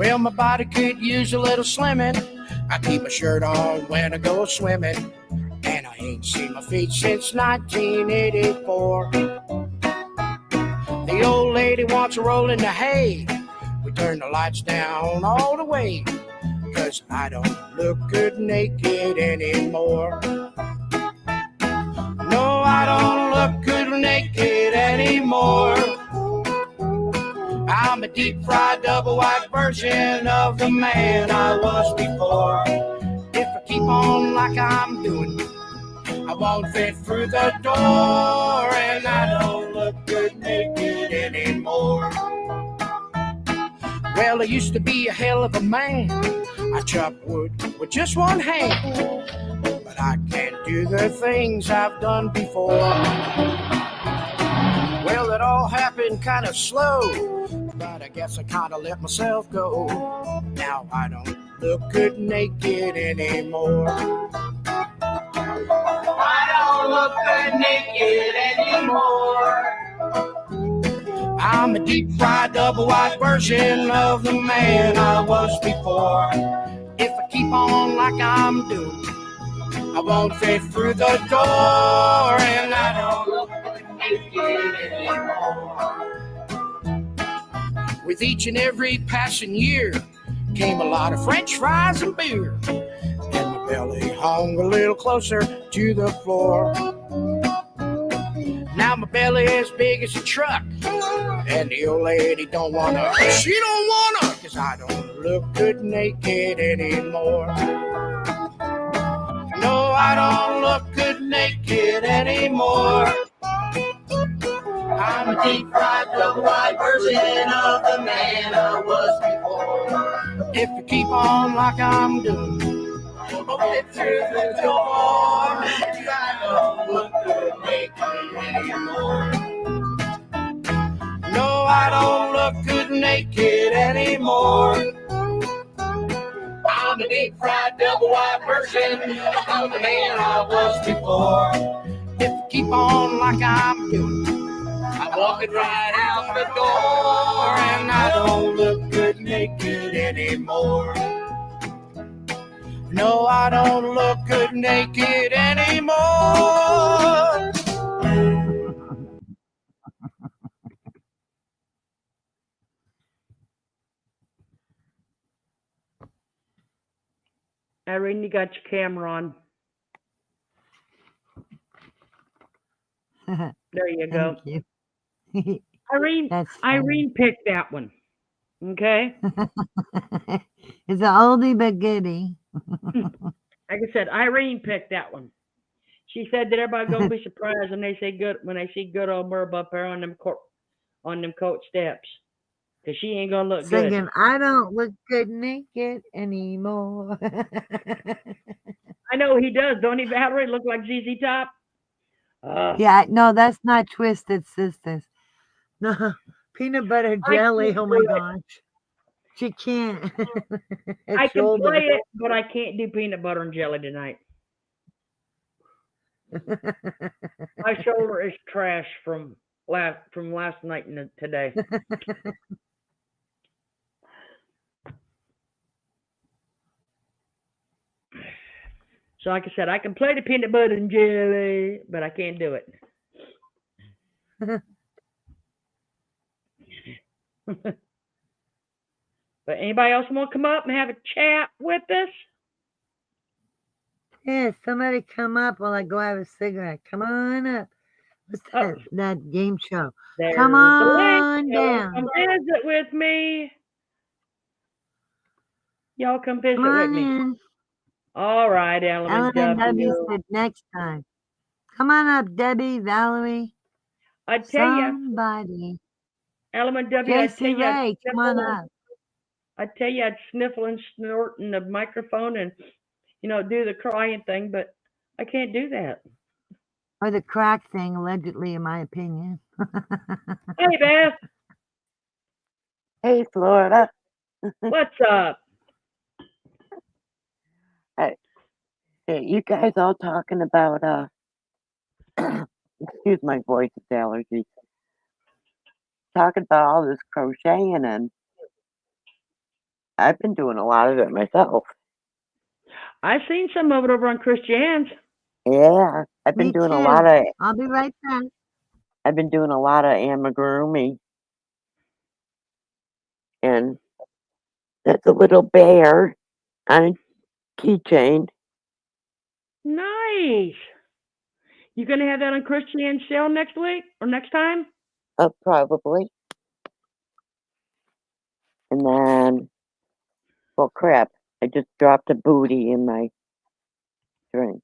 Well, my body could use a little slimming. I keep my shirt on when I go swimming, and I ain't seen my feet since 1984. The old lady wants to roll in the hay. We turn the lights down all the way, 'cause I don't look good naked anymore. No, I don't look good naked anymore. I'm a deep-fried double-wide version of the man I was before. If I keep on like I'm doing, I won't fit through the door, and I don't look good naked anymore. Well, I used to be a hell of a man. I chop wood with just one hand, but I can't do the things I've done before. Well, it all happened kind of slow, but I guess I kind of let myself go. Now I don't look good naked anymore. I don't look good naked anymore. I'm a deep-fried double-wide version of the man I was before. If I keep on like I'm doing, I won't fit through the door, and I don't look naked anymore. With each and every passing year came a lot of French fries and beer, and my belly hung a little closer to the floor. Now my belly is big as a truck, and the old lady don't wanna, she don't wanna, 'cause I don't look good naked anymore. No, I don't look good naked anymore. I'm a deep-fried double-wide version of the man I was before. If I keep on like I'm doing, I'll get through the door. I don't look good naked anymore. No, I don't look good naked anymore. I'm a deep-fried double-wide version of the man I was before. If I keep on like I'm doing, I'm walking right out the door, and I don't look good naked anymore. No, I don't look good naked anymore. Irene, you got your camera on. There you go. Thank you. Irene, That's funny. Irene picked that one. Okay? It's an oldie but goodie. Like I said, Irene picked that one. She said that everybody's gonna be surprised when they see good old Merb up there on them coach steps, 'cause she ain't gonna look good. Singing, I don't look good naked anymore. I know he does. Don't he, Valerie? Look like ZZ Top? Yeah, no, that's not Twisted Sisters. No, peanut butter I jelly. can't Oh do my it. gosh. She can't. I can Shoulder. play it, but I can't do peanut butter and jelly tonight. My shoulder is trash from last night and today. So like I said, I can play the peanut butter and jelly, but I can't do it. But anybody else want to come up and have a chat with us? Yeah, somebody come up while I go have a cigarette. Come on up. What's that game show? There's Come the on link. down. Come visit with me. Y'all come visit Come with on me. in. All right, Element Ellen W W. said next time. Come on up, Debbie, Valerie. I tell you, Somebody. Element W. I tell JC you, Ray, come on up. I tell you, I'd sniffle and snort in the microphone and do the crying thing, but I can't do that. Or the crack thing, allegedly, in my opinion. Hey, Beth. Hey, Florida. What's up? Hey, you guys all talking about excuse my voice, it's allergies. Talking about all this crocheting, and I've been doing a lot of it myself. I've seen some of it over on Christian's. Yeah, I've been Me doing a too. lot of. I'll be right back. I've been doing a lot of amigurumi, and that's a little bear on a keychain. Nice. You gonna have that on Christian's sale next week or next time? Probably. And then, well, crap! I just dropped a booty in my drink.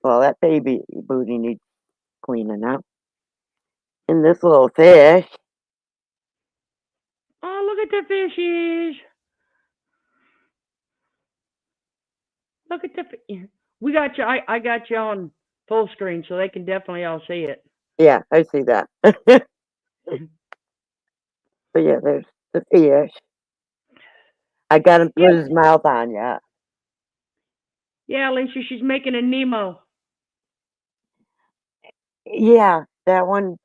Well, that baby booty needs cleaning up. And this little fish. Oh, look at the fishies. Look at the. We got you. I got you on full screen, so they can definitely all see it. Yeah, I see that. But yeah, there's the fish. I got him put his mouth on yet. Yeah, Lisa, she's making a Nemo. Yeah, that one.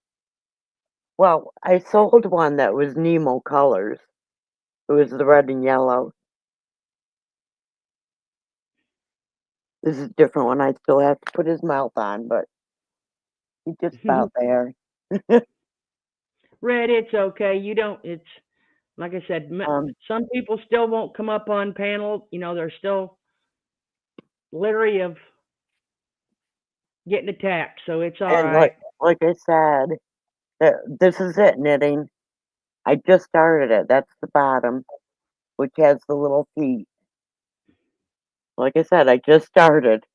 Well, I sold one that was Nemo colors. It was the red and yellow. This is a different one. I still have to put his mouth on, but he's just about there. Red, it's okay. You don't. It's like I said. Some people still won't come up on panel. You know, they're still leery of getting attacked, so it's all And right. like I said, this is it, knitting. I just started it. That's the bottom, which has the little feet. Like I said, I just started.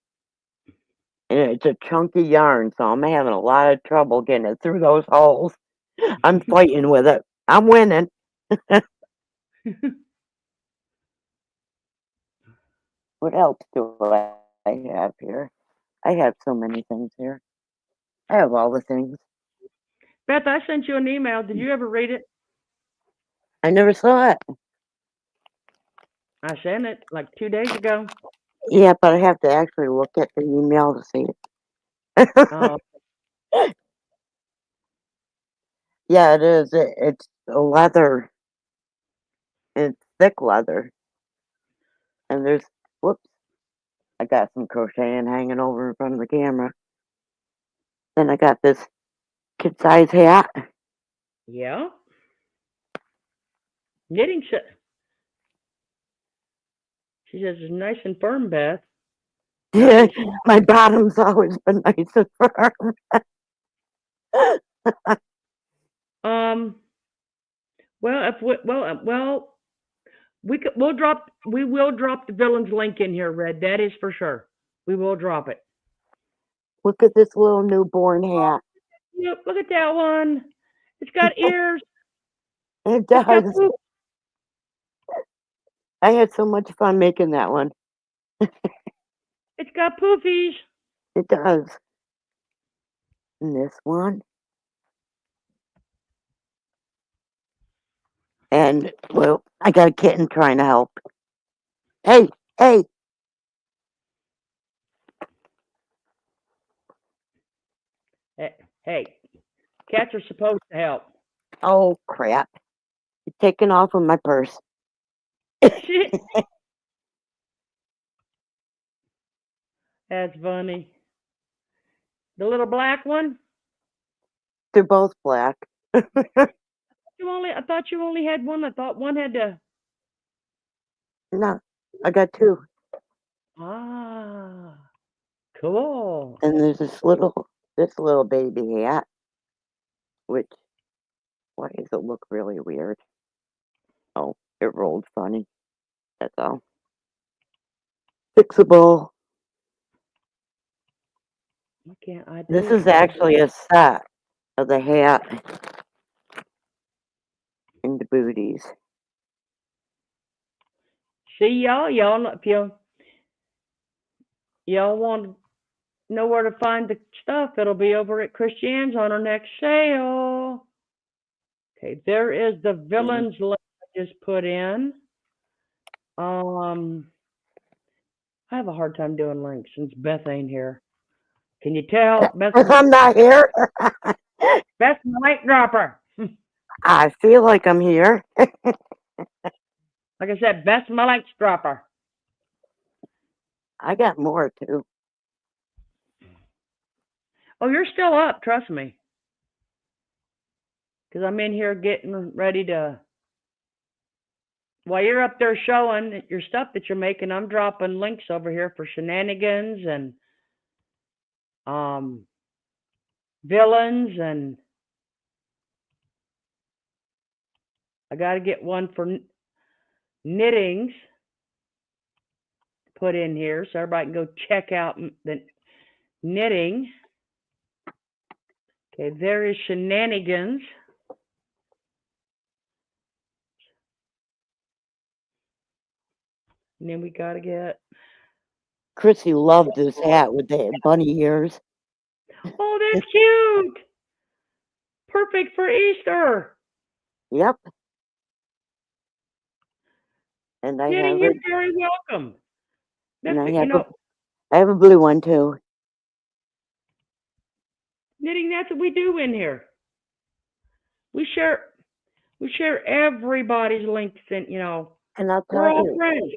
And it's a chunky yarn, so I'm having a lot of trouble getting it through those holes. I'm fighting with it. I'm winning. What else do I have here? I have so many things here. I have all the things. Beth, I sent you an email. Did you ever read it? I never saw it. I sent it like 2 days ago. Yeah, but I have to actually look at the email to see it. Oh, Yeah, it is. It's a leather. It's thick leather. And there's, whoops, I got some crocheting hanging over in front of the camera. Then I got this kid size hat. yeah. Knitting set. She says it's nice and firm, Beth. Nice. My bottom's always been nice and firm. Well, we'll drop the villain's link in here, Red. That is for sure. We will drop it. Look at this little newborn hat. Yep, look at that one. It's got ears. It It's got does. poop. I had so much fun making that one. It's got poofies. It does. And this one. And, well, I got a kitten trying to help. Hey, hey. Hey, cats are supposed to help. Oh, crap. It's taken off of my purse. That's funny. The little black one? They're both black. I thought you only had one. I thought one had to. No, I got two. Ah, cool. And there's this little baby hat, which, why does it look really weird? Oh, it rolled funny. That's all. Fixable. Why can't I do This it? is actually a set of the hat and the booties. See y'all, if y'all want to know where to find the stuff, it'll be over at Christian's on our next sale. Okay, there is the villains link I just put in. I have a hard time doing links since Beth ain't here. Can you tell? I'm not here. Beth's the link dropper. I feel like I'm here. Like I said, best of my length stropper. I got more too. Oh, you're still up, trust me. Because I'm in here getting ready to. While you're up there showing your stuff that you're making, I'm dropping links over here for shenanigans and um villains, and I got to get one for knittings put in here so everybody can go check out the knitting. Okay, there is shenanigans. And then we got to get. Chrissy loved this hat with the bunny ears. Oh, that's cute. Perfect for Easter. Yep. And I Knitting, have you're it. very welcome. And That's I have a blue one too. knitting. That's what we do in here. We share everybody's links, and And I'll we're tell all you, friends.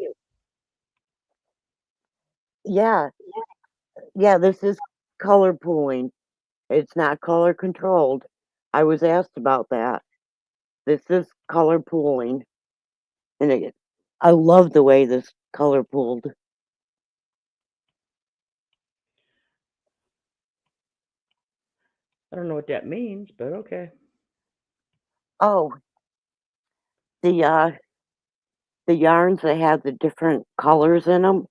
yeah, this is color pooling. It's not color controlled. I was asked about that. This is color pooling. And I love the way this color pooled. I don't know what that means, but okay. Oh, the yarns that have the different colors in them.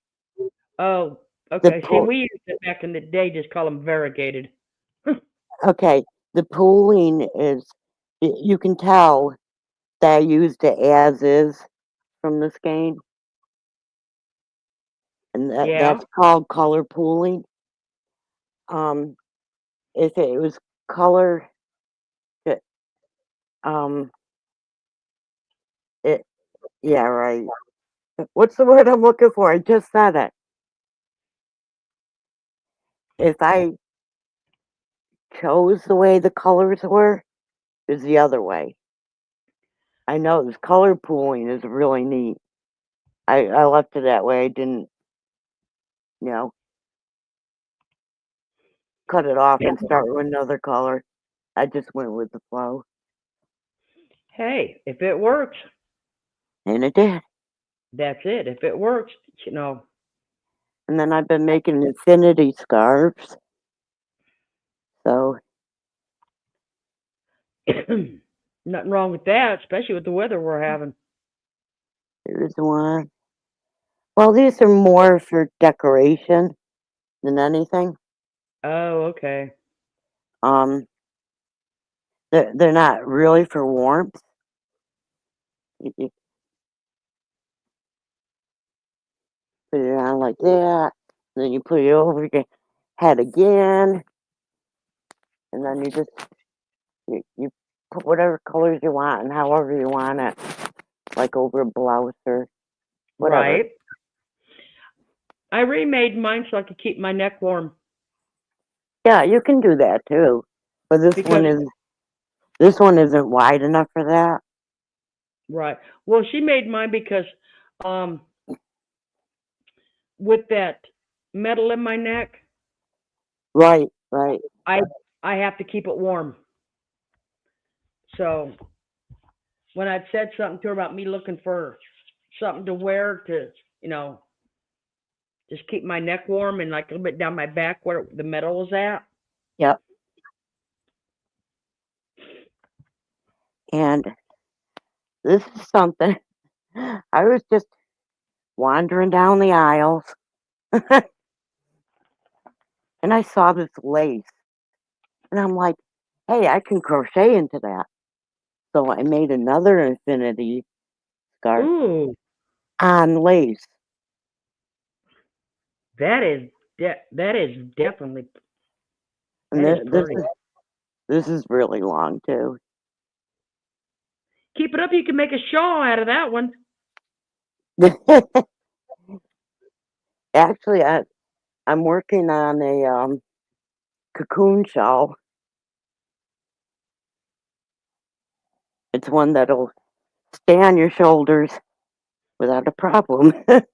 Oh, The okay. See, pool. we used to back in the day just call them variegated. Okay, the pooling is. You can tell that I used it as is from the skein, and Yeah, that's called color pooling. Um, if it was color, it, um, it yeah, right. What's the word I'm looking for? I just said it. If I chose the way the colors were, is the other way. I know this color pooling is really neat. I left it that way. I didn't, you know, cut it off and start with another color. I just went with the flow, hey, if it works, and it did. that's it. If it works, And then I've been making infinity scarves. So nothing wrong with that, especially with the weather we're having. here's one. Well, these are more for decoration than anything. Oh, okay. Um, they're not really for warmth. You put it on like that, then you put it over your head again, and then you put whatever colors you want and however you want it, like over a blouse or whatever. Right. I remade mine so I could keep my neck warm Yeah, you can do that too. But because this one isn't wide enough for that. right. Well, she made mine because um with that metal in my neck, Right, right. I I have to keep it warm. So when I'd said something to her about me looking for something to wear to, you know, just keep my neck warm and like a little bit down my back where the metal was at. Yep. And this is something. I was just wandering down the aisles and I saw this lace. And I'm like, hey, I can crochet into that. So I made another infinity scarf Ooh, on lace. that is that is definitely And that is this pretty. this is really long too. Keep it up, you can make a shawl out of that one. Actually, I'm working on a cocoon shawl. It's one that'll stay on your shoulders without a problem. But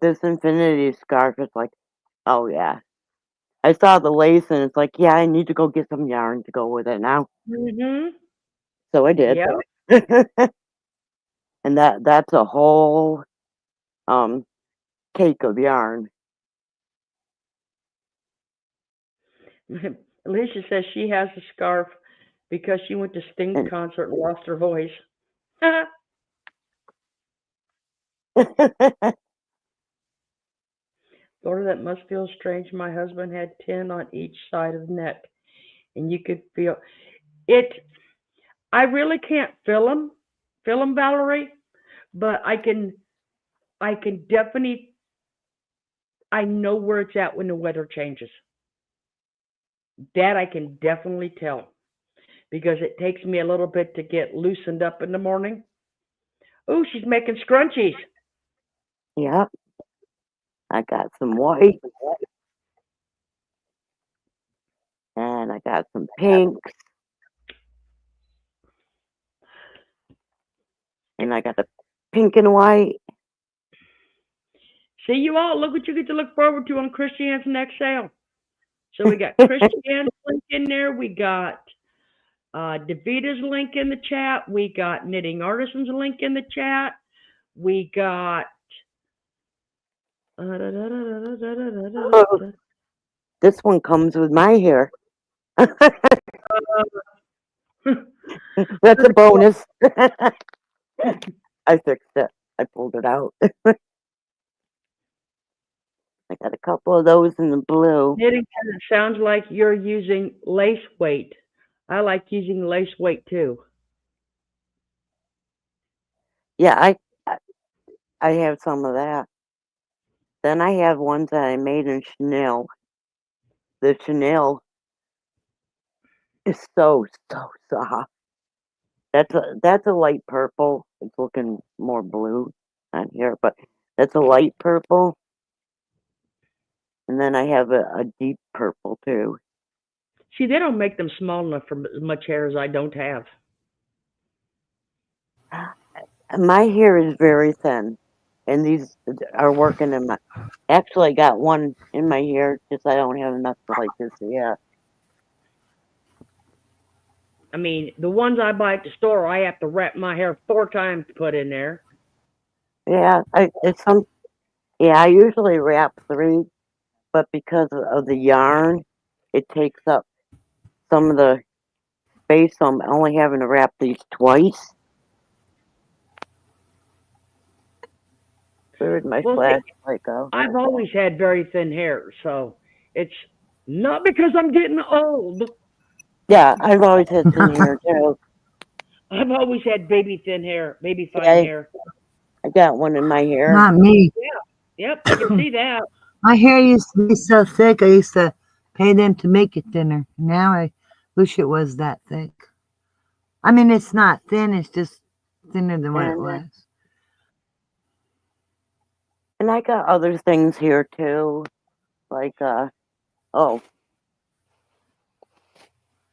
this infinity scarf is like, oh yeah. I saw the lace and it's like, yeah, I need to go get some yarn to go with it now. Mhm. So I did. Yep. And that's a whole cake of yarn. Alicia says she has a scarf because she went to Sting's And concert and lost her voice. Daughter, that must feel strange. My husband had 10 on each side of the neck, and you could feel it. I really can't feel them, Valerie, but I can definitely, I know where it's at when the weather changes. That I can definitely tell because it takes me a little bit to get loosened up in the morning. Oh, she's making scrunchies. yep, I got some white and I got some pinks and I got the pink and white. See you all. Look what you get to look forward to on Christiane's next sale. So we got Christiane's link in there. We got Davita's link in the chat. We got Knitting Artisans link in the chat. We got. Oh, this one comes with my hair. That's a bonus. I fixed it. I pulled it out. I got a couple of those in the blue. Knitting kind of sounds like you're using lace weight. I like using lace weight too. Yeah, I have some of that. Then I have ones that I made in chenille. The chenille is so soft. That's a light purple. It's looking more blue on here, but that's a light purple. And then I have a deep purple too. See, they don't make them small enough for as much hair as I don't have. My hair is very thin, and these are working in my. Actually, I got one in my hair because I don't have enough to like this yet. I mean, the ones I buy at the store, I have to wrap my hair 4 times to put in there. Yeah, I usually wrap 3, but because of the yarn, it takes up some of the space, so I'm only having to wrap these twice. Where did my Well, see, flashlight go? I've always had very thin hair, so it's not because I'm getting old. Yeah, I've always had thin hair too. I've always had baby thin hair, baby fine Yeah, hair. I got one in my hair. Not me. Yep, I can see that. My hair used to be so thick, I used to pay them to make it thinner. Now I wish it was that thick. I mean, it's not thin, it's just thinner than what it was. And I got other things here too, like oh,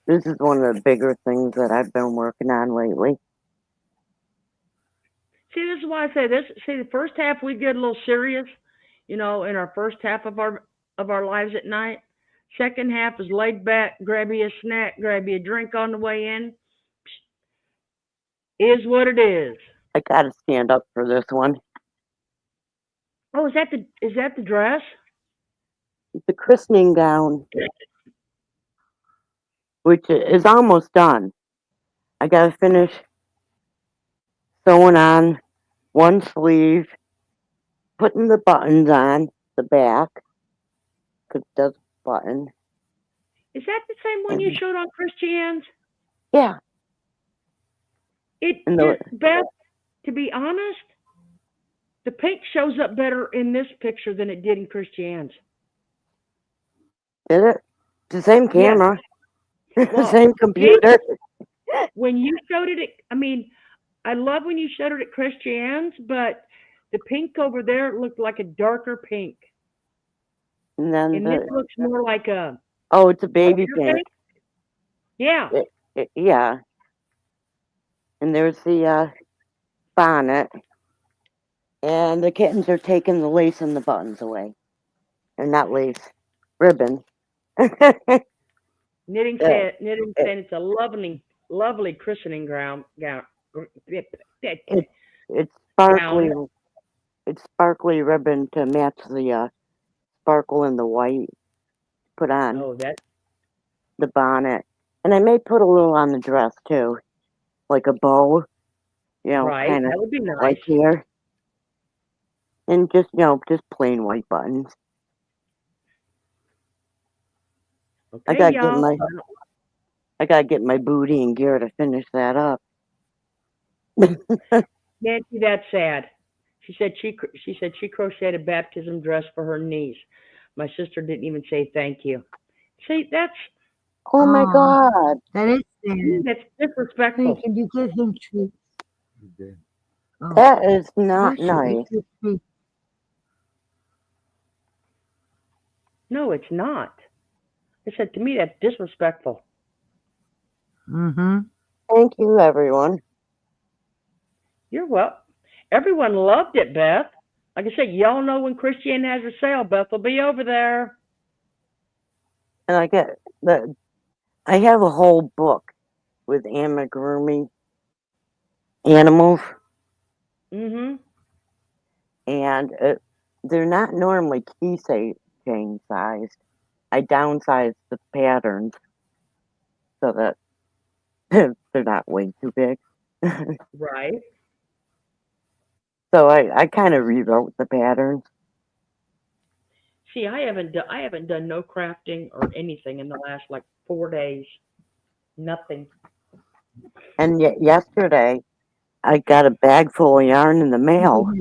this is one of the bigger things that I've been working on lately. See, this is why I say this. See, the first half we get a little serious, in our first half of our lives at night. Second half is laid back, grab you a snack, grab you a drink on the way in. Is what it is. I gotta stand up for this one. Oh, is that the dress? It's a christening gown, which is almost done. I gotta finish sewing on one sleeve, putting the buttons on the back, because it does button. Is that the same one you showed on Christiane's? Yeah. It And is, Beth, to be honest, the pink shows up better in this picture than it did in Christiane's. Did it? The same camera, Well, same computer. When you showed it, I mean, I love when you showed it at Christiane's, but the pink over there looked like a darker pink. And then And this looks more like a it's a baby lighter pink. Yeah. Yeah. And there's the bonnet, and the kittens are taking the lace and the buttons away. Or not lace, ribbon. Knitting Uh, said it's a lovely christening gown. It's it's Gown. sparkly. It's sparkly ribbon to match the sparkle in the white. Put on Oh, that the bonnet, and I may put a little on the dress too, like a bow. right. Kind of That would be nice. like here, and just plain white buttons. I Okay, gotta get y'all. I gotta get my booty and gear to finish that up. Nancy, that's sad. She said she crocheted a baptism dress for her niece. My sister didn't even say thank you. See, Oh my Oh, God, that is sad. that's Hey, disrespectful. can you give him treats? Oh, that is where not should we nice. get treats? No, it's not. I said to me that's disrespectful. Mm-hmm. Thank you, everyone. You're well. Everyone loved it, Beth. Like I said, y'all know when Christiane has her sale, Beth will be over there. And I have a whole book with amigurumi animals, Mhm. and they're not normally keychain sized. I downsized the patterns so that they're not way too big. Right. So I kind of rewrote the patterns. See, I haven't done no crafting or anything in the last like 4 days. Nothing. And yet yesterday, I got a bag full of yarn in the mail.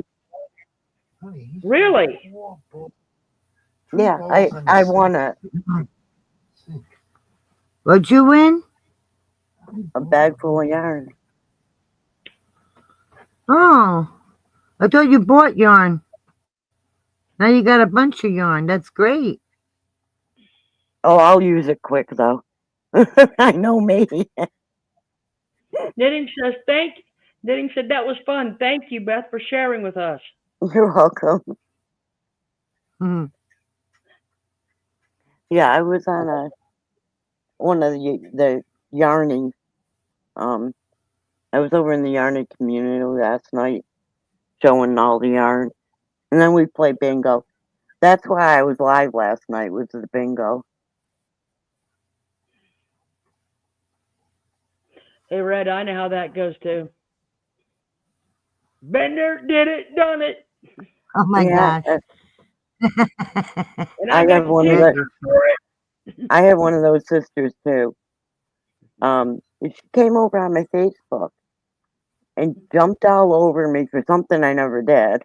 Really? Yeah, I won What'd you win? a bag full of yarn. Oh, I thought you bought yarn. Now you got a bunch of yarn. That's great. Oh, I'll use it quick though. I know me. Knitting says thank. Knitting said that was fun. Thank you, Beth, for sharing with us. You're welcome. Hmm. Yeah, I was on one of the yarning. I was over in the yarning community last night, showing all the yarn, and then we played bingo. That's why I was live last night. Was the bingo? Hey, Red, I know how that goes too. Bender did it, done it, Oh my Yeah, gosh. and I I got have the one of T-shirt the. for it. I have one of those sisters too. She came over on my Facebook and jumped all over me for something I never did.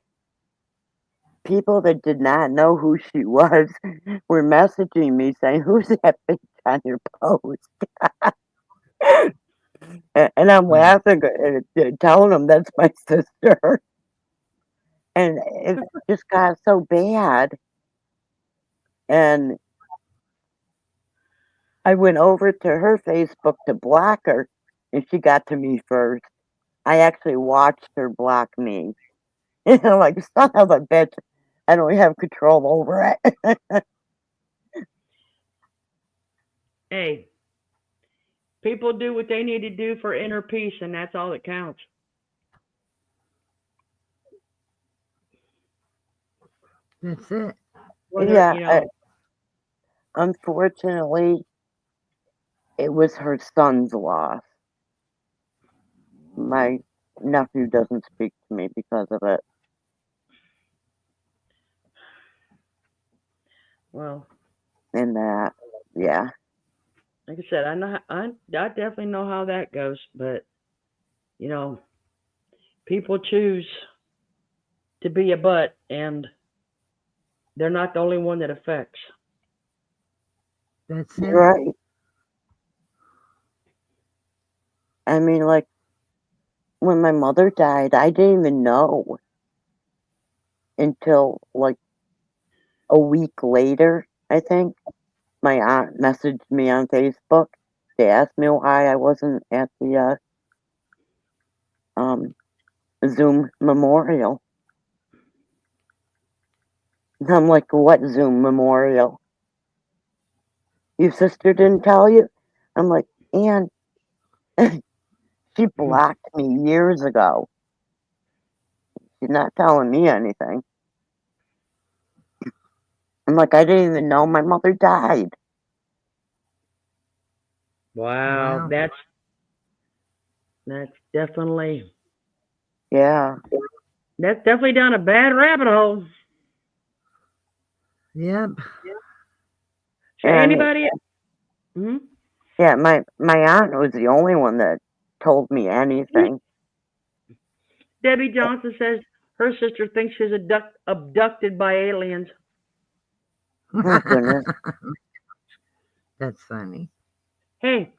People that did not know who she was were messaging me saying, "Who's that bitch on your post?" And I'm laughing, telling them that's my sister. And it just got so bad. And I went over to her Facebook to block her, and she got to me first. I actually watched her block me. I'm like, son of a bitch, I don't have control over it. Hey, people do what they need to do for inner peace, and that's all that counts. That's it. Whether Yeah, unfortunately, it was her son's loss. My nephew doesn't speak to me because of it. well, And that, yeah. like I said, I definitely know how that goes, but you know, people choose to be a butt, and they're not the only one that affects. That's it. Right. I mean, like, when my mother died, I didn't even know until like a week later, I think. My aunt messaged me on Facebook. They asked me why I wasn't at the Zoom memorial. And I'm like, what Zoom memorial? Your sister didn't tell you? I'm like, Ann, she blocked me years ago. She's not telling me anything. I'm like, I didn't even know my mother died. Wow, Wow. that's definitely Yeah. down a bad rabbit hole. Yep. So And anybody? Hmm? yeah, my aunt was the only one that told me anything. Debbie Johnson says her sister thinks she's abducted by aliens. Oh goodness. That's funny. Hey,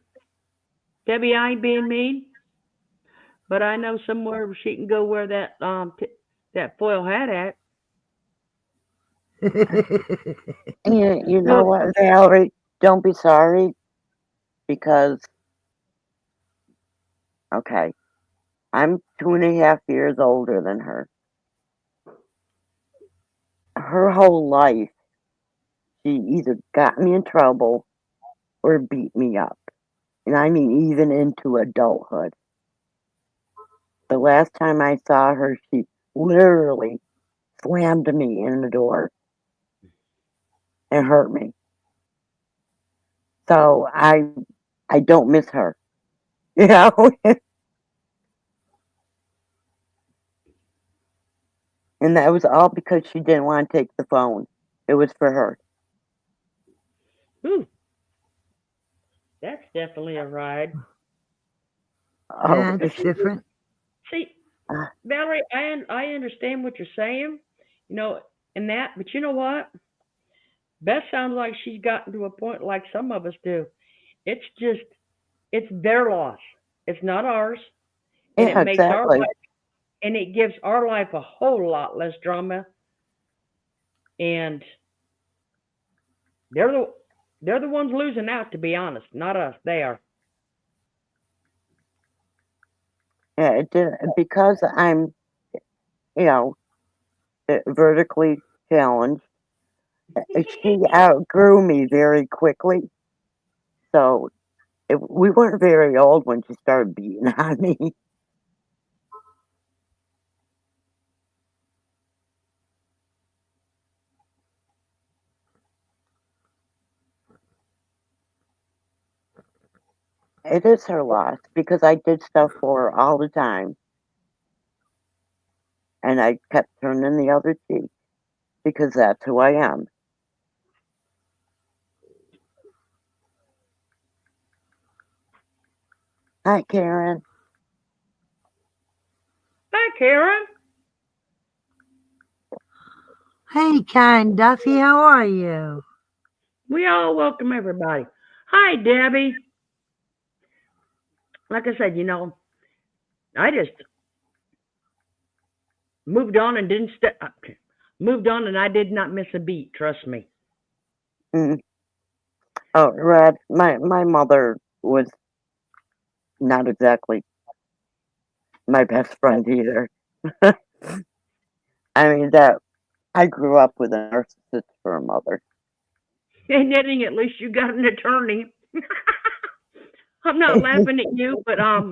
Debbie, I ain't being mean, but I know somewhere she can go wear that foil hat at. You know Look, what, Valerie? Don't be sorry because okay, I'm 2.5 years older than her. Her whole life, she either got me in trouble or beat me up. And I mean, even into adulthood. The last time I saw her, she literally slammed me in the door and hurt me. So I don't miss her. You know? And that was all because she didn't want to take the phone. It was for her. ooh, that's definitely a ride. Oh, Yeah, it's she, different. See, uh, Valerie, I understand what you're saying, you know, and that, but you know what? Beth sounds like she's gotten to a point like some of us do. It's just, it's their loss. It's not ours, and it yeah, makes our exactly. life, and it gives our life a whole lot less drama. And they're the they're the ones losing out, to be honest, not us. They are. Yeah, it did, because I'm, you know, vertically challenged. She outgrew me very quickly. So we weren't very old when she started beating on me. It is her loss because I did stuff for her all the time. And I kept turning the other cheek because that's who I am. Hi, Karen. Hi, Karen. Hey, kind Duffy, how are you? We all welcome everybody. Hi, Debbie. Like I said, I just moved on and didn't moved on and I did not miss a beat. Trust me. Mm. Oh, Red, my mother was not exactly my best friend either. I mean, that I grew up with a narcissist for a mother. And knitting, at least you got an attorney. I'm not laughing at you, but at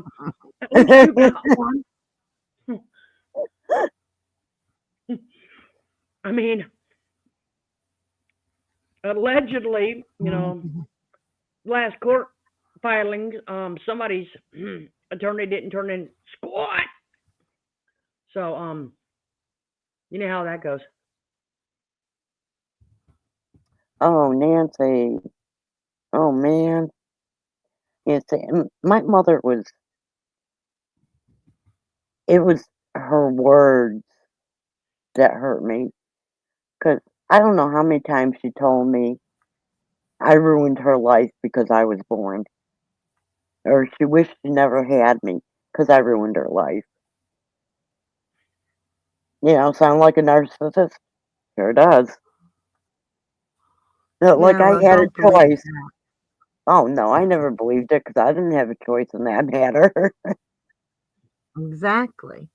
least you got one. I mean, allegedly, last court filings, somebody's attorney didn't turn in squat. So, you know how that goes. Oh, Nancy. Oh, man. Yes, my mother was, it was her words that hurt me. Because I don't know how many times she told me I ruined her life because I was born. Or she wished she never had me because I ruined her life. Sound like a narcissist? Sure does. Like Yeah, I well, had a don't believe choice. that. Oh, no, I never believed it because I didn't have a choice in that matter. Exactly.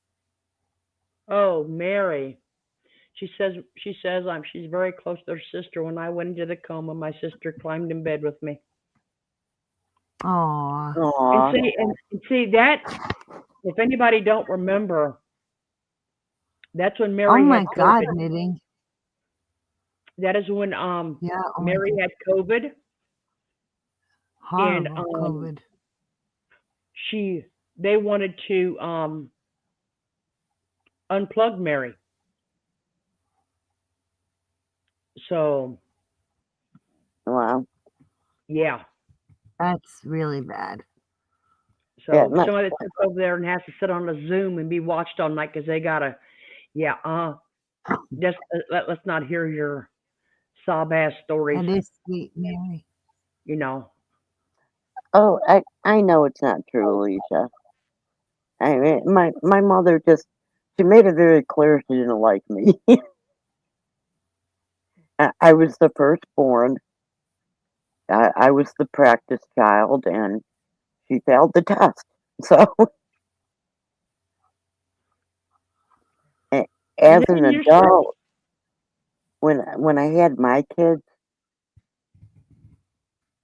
Oh, Mary. She says she's very close to her sister. When I went into the coma, my sister climbed in bed with me. Aw. And Aw. see that if anybody don't remember, that's when Oh Mary my had God, COVID. knitting. That is when Yeah, oh my Mary God. had COVID and Horrible COVID. she they wanted to unplug Mary. So Wow. yeah. That's really bad. Yeah, So somebody sits over there and has to sit on a Zoom and be watched all night because they gotta yeah, just let's not hear your sob ass stories, That is sweet, Mary. you know. oh, I know it's not true, Alicia. I mean, my mother just she made it very clear she didn't like me. I was the firstborn. I was the practice child, and she failed the test. So, as an Living your adult, when I had my kids,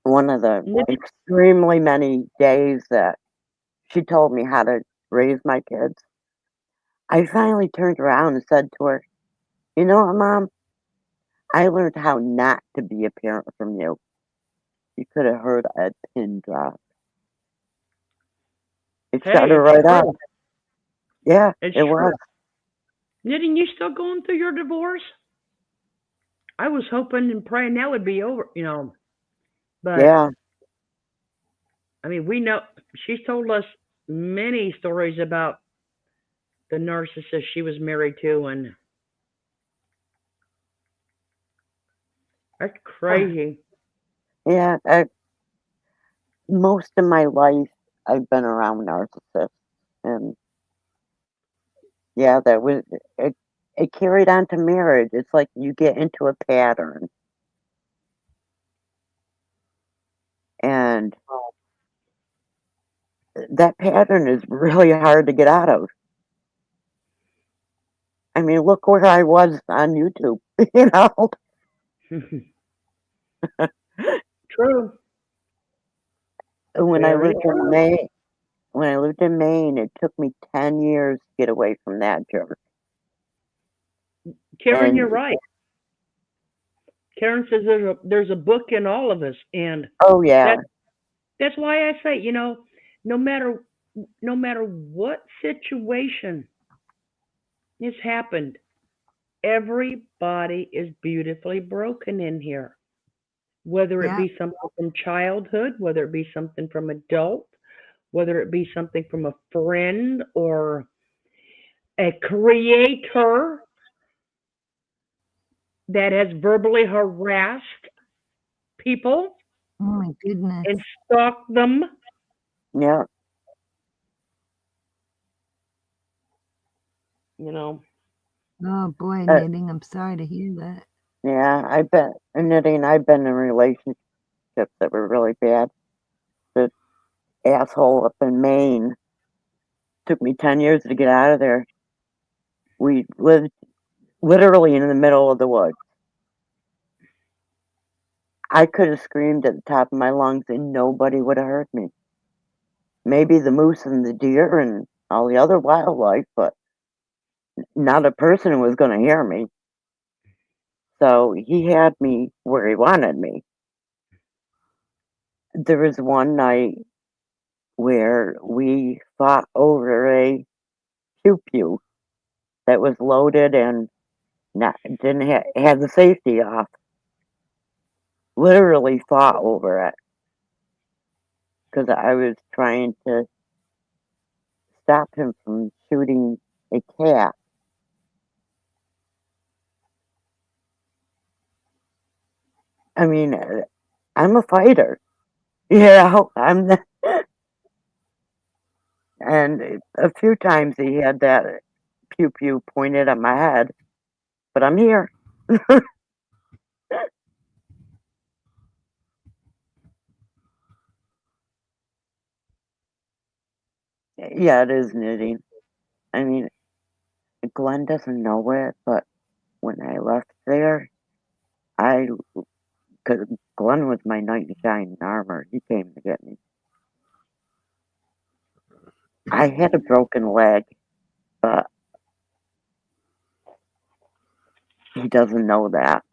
one of the living extremely many days that she told me how to raise my kids, I finally turned around and said to her, "You know what, Mom? I learned how not to be a parent from you." You could have heard a pin drop. It shut hey, her it's right up. true. Yeah, It's it true. was. Knitting, you still going through your divorce? I was hoping and praying that would be over, you know. But Yeah, I mean, we know she's told us many stories about the narcissist she was married to, and that's crazy. yeah. Most of my life, I've been around narcissists, and yeah, that was it. It carried on to marriage. It's like you get into a pattern, and that pattern is really hard to get out of. I mean, look where I was on YouTube. You know, True. when I Very lived in true. Maine, it took me 10 years to get away from that jerk. Karen, And you're right. Karen says there's a book in all of us, and oh yeah, that that's why I say, you know, no matter no matter what situation has happened, everybody is beautifully broken in here. Whether it Yeah. be something from childhood, whether it be something from adult, whether it be something from a friend or a creator that has verbally harassed people Oh my goodness. and stalked them, yeah. you know. Oh boy, Uh, knitting. I'm sorry to hear that. Yeah, I've been knitting. I've been in relationships that were really bad. The asshole up in Maine took me 10 years to get out of there. We lived literally in the middle of the woods. I could have screamed at the top of my lungs and nobody would have heard me. Maybe the moose and the deer and all the other wildlife, but not a person was going to hear me. So he had me where he wanted me. There was one night where we fought over a pew pew that was loaded and not didn't have the safety off. Literally fought over it because I was trying to stop him from shooting a cat. I mean, I'm a fighter, you know. And a few times he had that pew pew pointed at my head, but I'm here. Yeah, it is knitting. I mean, Glenn doesn't know it, but when I left there, because Glenn was my knight in shining armor, he came to get me. I had a broken leg, but he doesn't know that.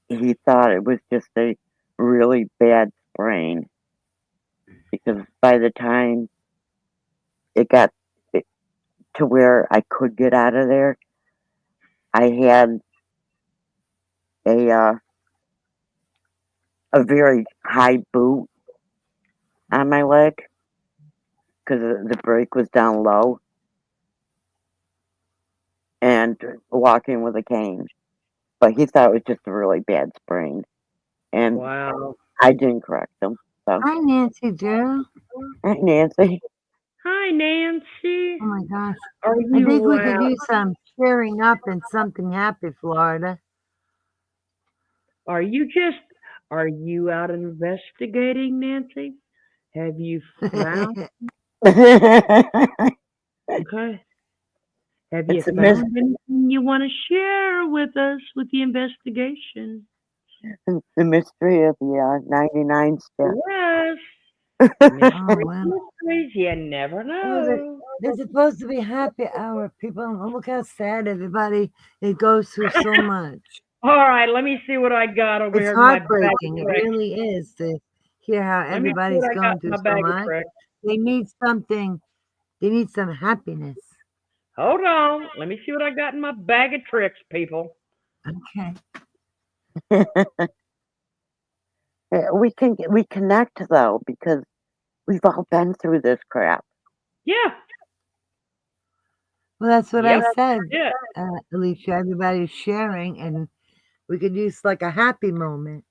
He thought it was just a really bad sprain, because by the time it got to where I could get out of there, I had a very high boot on my leg because the brake was down low, and walking with a cane. But he thought it was just a really bad sprain, and Wow. I didn't correct him. So, Hi, Nancy Drew. hi, Nancy. Hi, Nancy. Oh my gosh. Are I think you we could out? use some cheering up and something happy, Florida. Are you out investigating, Nancy? Have you found? Okay. Have you It's a found anything you want to share with us with the investigation? the mystery of the 99 steps. Yes. Oh, wow. Mysteries, you never know. There's supposed to be happy hour, people. Oh, look how sad everybody, it goes through so much. All right, let me see what I got over It's here in my bag heartbreaking. of It tricks. really is to hear how Let me see everybody's what I got going in through my so bag of much. tricks. They need something. They need some happiness. Hold on. Let me see what I got in my bag of tricks, people. Okay. We connect though, because we've all been through this crap. Yeah. Well, that's what Yep. I said, Yeah. Alicia. Everybody's sharing, and we could use like a happy moment.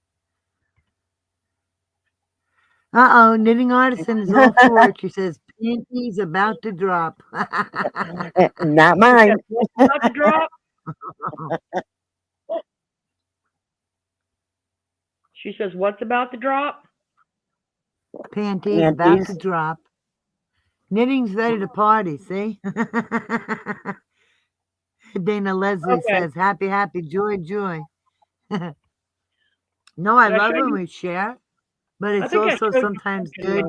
Uh-oh, knitting artisan is all for it. She says, panties about to drop. Not mine. What's about to drop? She says, what's about to drop? Panties about to drop. Knitting's ready to party, see? Dana Leslie says, happy, happy, joy, joy. No, I love when we share, but it's also sometimes good,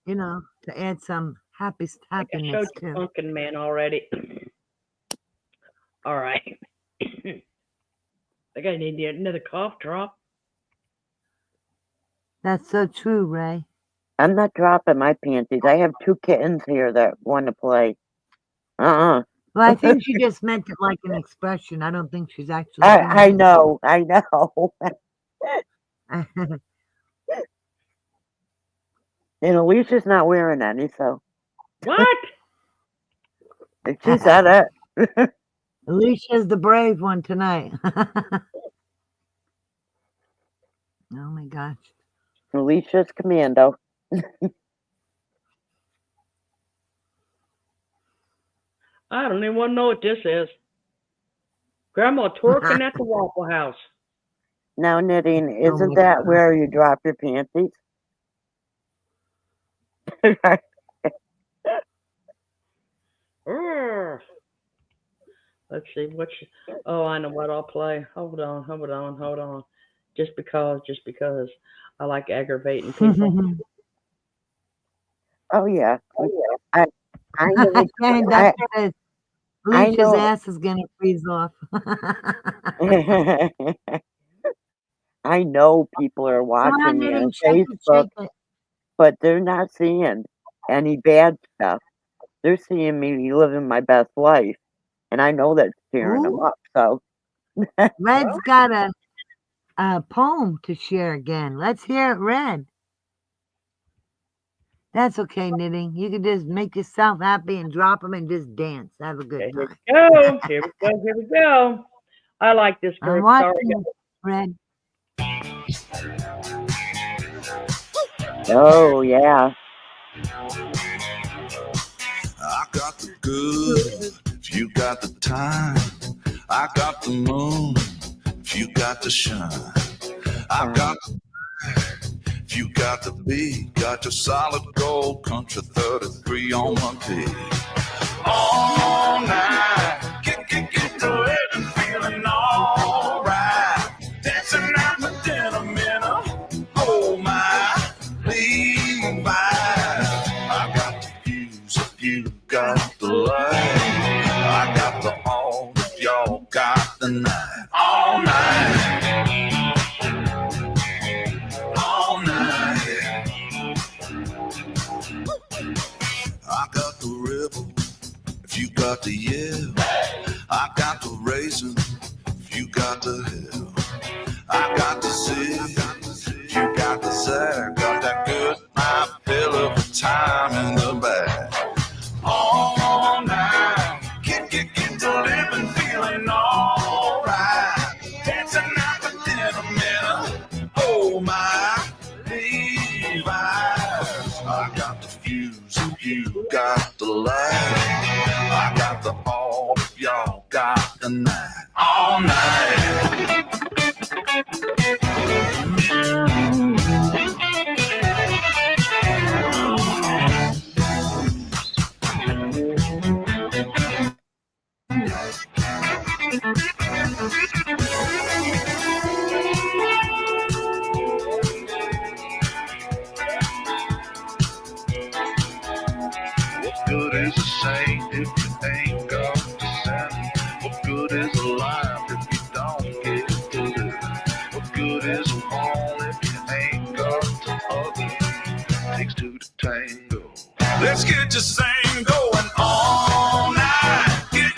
you know, to add some happiness I showed you too. Pumpkin Man already. All right. I think I need another cough drop. That's so true, Ray. I'm not dropping my panties. I have 2 kittens here that want to play. Well, I think she just meant it like an expression. I don't think she's actually. I know. And Alicia's not wearing any, so. What? She said it. Alicia's the brave one tonight. Oh my gosh. Alicia's commando. I don't even want to know what this is. Grandma twerking at the Waffle House. Now, knitting, isn't that where you drop your panties? Let's see oh, I know what I'll play. Hold on. Just because I like aggravating people. Oh yeah. I Alicia's ass is gonna freeze off. I know people are watching me on Facebook, but they're not seeing any bad stuff. They're seeing me living my best life, and I know that's cheering them up. So Red's got a poem to share again. Let's hear it, Red. That's okay, knitting. You can just make yourself happy and drop them and just dance. Have a good time. Here we go. I like this group. I'm watching, Red. Oh yeah. I got the good if you got the time. I got the moon if you got the shine. I got the If you got the B, got your solid gold, country 33 on my P. All night, get to it and feeling alright. Dancing out the denim in a, oh my, Levi's. I got the fuse if you got the light. I got the all if y'all got the night. All night. All night. I got the rebel if you got the yell. I got the raisin if you got the hell. I got the zig if you got the zag. Got that good night pill of a time in the bag. All night, get to living, feeling alright. Dancing out the denim in a, oh my, Levi's. I got the fuse if you got the light. I got the all if y'all got the night. All night. What good is a saint if you ain't got the sin? What good is a life if you don't get to live? What good is a home if you ain't got the other? Takes two to tango. Let's get this thing going all night. Get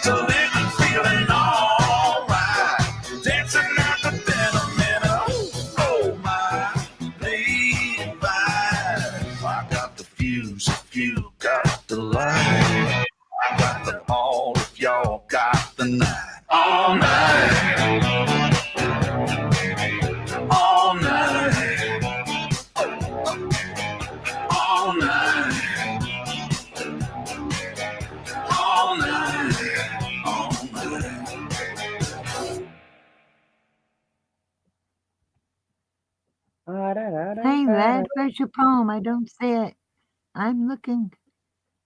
to living, feeling alright. Dancing out the denim in a, oh my, Levi's. I got the fuse if you got the light. I got the all if y'all got the night. All night. All night. All night. All night. All night. Hey, Red, where's your poem? I don't see it. I'm looking.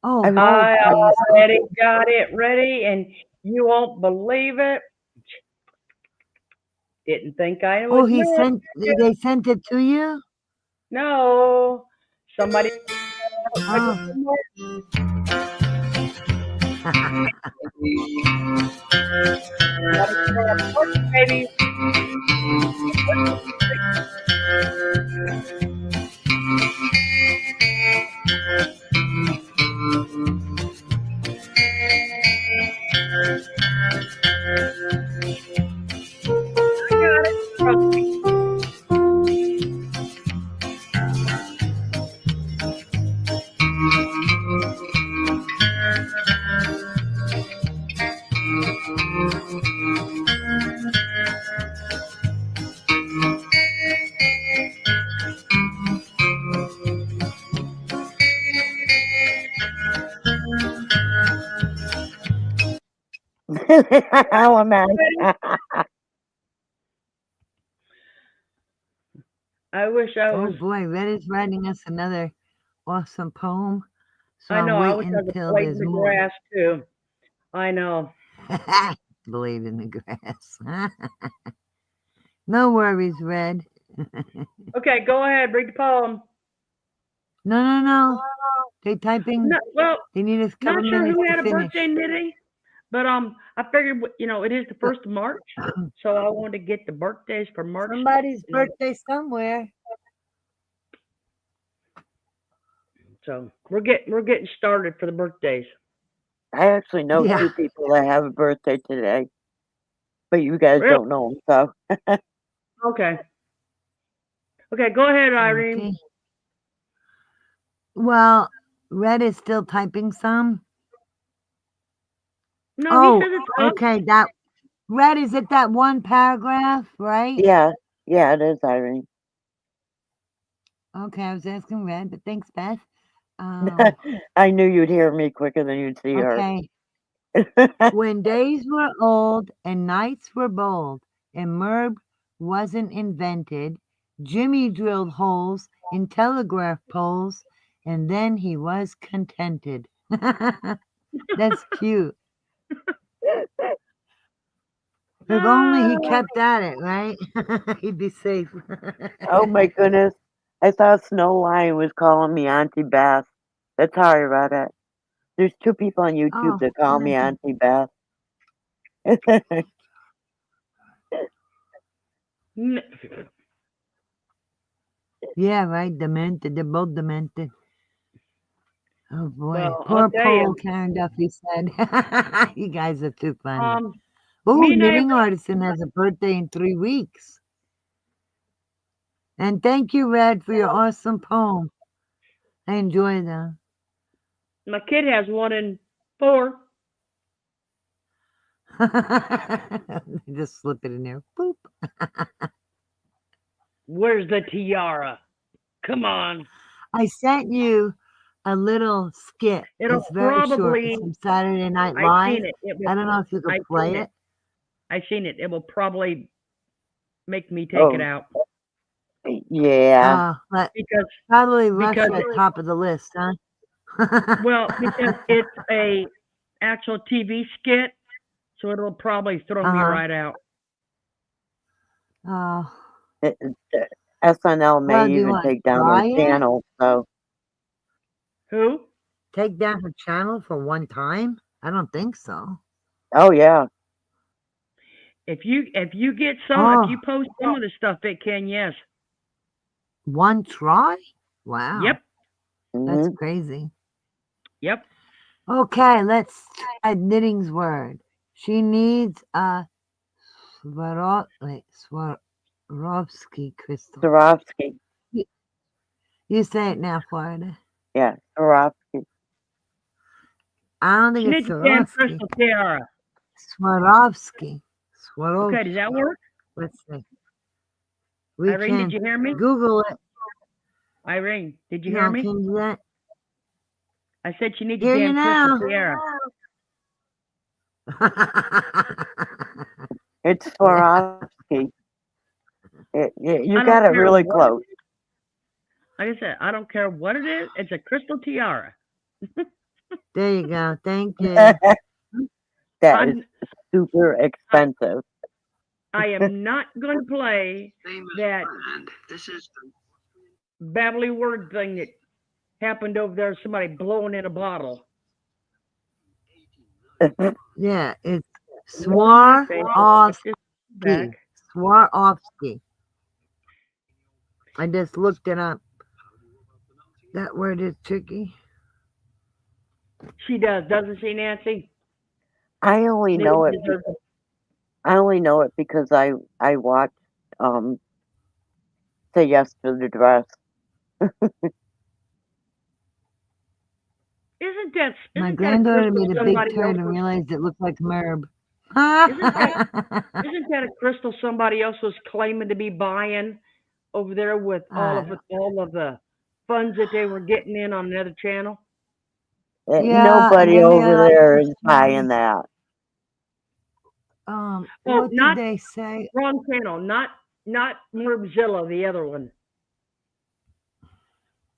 Oh, I hold, I please. already got it ready, and you won't believe it. Didn't think I Oh, would know. they sent it to you? No, somebody. Oh. Baby. Oh, man. I wish I Oh was. boy, Red is writing us another awesome poem. So I know. I'll I wait wish I was until blade in there's the more. grass too. I know. Blade in the grass. No worries, Red. Okay, go ahead. Read the poem. No. They typing. No, well, They need a couple not sure minutes who to had a finish. birthday, Nitty, but I figured it is the 1st of March, so I wanted to get the birthdays for March. Somebody's birthday somewhere. So we're getting started for the birthdays. I actually know Yeah. 2 people that have a birthday today, but you guys Really? don't know them, so. Okay. Okay, go ahead, Irene. Okay. Well, Red is still typing some. No, Oh, he says it's done. okay. That Red, is it that one paragraph, right? Yeah, it is, Irene. Okay, I was asking Red, but thanks, Beth. I knew you'd hear me quicker than you'd see Okay. her. When days were old and nights were bold, and Merb wasn't invented, Jimmy drilled holes in telegraph poles, and then he was contented. That's cute. If only he kept at it, right? He'd be safe. Oh my goodness. I thought Snow Lion was calling me Auntie Beth. That's how I read it. There's 2 people on YouTube Oh, that call me Auntie Beth. N- yeah, right. Demented. They're both demented. Oh boy. Well, Poor I'll tell Paul, you. Karen Duffy said. You guys are too funny. Me Ooh, and Knitting Artisan has a birthday in 3 weeks. And thank you, Red, for your awesome poem. I enjoy them. my kid has one in 4. Just slip it in there. Boop. Where's the tiara? Come on. I sent you a little skit. It'll It's very short. probably. It's from Saturday Night I've Live. seen it. I don't know if you I've could play seen it. I've seen it. It will probably make me take it Oh, out yeah. because Probably Russia because at top of the list, huh? because it's a actual TV skit, so it'll probably throw me Uh-huh. right out. Oh, SNL may well, do you even want to take down try her it? channel, so Who? Take down her channel for one time? I don't think so. oh yeah. If you get some, Oh, if you post some of the stuff, it can. Yes. one try? Wow. Yep. That's Mhm. crazy. Yep. Okay, let's try Knitting's word. She needs a Swarovski crystal. Swarovski. You say it now, Florida. Yeah, Swarovski. I don't She think it's needs a damn Swarovski. crystal tiara. Swarovski. Okay, does that work? Let's see. We Irene, can did you hear me? Google it. Irene, did you hear No, me? can you do that? I said she needs a Hear you damn now. crystal tiara. It's Swarovski. You I got don't it care really what close. Like I said, I don't care what it is. It's a crystal tiara. There you go. Thank you. That is super expensive. I am not going to play that babbly word thing that happened over there. Somebody blowing in a bottle. Yeah, it's Swarovski. Swarovski. I just looked it up. That word is tricky. She does, doesn't she, Nancy? I only know it. I only know it because I watched Say Yes to the Dress. My granddaughter made a big turd and realized it looked like Merb. Isn't that a crystal somebody else was claiming to be buying over there with all of the funds that they were getting in on another channel? Yeah, Nobody over there is buying that. What did they say? Wrong channel, not Merbzilla, the other one.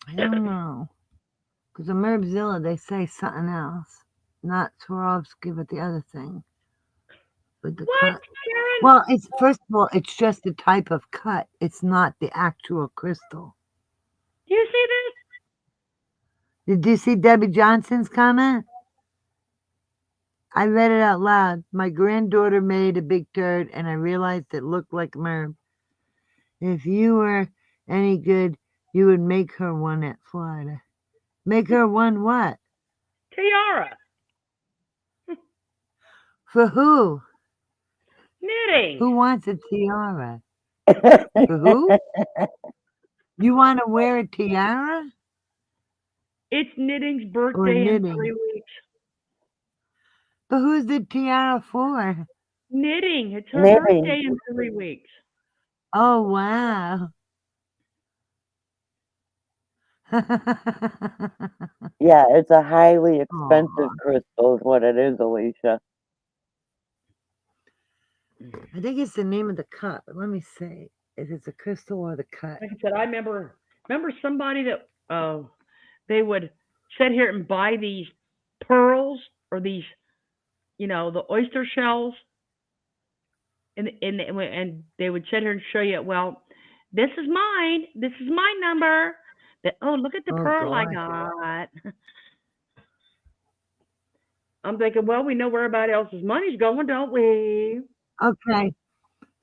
I don't know. Because the Merbzilla, they say something else. Not Swarovski, but the other thing. With the cut. Karen? Well, it's first of all, it's just a type of cut. It's not the actual crystal. Do you see this? Did you see Debbie Johnson's comment? I read it out loud. My granddaughter made a big turd, and I realized it looked like Merb. If you were any good, you would make her one at Florida. Make her one what? Tiara. For who? Knitting. Who wants a tiara? For who? You want to wear a tiara? It's Knitting's birthday in 3 weeks. But who's the tiara for? Knitting. It's her birthday in 3 weeks. Oh, wow. Yeah, it's a highly expensive crystal is what it is, Alicia. I think it's the name of the cup. Let me see. if it's a crystal or the cut. Like I said, I remember somebody that they would sit here and buy these pearls or these, the oyster shells, and they would sit here and show you, well, this is mine. This is my number. That, oh, look at the Oh pearl I God. got. I'm thinking, well, we know where everybody else's money's going, don't we? Okay.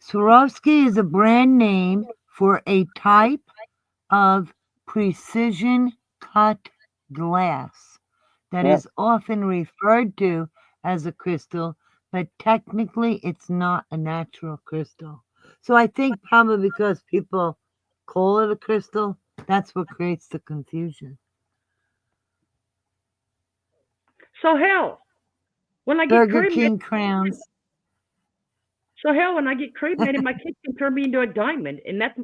Swarovski is a brand name for a type of precision cut glass that Yep. is often referred to as a crystal, but technically it's not a natural crystal. So I think probably because people call it a crystal, that's what creates the confusion. So hell, when I get Burger cremated, King crowns. when I get cremated, my kids can turn me into a diamond, and that's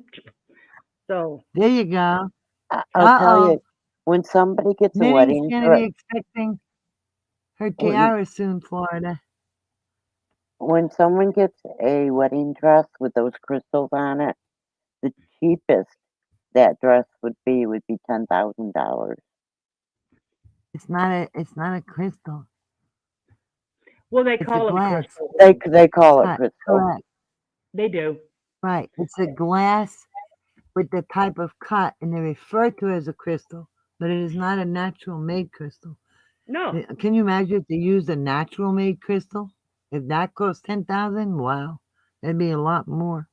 so. There you go. I'll Uh tell oh. you, when somebody gets a Knitting's wedding going to dress, be expecting her when, tiara soon, Florida. when someone gets a wedding dress with those crystals on it, the cheapest that dress would be $10,000. It's not a crystal. Well, they It's a call it a glass crystal. They call it cut. crystal. Correct. They do. Right. It's a glass with the type of cut, and they refer to it as a crystal, but it is not a natural made crystal. No. Can you imagine if they used a natural made crystal? If that cost 10,000, wow, that'd be a lot more.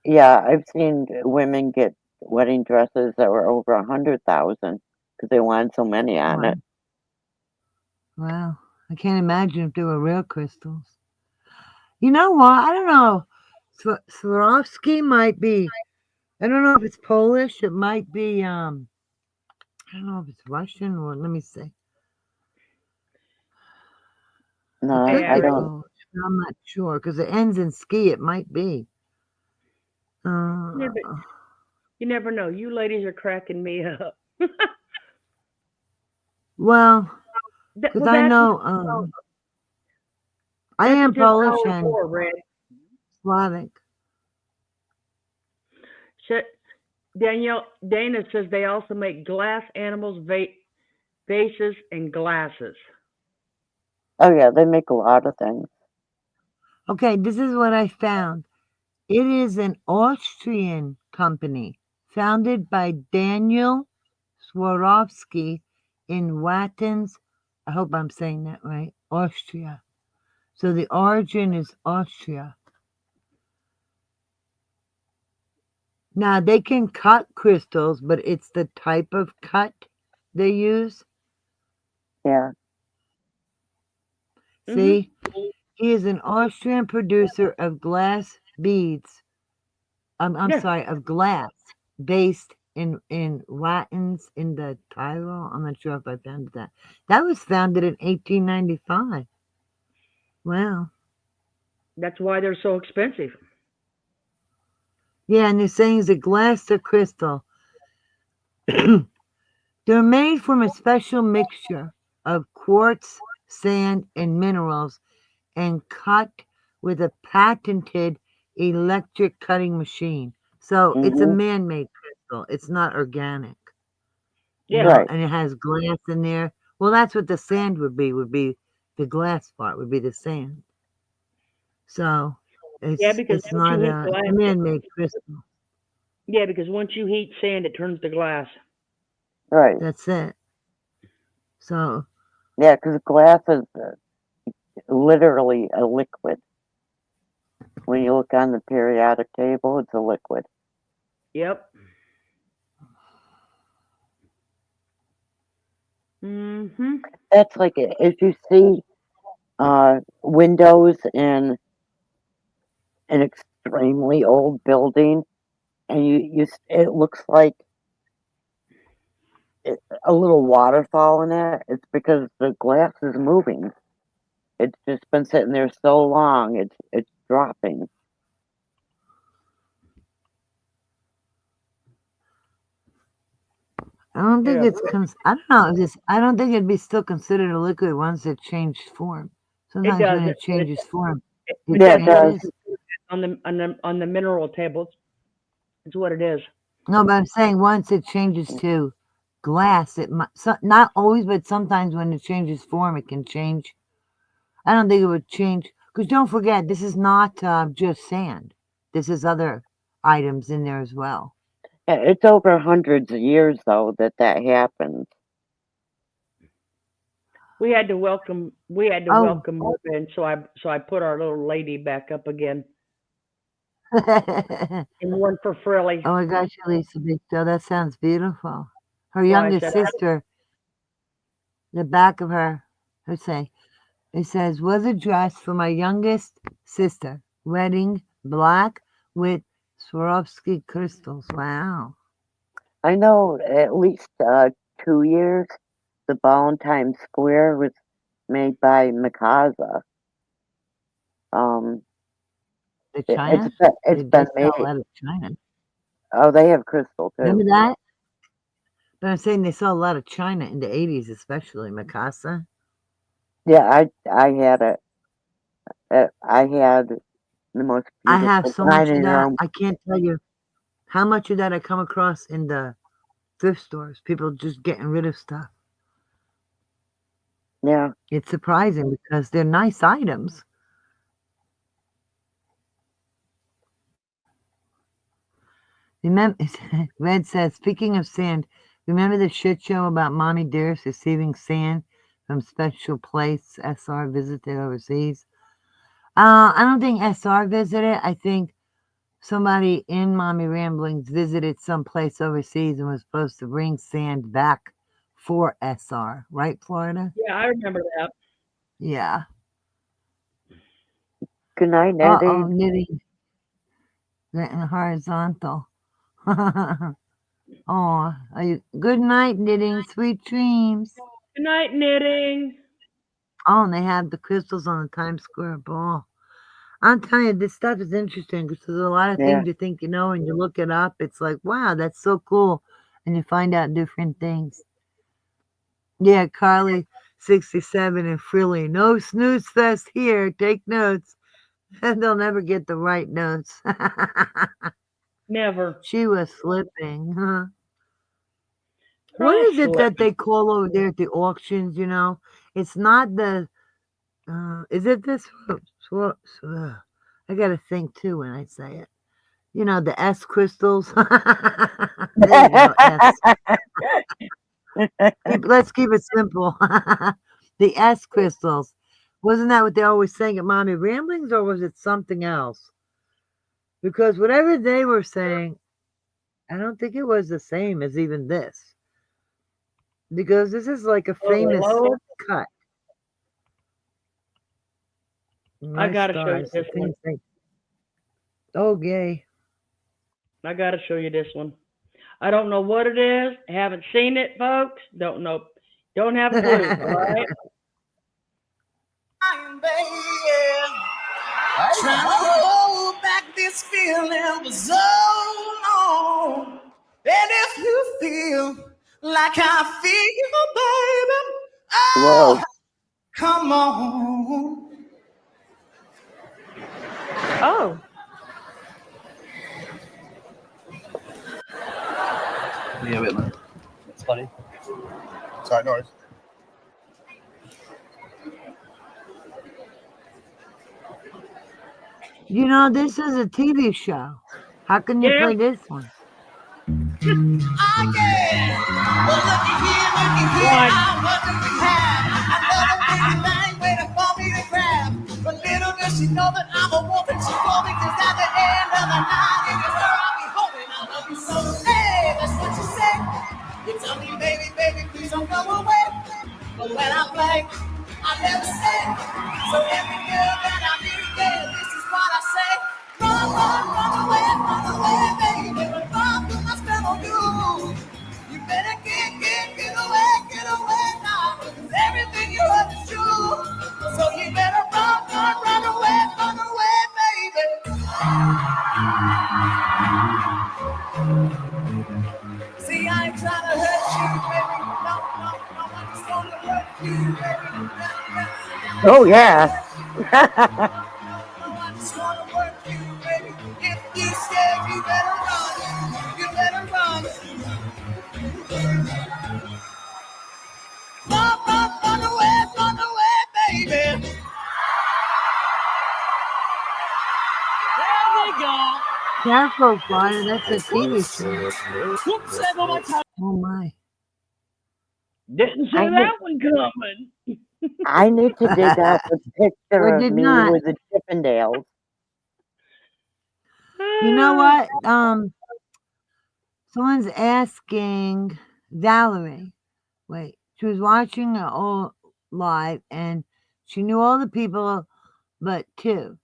Yeah, I've seen women get wedding dresses that were over 100,000 because they wanted so many on Wow. it. Wow. I can't imagine if they were real crystals. You know what? I don't know. Swarovski might be. I don't know if it's Polish. It might be. I don't know if it's Russian or let me see. No, It could Yeah, I be don't. Polish. I'm not sure because it ends in ski. It might be. yeah, but you never know. You ladies are cracking me up. Well, That, because well, I that's know I that's am just Polish our and war, Red. Slavic. Shit. Dana says they also make glass animals, vases, and glasses. Oh, yeah, they make a lot of things. Okay, this is what I found. It is an Austrian company founded by Daniel Swarovski in Wattens. I hope I'm saying that right. Austria. So the origin is Austria. Now they can cut crystals, but it's the type of cut they use. Yeah. Mhm. See, he is an Austrian producer of glass beads. I'm Yeah, sorry, of glass based in Wattens in the Tyrol. I'm not sure if I found that. That was founded in 1895. Wow. that's why they're so expensive. Yeah, and they're saying it's a glass or crystal. They're made from a special mixture of quartz, sand, and minerals and cut with a patented electric cutting machine. So it's a Hmm. man made crystal. It's not organic. Yeah, Right. And it has glass in there. Well, that's what the sand would be the glass part would be the sand. So yeah, because it's once you not heat a glass, man made crystal. yeah, because once you heat sand, it turns to glass. Right. That's it. So Yeah, because glass is literally a liquid. When you look on the periodic table, it's a liquid. Yep. Mhm. That's like if you see windows in an extremely old building, and it looks like a little waterfall in it. It's because the glass is moving. It's just been sitting there so long. It's dropping. I don't think Yeah. it's I don't know. I don't think it'd be still considered a liquid once it changed form. It Sometimes does. when it changes form, it It Yeah, it doesn't does. changes. on the mineral tables. It's what it is. No, but I'm saying once it changes to glass, it might, not always, but sometimes when it changes form, it can change. I don't think it would change because don't forget, this is not just sand. This is other items in there as well. It's over hundreds of years, though, that happened. We had to welcome Oh, her in, so I put our little lady back up again. oh And one for Frilly. my gosh, Elisa Victor, that sounds beautiful. Her So I youngest said, sister, the back of her, let's say, it says, was a dress for my youngest sister, wedding, black with Swarovski crystals. Wow. I know at least 2 years the Valentine Square was made by Mikasa. The It's China? it's They been sell made. a lot of China. Oh, they have crystal too. Remember that? But I'm saying they saw a lot of China in the 80s, especially Mikasa. Yeah, I had it. I had the most I have beautiful so much of dining that. room. I can't tell you how much of that I come across in the thrift stores. People just getting rid of stuff. Yeah, It's surprising because they're nice items. Remember, Red says, speaking of sand, remember the shit show about Mommy Dearest receiving sand from special place SR visited overseas? I don't think SR visited. I think somebody in Mommy Ramblings visited someplace overseas and was supposed to bring sand back for SR, right, Florida? yeah, I remember that. Yeah. good night, Uh-oh, Eddie. knitting, getting horizontal. Oh, are you good night, knitting, sweet dreams. Good night, knitting. Oh, and they have the crystals on the Times Square ball. I'm telling you, this stuff is interesting because there's a lot of Yeah, things you think you know, and you look it up. It's like, wow, that's so cool, and you find out different things. Yeah, Carly, 67 and frilly. No snooze fest here. Take notes, and they'll never get the right notes. Never. She was slipping, huh? What Girl is it slip. that they call over there at the auctions? It's not the. Is it this? I gotta think too when I say it. The S crystals. There you go, S. Let's keep it simple. The S crystals. Wasn't that what they always saying at Mommy Ramblings, or was it something else? Because whatever they were saying, I don't think it was the same as even this. Because this is like a Oh famous Lord, cut. I My gotta show you stars, the this one. things they. Oh, yay. I gotta show you this one. I don't know what it is. Haven't seen it, folks. Don't know. Don't have a clue. All right. Trying to hold back this feeling for so long. And if you feel like I feel, baby, whoa. oh, come on. Oh, Yeah, wait, man. It's funny. Sorry, Norris. This is a TV show. How can you yeah. play this one? I can. Well, looky here, One. I wonder we have another baby thing waiting for me to grab. But little does she know that I'm a wolf and she told me 'cause at the end of the night, it is her I'll be hoping I love you so. Hey, that's what you said. You tell me, baby, baby, please don't go away. But when I play, I never stay. So every girl that I meet, yeah, this is what I say. Run away, baby. Run from my spell on you. You better get away now. 'Cause everything you heard is true. So you better run away, baby. See, I ain't trying to hurt you, baby. No, I'm just gonna hurt you, baby. Oh yeah. No, I just wanna work you, baby. If you scared, you better run. Careful, Florida. That's a TV show. Oh my. Didn't see I need, that one coming. I need to dig out the picture I of did me not. with the Chippendales. You know what? Someone's asking Valerie. Wait, she was watching it all live, and she knew all the people, but two.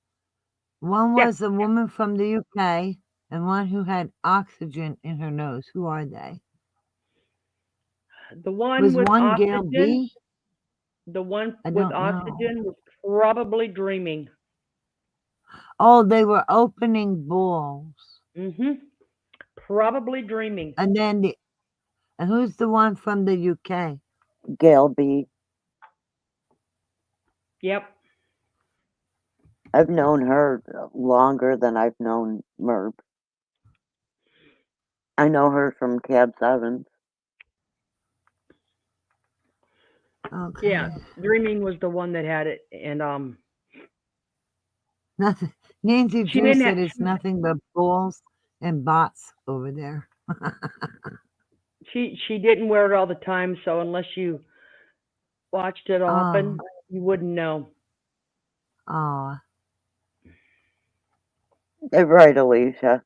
One Yeah. was a woman from the UK, and one who had oxygen in her nose. Who are they? The one Was with one Gail oxygen, B? the one I with don't know. oxygen was probably dreaming. Oh, they were opening balls. Probably dreaming. And then and who's the one from the UK? Gail B. Yep. I've known her longer than I've known Merv. I know her from Cab 7. Okay. Yeah. Dreaming was the one that had it, and Nothing. Nancy she Drew didn't said have. it's nothing but balls and bots over there. She didn't wear it all the time, so unless you watched it often, you wouldn't know. Oh. Right, Alicia.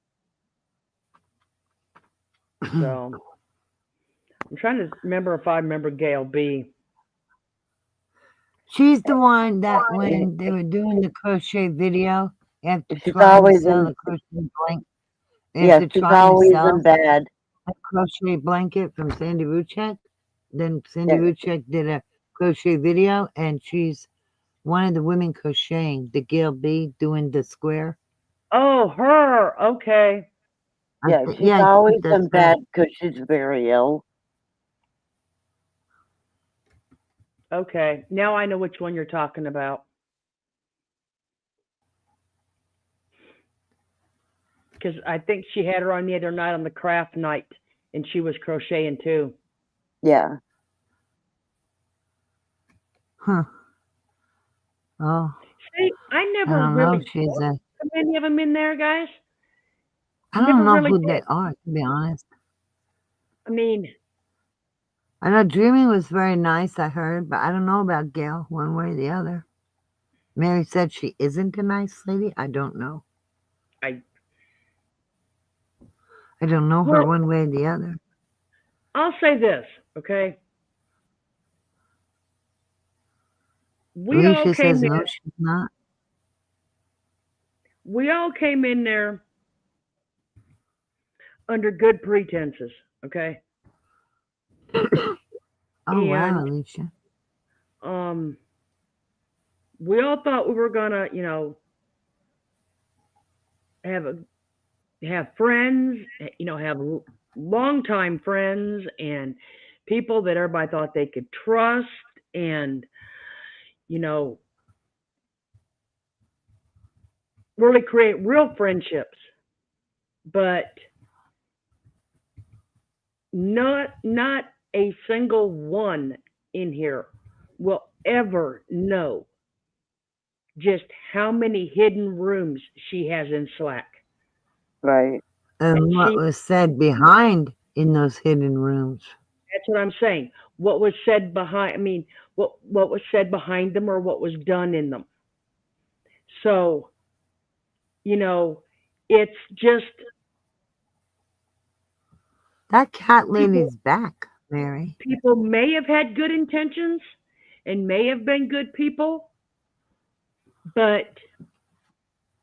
So I'm trying to remember if I remember Gail B. She's the one that when they were doing the crochet video, after She's trying to always sell in. the crochet blanket, Yeah, after she's trying to always sell in bed. a crochet blanket from Sandy Ruchek. Then Sandy Yeah. Ruchek did a crochet video, and she's one of the women crocheting, the Gail B doing the square. Oh, her. Okay. Yeah, she's Yeah, I always think that's in her. bed because she's very ill. Okay. Now I know which one you're talking about. Because I think she had her on the other night on the craft night, and she was crocheting too. Yeah. Huh. Oh, See, I I never don't know. really She's a. put any of them in there, guys. I Never don't know really who did. they are, to be honest. I mean, I know Dreaming was very nice, I heard, but I don't know about Gail one way or the other. Mary said she isn't a nice lady. I don't know. I don't know her well, one way or the other. I'll say this, okay? We all Alicia came says in. no, she's not. We all came in there under good pretenses, okay? Oh wow, And Alicia. we all thought we were gonna, have friends, have longtime friends and people that everybody thought they could trust, and you know, really create real friendships. But not a single one in here will ever know just how many hidden rooms she has in Slack. Right. And And what was said behind in those hidden rooms. that's what I'm saying. What was said behind, I mean, what was said behind them or what was done in them. So, it's just That cat people lady's back, Mary. people may have had good intentions and may have been good people, but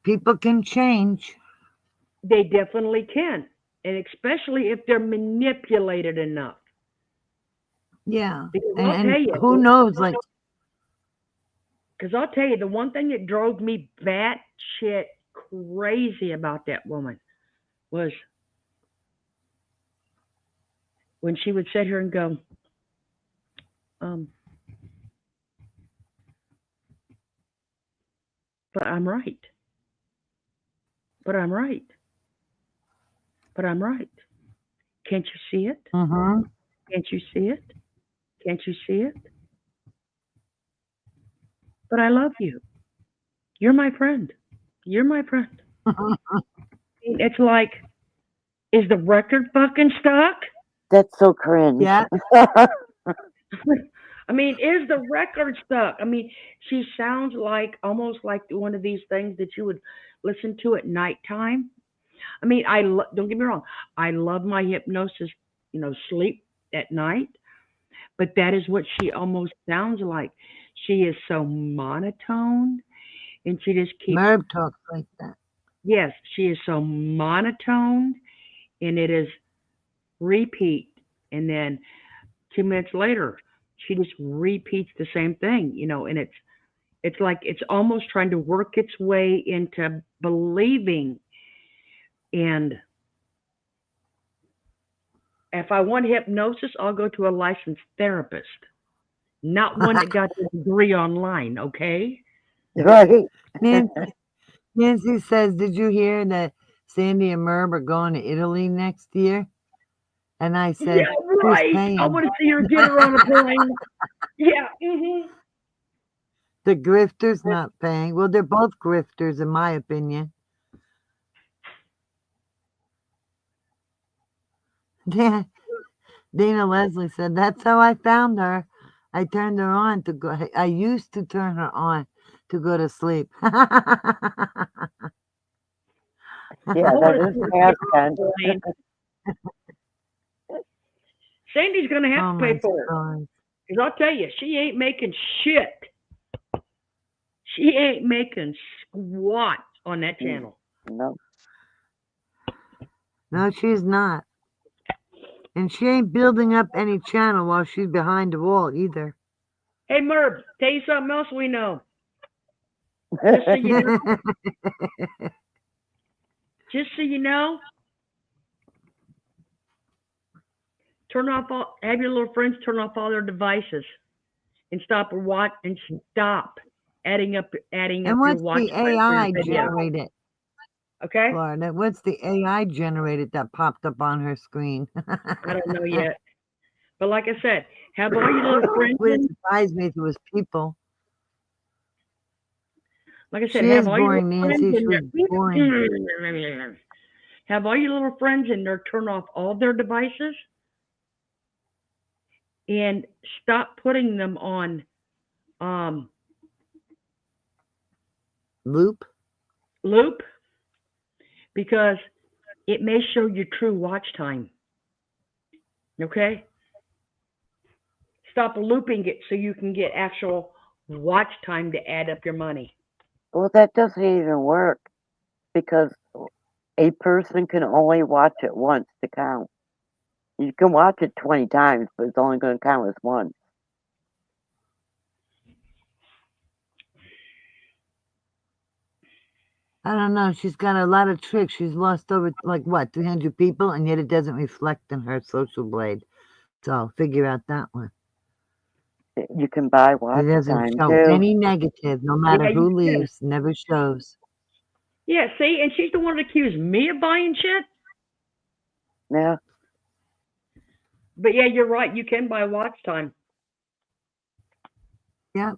People can change. they definitely can. And especially if they're manipulated enough. Yeah. Because And, I'll tell and you, who knows, like, the one thing that drove me batshit crazy about that woman was when she would sit here and go, um, but I'm right. But I'm right. But I'm right. Can't you see it? mm-hmm. Can't you see it? Can't you see it? But I love you. You're my friend. You're my friend. mean, it's like, is the record fucking stuck? That's so cringe. Yeah. I mean, is the record stuck? I mean, she sounds like almost like one of these things that you would listen to at nighttime. I mean, don't get me wrong. I love my hypnosis, sleep at night, but that is what she almost sounds like. She is so monotone, and she just keeps. Merv talks like that. Yes, she is so monotone, and it is repeat, and then 2 minutes later, she just repeats the same thing, and it's like it's almost trying to work its way into believing. And if I want hypnosis, I'll go to a licensed therapist, not one that got a degree online, okay? Right. Nancy says, did you hear that Sandy and Merv are going to Italy next year? And I said, Yeah, who's right. I paying? want to see her get her on a plane. Yeah. The grifter's not paying. Well, they're both grifters, in my opinion. Dana Leslie said, that's how I found her. I turned her on to go. I used to turn her on to go to sleep. Yeah, that is past tense. Sandy's going to have Oh to my pay for it. God. Because I'll tell you, she ain't making shit. She ain't making squat on that channel. No. No, she's not. And she ain't building up any channel while she's behind the wall either. Hey, Merv, tell you something else we know. Just so you know, have your little friends turn off all their devices and stop adding up And your what's watch the time for your AI video. generated, Okay? Florida? What's the AI generated that popped up on her screen? I don't know yet. But like I said, have all your little friends Wouldn't surprise me if it was people. Like I said, She have is all your boring, little Nancy. friends She in was boring. there. Have all your little friends in there turn off all their devices and stop putting them on Loop? loop, because it may show you true watch time. Okay? Stop looping it so you can get actual watch time to add up your money. Well, that doesn't even work because a person can only watch it once to count. You can watch it 20 times, but it's only going to count as once. I don't know. She's got a lot of tricks. She's lost over, like, what, 300 people, and yet it doesn't reflect in her social blade. So figure out that one. You can buy watch It doesn't time show too. any negative, no matter Yeah, who you can. leaves. Never shows. Yeah, see, and she's the one that accused me of buying shit. Yeah. But yeah, you're right. You can buy watch time. Yep.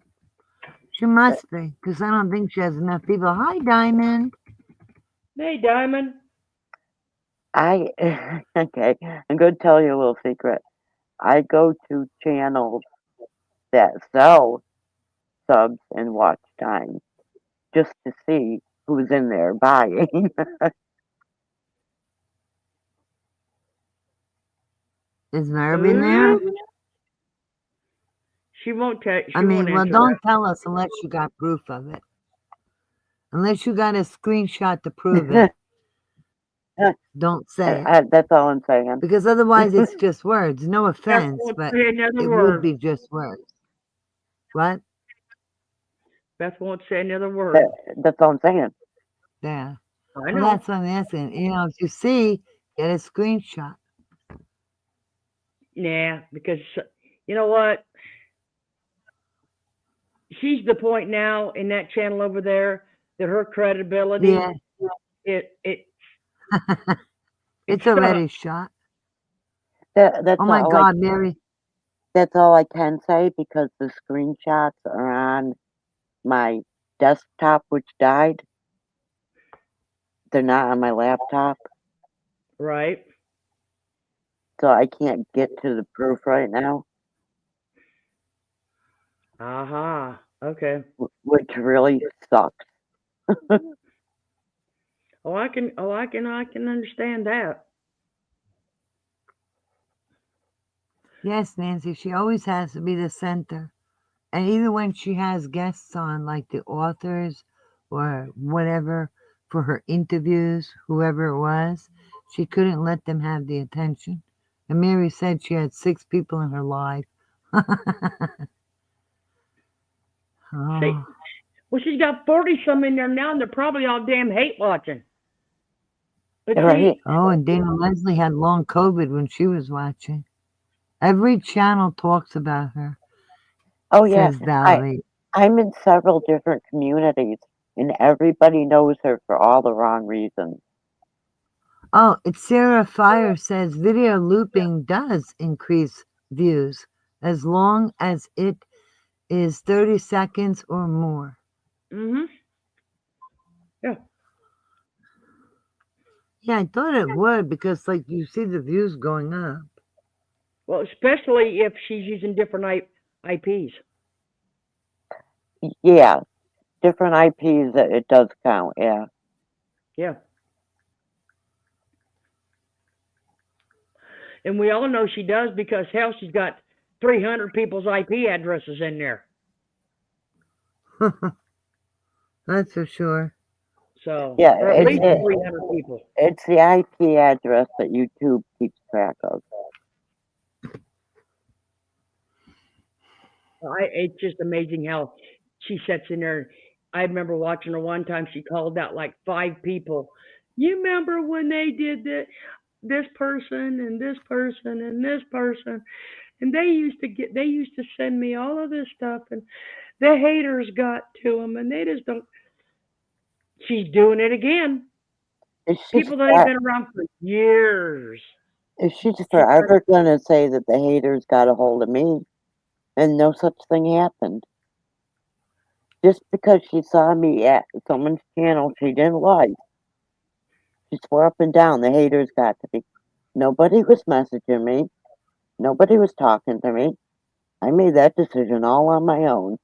She must be, because I don't think she has enough people. Hi, Diamond. Hey, Diamond. Okay, I'm going to tell you a little secret. I go to channels that sell subs and watch time just to see who's in there buying. Is Merv in there? She won't tell. She I won't mean, well, answer don't that. tell us unless you got proof of it. Unless you got a screenshot to prove it. Don't say it. That's all I'm saying. Because otherwise it's just words. No offense, won't but say another it word. would be just words. What? Beth won't say another word. That's all I'm saying. Yeah. I Well, know. that's what I'm asking. If you see, get a screenshot. Yeah, because you know what? She's the point now in that channel over there that her credibility Yeah. It's already shot. That's Oh my all God, Mary. That's all I can say because the screenshots are on my desktop, which died. they're not on my laptop, Right. so I can't get to the proof right now, Aha. Okay. which really sucks. I can understand that. Yes, Nancy, she always has to be the center. And even when she has guests on, like the authors or whatever, for her interviews, whoever it was, she couldn't let them have the attention. And Mary said she had 6 people in her life. See, Oh, well, she's got 40 some in there now, and they're probably all damn hate watching. But Right? see, oh, and Dana Leslie had long COVID when she was watching. Every channel talks about her, Oh yeah, says Valerie. I'm in several different communities, and everybody knows her for all the wrong reasons. Oh, it's Sarah Fire says video looping does increase views as long as it is 30 seconds or more. mhm, yeah. Yeah, I thought it would because, like, you see the views going up. Well, especially if she's using different IPs. Yeah, different IPs, it does count, yeah. Yeah. And we all know she does because hell, she's got 300 people's IP addresses in there. That's for sure. So, Yeah, or at it's least it, 300 people. it's the IP address that YouTube keeps track of. It's just amazing how she sits in there. I remember watching her one time. She called out like 5 people. You remember when they did that? This person and this person and this person, and they used to send me all of this stuff, and the haters got to them, and they just don't. She's doing it again. She's, People that ain't been around for years. she's She's forever gonna say that the haters got a hold of me, and no such thing happened. Just because she saw me at someone's channel she didn't like, she swore up and down the haters got to me. Nobody was messaging me. Nobody was talking to me. I made that decision all on my own.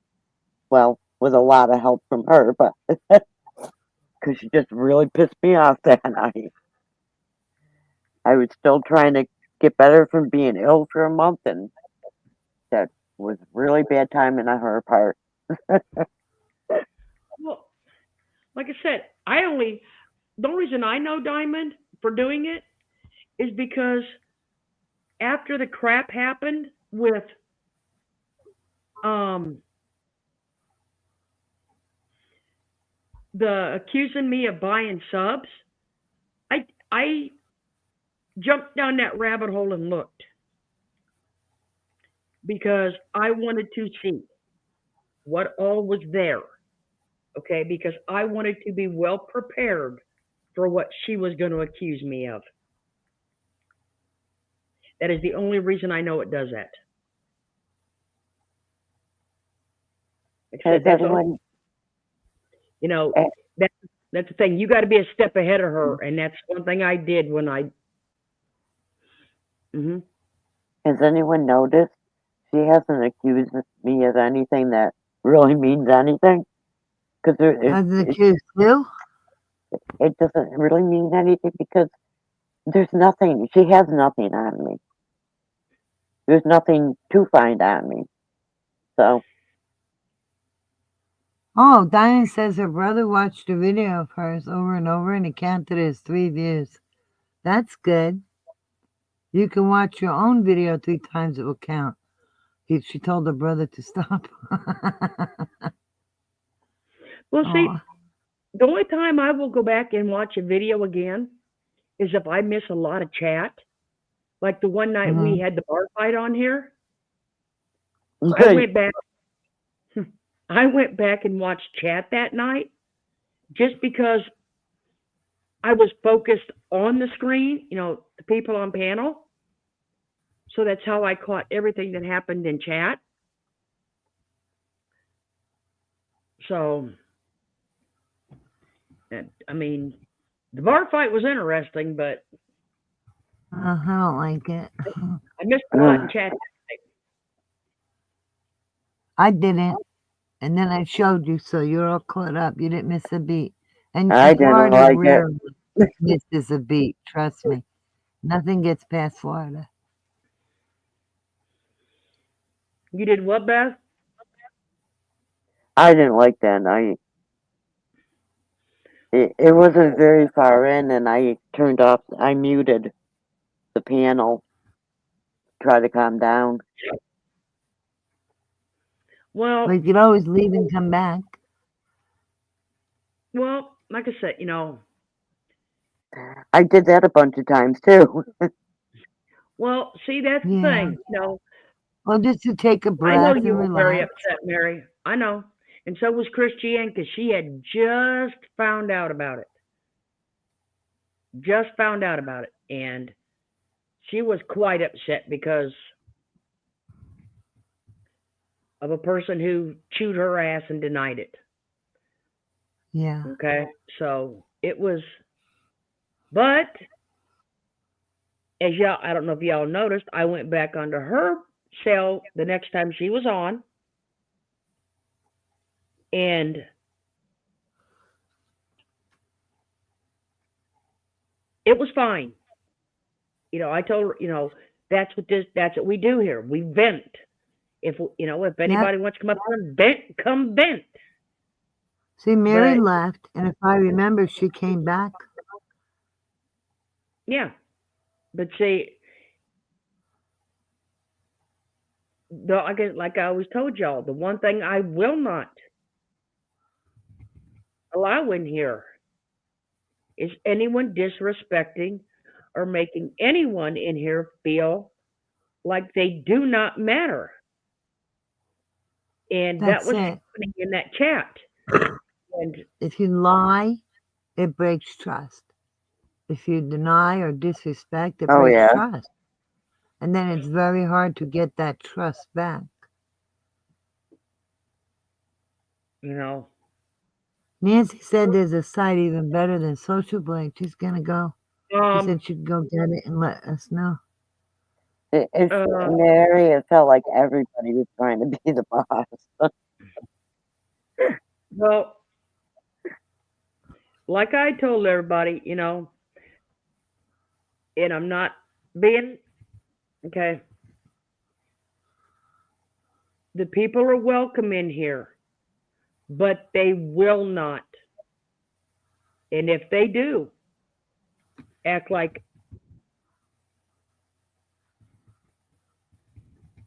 Well, with a lot of help from her, but because she just really pissed me off that night. I was still trying to get better from being ill for a month, and that was really bad timing on her part. well, like I said, the only reason I know Diamond for doing it is because after the crap happened with um the accusing me of buying subs, I jumped down that rabbit hole and looked because I wanted to see what all was there. Okay, because I wanted to be well prepared for what she was going to accuse me of. That is the only reason I know it does that. Like I Has said, that's all, anyone, you know, eh, that, that's the thing. You got to be a step ahead of her, and that's one thing I did when I. Hmm. has anyone noticed she hasn't accused me of anything that really means anything? Because As an accused too? it doesn't really mean anything because there's nothing, she has nothing on me. There's nothing to find on me. So, Oh, Diane says her brother watched a video of hers over and over and it counted as 3 views. That's good. You can watch your own video 3 times, it will count. She told her brother to stop. Well, see, Oh, the only time I will go back and watch a video again is if I miss a lot of chat. Like the one night we mhm. had the bar fight on here, I went back. I went back and watched chat that night just because I was focused on the screen, the people on panel. So that's how I caught everything that happened in chat. So, I mean, The bar fight was interesting, but I don't like it. I missed a lot in chat. I didn't. And then I showed you, so you're all caught up. You didn't miss a beat. And I didn't Florida like it. rarely misses a beat. Trust me. Nothing gets past Florida. You did what, Beth? I didn't like that. It wasn't very far in, and I muted the panel, try to calm down. Well, But you could always leave and come back. like I said, I did that a bunch of times too. well, see, that's the Yeah. thing. Well, just to take a I know breath you and were very relax. upset, Mary. I know. And so was Christiane, because she had just found out about it. Just found out about it. And she was quite upset because of a person who chewed her ass and denied it. Yeah. Okay? So it was, but as y'all, I don't know if y'all noticed, I went back onto her cell the next time she was on. And it was fine. I told her, that's what we do here. We vent. If anybody wants to come up here and vent, come vent. See, Mary But left, and if I remember, she came back. yeah, but see, like I always told y'all, the one thing I will not allow in here is anyone disrespecting or making anyone in here feel like they do not matter. And that That's was it. happening in that chat. And If you lie, it breaks trust. If you deny or disrespect, it Oh breaks yeah. trust. And then it's very hard to get that trust back. Nancy said there's a site even better than Social Blade. She's gonna go. She said she'd go get it and let us know. Mary, it felt like everybody was trying to be the boss. well, like I told everybody, and I'm not being okay. The people are welcome in here, but they will not. And if they do, act like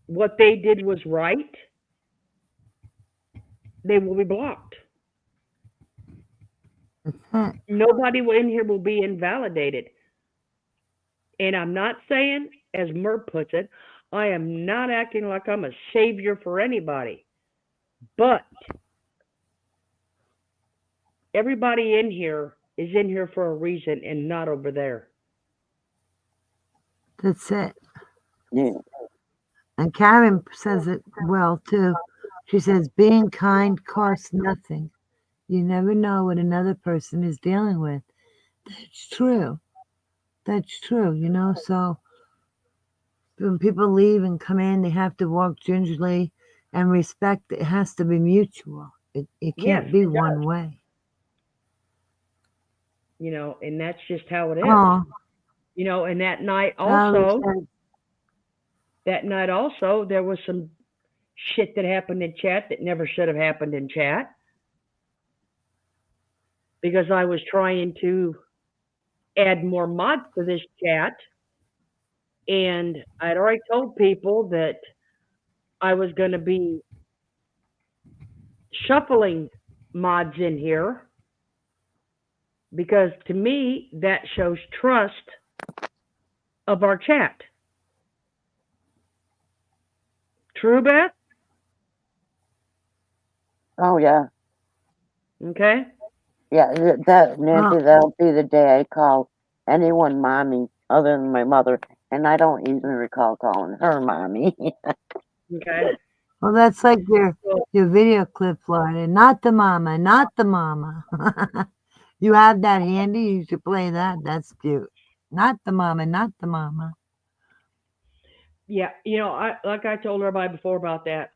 what they did was right, they will be blocked. That's it. Nobody in here will be invalidated. And I'm not saying, as Merv puts it, I am not acting like I'm a savior for anybody. But everybody in here is in here for a reason and not over there. That's it. Yeah. And Karen says it well too. She says being kind costs nothing. You never know what another person is dealing with. That's true. That's true, so when people leave and come in, they have to walk gingerly and respect. It has to be mutual. It can't Yes, be it does. one way. And that's just how it is. Oh, And that night Valerie also, there was some shit that happened in chat that never should have happened in chat. Because I was trying to add more mods to this chat. And I'd already told people that I was going to be shuffling mods in here. Because to me, that shows trust of our chat. True, Beth? Oh yeah. Okay. Yeah, Nancy, that'll be the day I call anyone mommy other than my mother, and I don't even recall calling her mommy. Okay. Well, that's like your video clip, Florida. Not the mama, not the mama. You have that handy? You should play that. That's cute. Not the mama, not the mama. Yeah, like I told everybody before about that.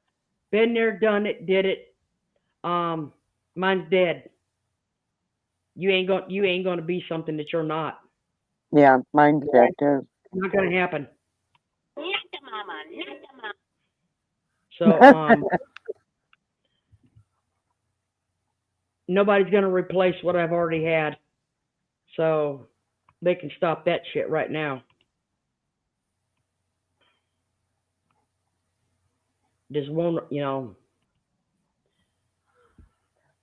Been there, done it, did it. Mine's dead. You ain't gonna be something that you're not. Yeah, mine's dead Right? too. Not gonna happen. So nobody's gonna replace what I've already had. So they can stop that shit right now. Just won't, Oh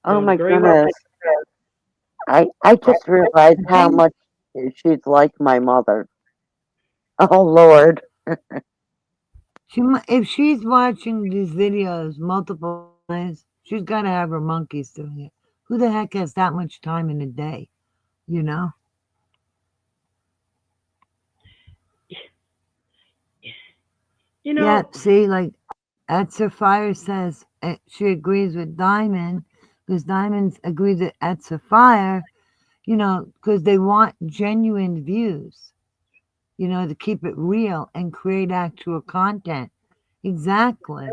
the my agreement. goodness. I just realized how much she's like my mother. Oh Lord. If she's watching these videos multiple times, she's got to have her monkeys doing it. Who the heck has that much time in a day? You know? Yeah, see, like Etzer Fire says she agrees with Diamond because Diamond agrees with Etzer Fire, because they want genuine views, to keep it real and create actual content. Exactly.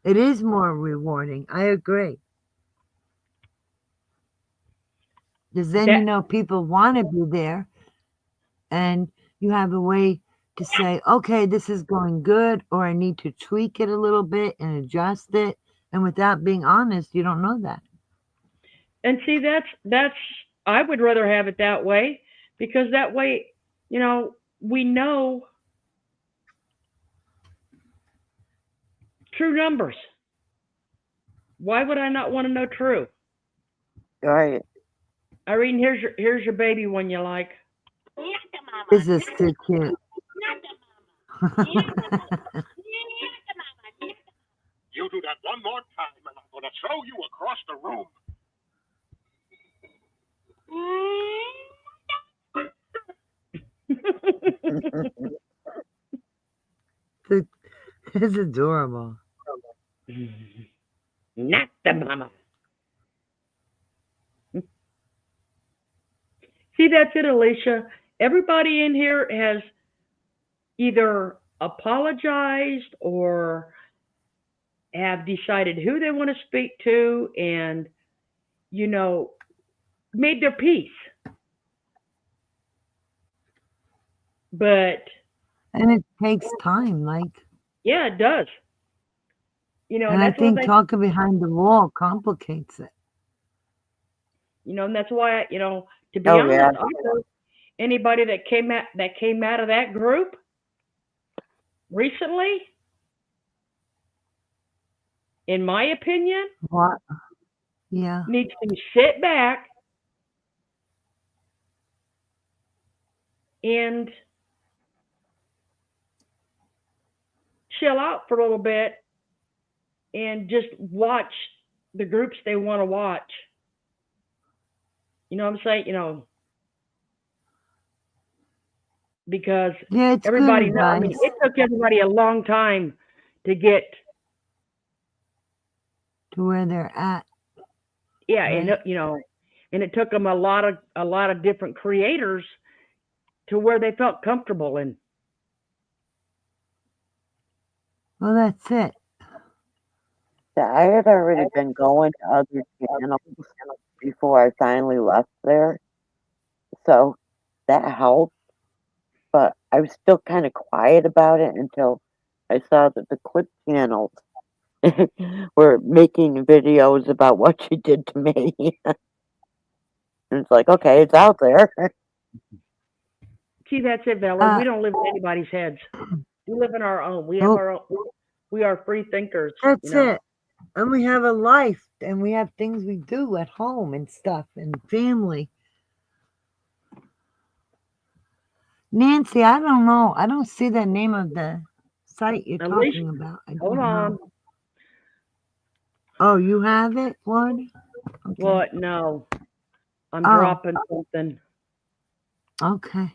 It is more rewarding. I agree. Because then, people want to be there and you have a way to say, okay, this is going good, or I need to tweak it a little bit and adjust it. And without being honest, you don't know that. And see, that's I would rather have it that way because that way, we know true numbers. Why would I not want to know true? Right. Irene, here's your baby one you like. This is too cute. You do that one more time, and I'm going to throw you across the room. It's adorable. Not the mama. See, that's it, Alicia. Everybody in here has either apologized or have decided who they want to speak to and, made their peace. But. And it takes time, like. Yeah, it does. And I think talking behind the wall complicates it. And that's why, to be honest, I thought anybody that came out of that group recently, in my opinion, what? Yeah, needs to sit back and chill out for a little bit and just watch the groups they want to watch. You know what I'm saying? Because everybody knows. I mean, it took everybody a long time to get to where they're at. Yeah, right? And it took them a lot of different creators to where they felt comfortable in. Well, that's it. I had already been going to other channels before I finally left there, so that helped. But I was still kind of quiet about it until I saw that the clip channels were making videos about what she did to me. And it's like, okay, it's out there. See, that's it, Valerie. We don't live in anybody's heads. We live in our own. We have our own. We are free thinkers. That's it. And we have a life, and we have things we do at home and stuff, and family. Nancy, I don't know. I don't see the name of the site you're talking about. Hold on. Oh, you have it, Florida? Okay. What? No. I'm dropping something. Okay.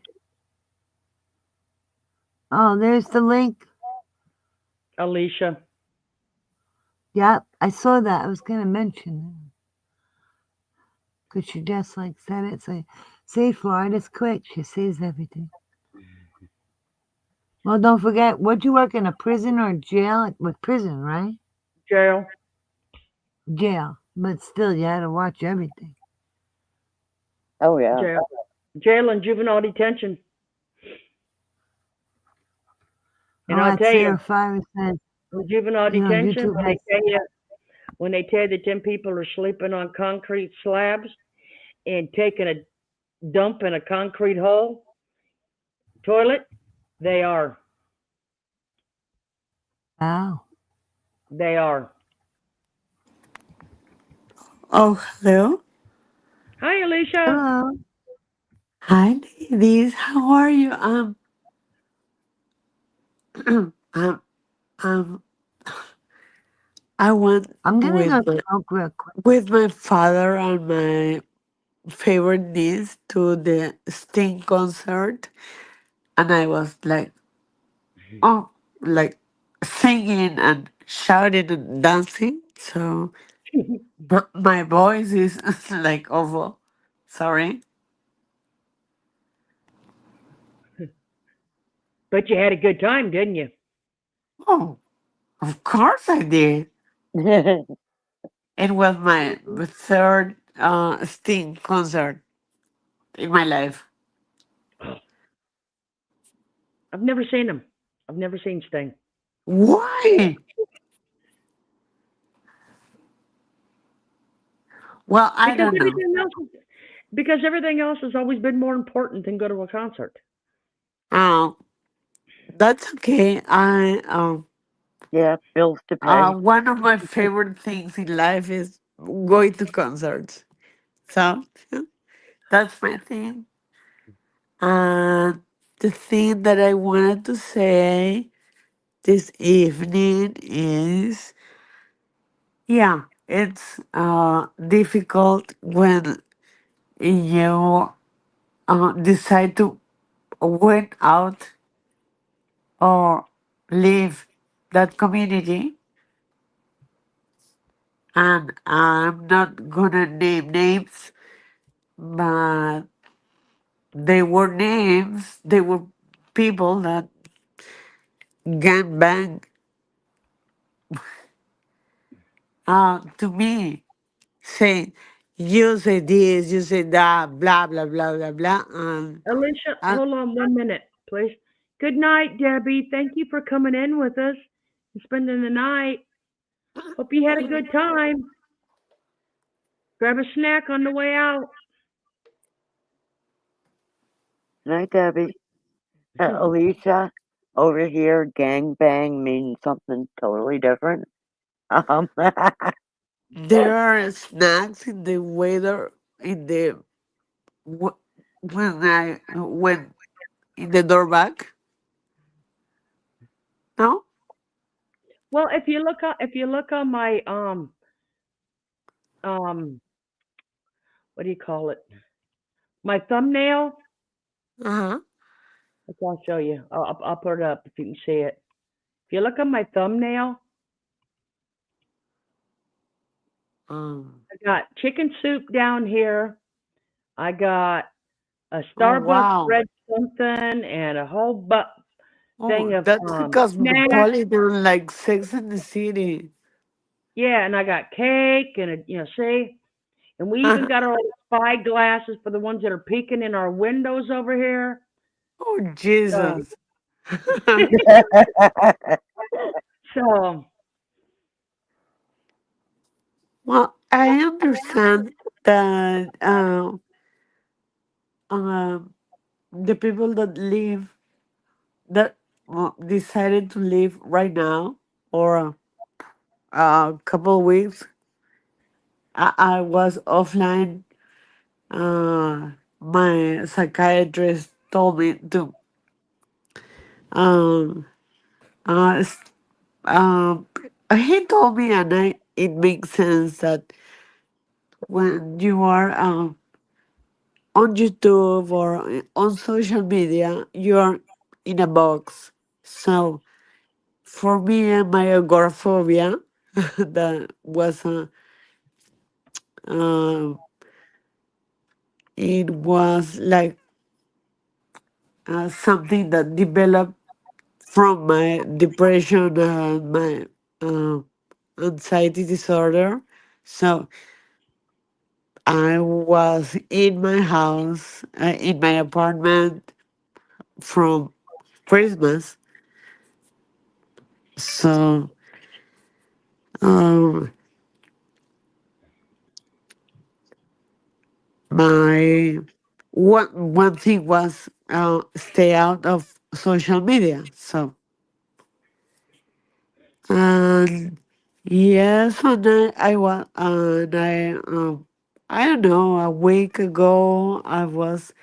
Oh, there's the link. Alicia. Yep, I saw that. I was going to mention because she just like said it. So, see, Florida's quick. She sees everything. Well, don't forget, would you work in a prison or jail? With prison, right? Jail. Jail. But still, you had to watch everything. Oh yeah. Jail. Jail and juvenile detention. Oh, And I'll that tell you, Sarah Fire says, with juvenile YouTube detention, has. when they tell you that 10 people are sleeping on concrete slabs and taking a dump in a concrete hole toilet, they are. Wow. They are. Oh, hello. Hi, Alicia. Hello. Hi, ladies. How are you? Um, um, I went I'm gonna go smoke real quick. with my father and my favorite niece to the Sting concert, and I was like, oh, like singing and shouting and dancing. So my voice is like awful. Sorry. But you had a good time, didn't you? Oh, of course I did. It was my third Sting concert in my life. I've never seen them. I've never seen Sting. Why? Well, I Because don't know. everything else because everything else has always been more important than go to a concert. Uh, that's okay. Yeah, bills to pay. One of my favorite things in life is going to concerts. So that's my thing. And the thing that I wanted to say this evening is, yeah, it's difficult when you decide to went out or leave that community, and I'm not gonna name names, but they were people that gang bang to me, saying, you say this, you say that, blah blah blah blah blah, Alicia, and hold on 1 minute, please. Good night, Debbie. Thank you for coming in with us and spending the night. Hope you had a good time. Grab a snack on the way out. Night, Debbie. Alicia, over here, gangbang means something totally different. there are snacks in the weather in the wh- when I went in the door back. No. Well, if you look on my um what do you call it? My thumbnail. Uh-huh. I'll show you. I'll put it up if you can see it. If you look on my thumbnail, Um, I got chicken soup down here. I got a oh Starbucks wow. red something and a whole Oh, thing of that's a snacks. cosmopolitan like Sex in the City. Yeah, and I got cake and see, and we even Oh got our little spy glasses for the ones that are peeking in our windows over here. So, Jesus. so Well, I understand that the people that live that decided to leave right now or a couple weeks. I was offline. My psychiatrist told me to um uh s- um he told me, and it makes sense that when you are on YouTube or on social media, you're in a box. So for me and my agoraphobia, that was um it was like something that developed from my depression and my uh, anxiety disorder. So I was in my house, in my apartment from Christmas. So um, my one thing was stay out of social media. So and yes, and I was and I don't know, a week ago I was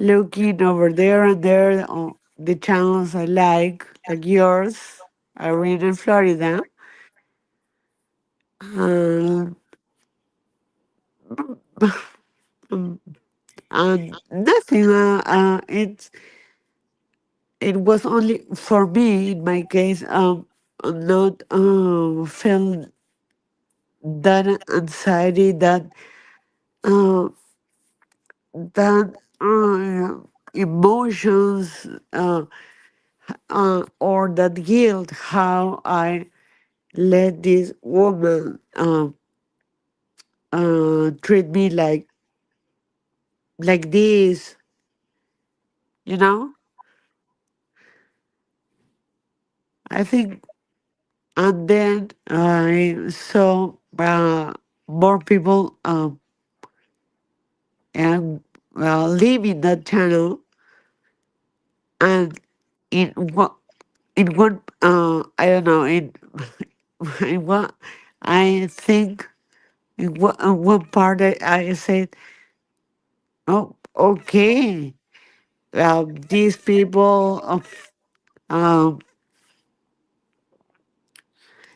looking over there and there on the channels I like yours, Irene in Florida, and, um, and nothing. It was only for me in my case. Not felt that anxiety, uh, that emotions, or that guilt. How I let this woman treat me like this, you know. I think, and then I saw more people and leaving that channel, and in what in one I don't know in what I think in one part I said, oh, okay, these people um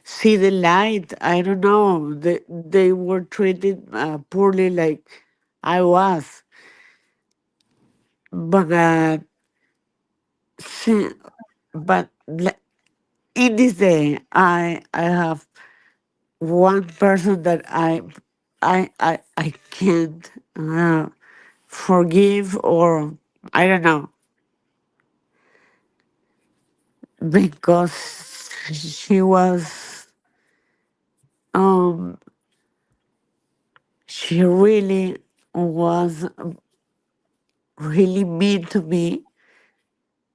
see the light. I don't know. They were treated poorly, like I was. But see, but in this day, I have one person that I can't forgive, or I don't know, because she was um she really was really mean to me.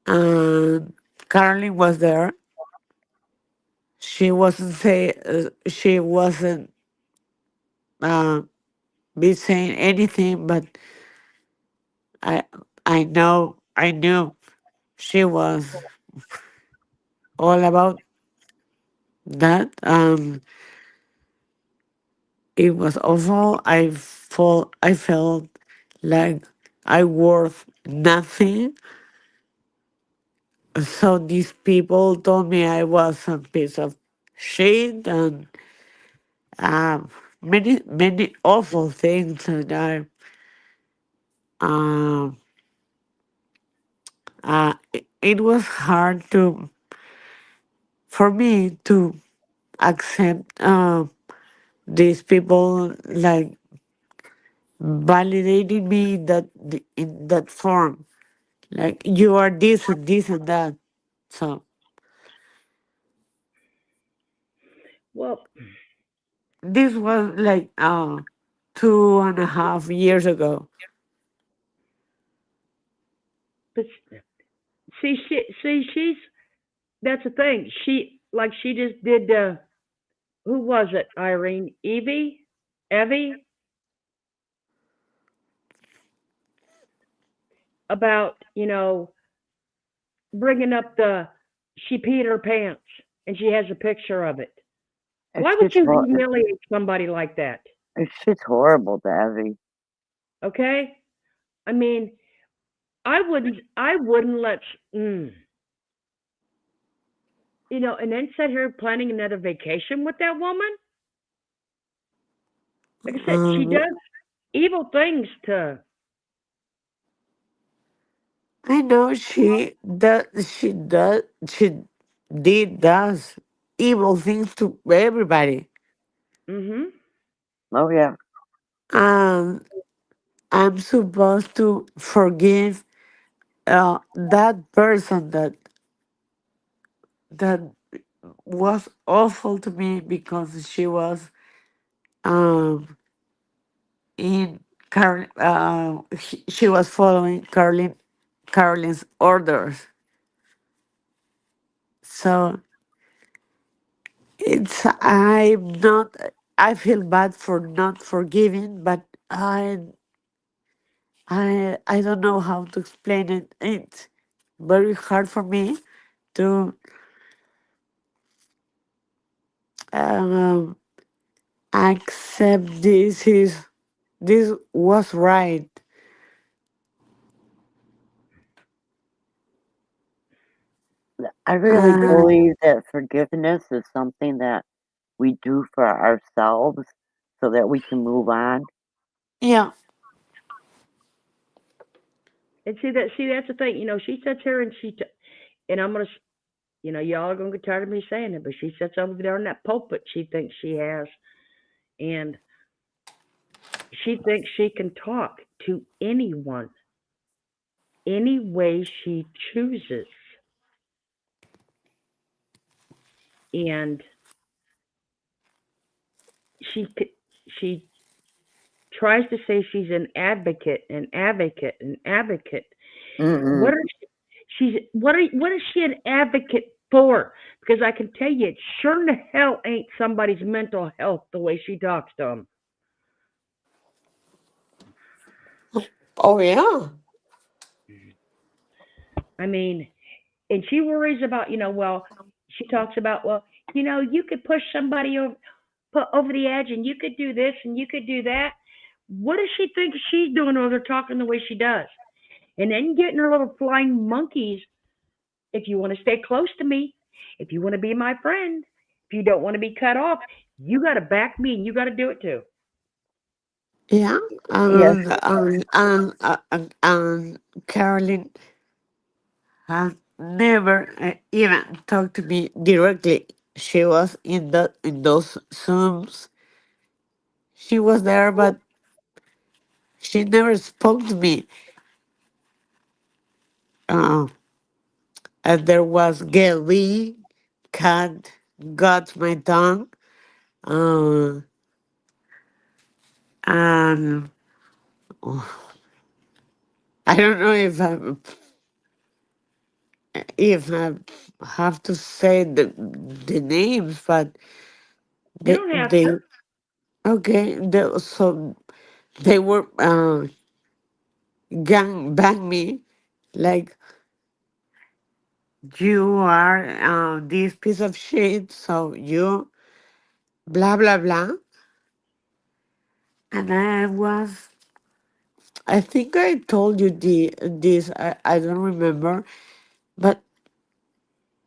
And Carly was there. She wasn't uh, be saying anything, but I I knew she was all about that. It was awful. I felt like I worth nothing. So these people told me I was a piece of shit, and um, many awful things, and um it was hard to for me to accept these people like validating me in that form, like you are this and that. So Well, this was like 2.5 years ago. but she's that's the thing. She just did. Who was it? Irene, Evie, about bringing up the she peed her pants and she has a picture of it. It's Why would just you humiliate somebody like that? it's just horrible, Debbie. Okay, I mean, I wouldn't let and then sit here planning another vacation with that woman. Like I said, she um, does evil things to. I know she does evil things to everybody. Mhm. Oh yeah, um I'm supposed to forgive that person that was awful to me because she was um in she was following Carlin's orders. So I'm not, I feel bad for not forgiving, but I don't know how to explain it. It's very hard for me to um, accept this was right. I really Uh, believe that forgiveness is something that we do for ourselves so that we can move on. yeah, And see that's the thing. She sits here and and I'm gonna, y'all are gonna get tired of me saying it, but she sits over there in that pulpit. She thinks she has, and she thinks she can talk to anyone any way she chooses, and she she tries to say she's an advocate, an advocate, an advocate. Mm-mm. What are what is she an advocate for? Because I can tell you, it sure in the hell ain't somebody's mental health the way she talks to them. oh yeah, I mean, and she worries about, well, she talks about, well, you could push somebody over the edge, and you could do this, and you could do that. What does she think she's doing over there talking the way she does? And then getting her little flying monkeys. If you want to stay close to me, if you want to be my friend, if you don't want to be cut off, you got to back me, and you got to do it too. yeah, Yes, and Carolyn has never even talked to me directly. She was in those Zooms. She was there, but she never spoke to me. Uh, and there was Gary, Cat, got my tongue, uh, and I don't know if I have to say the names, but You they don't have they to. okay. So they were gang bang me like you are this piece of shit. So you blah blah blah, and I think I told you this. I don't remember, but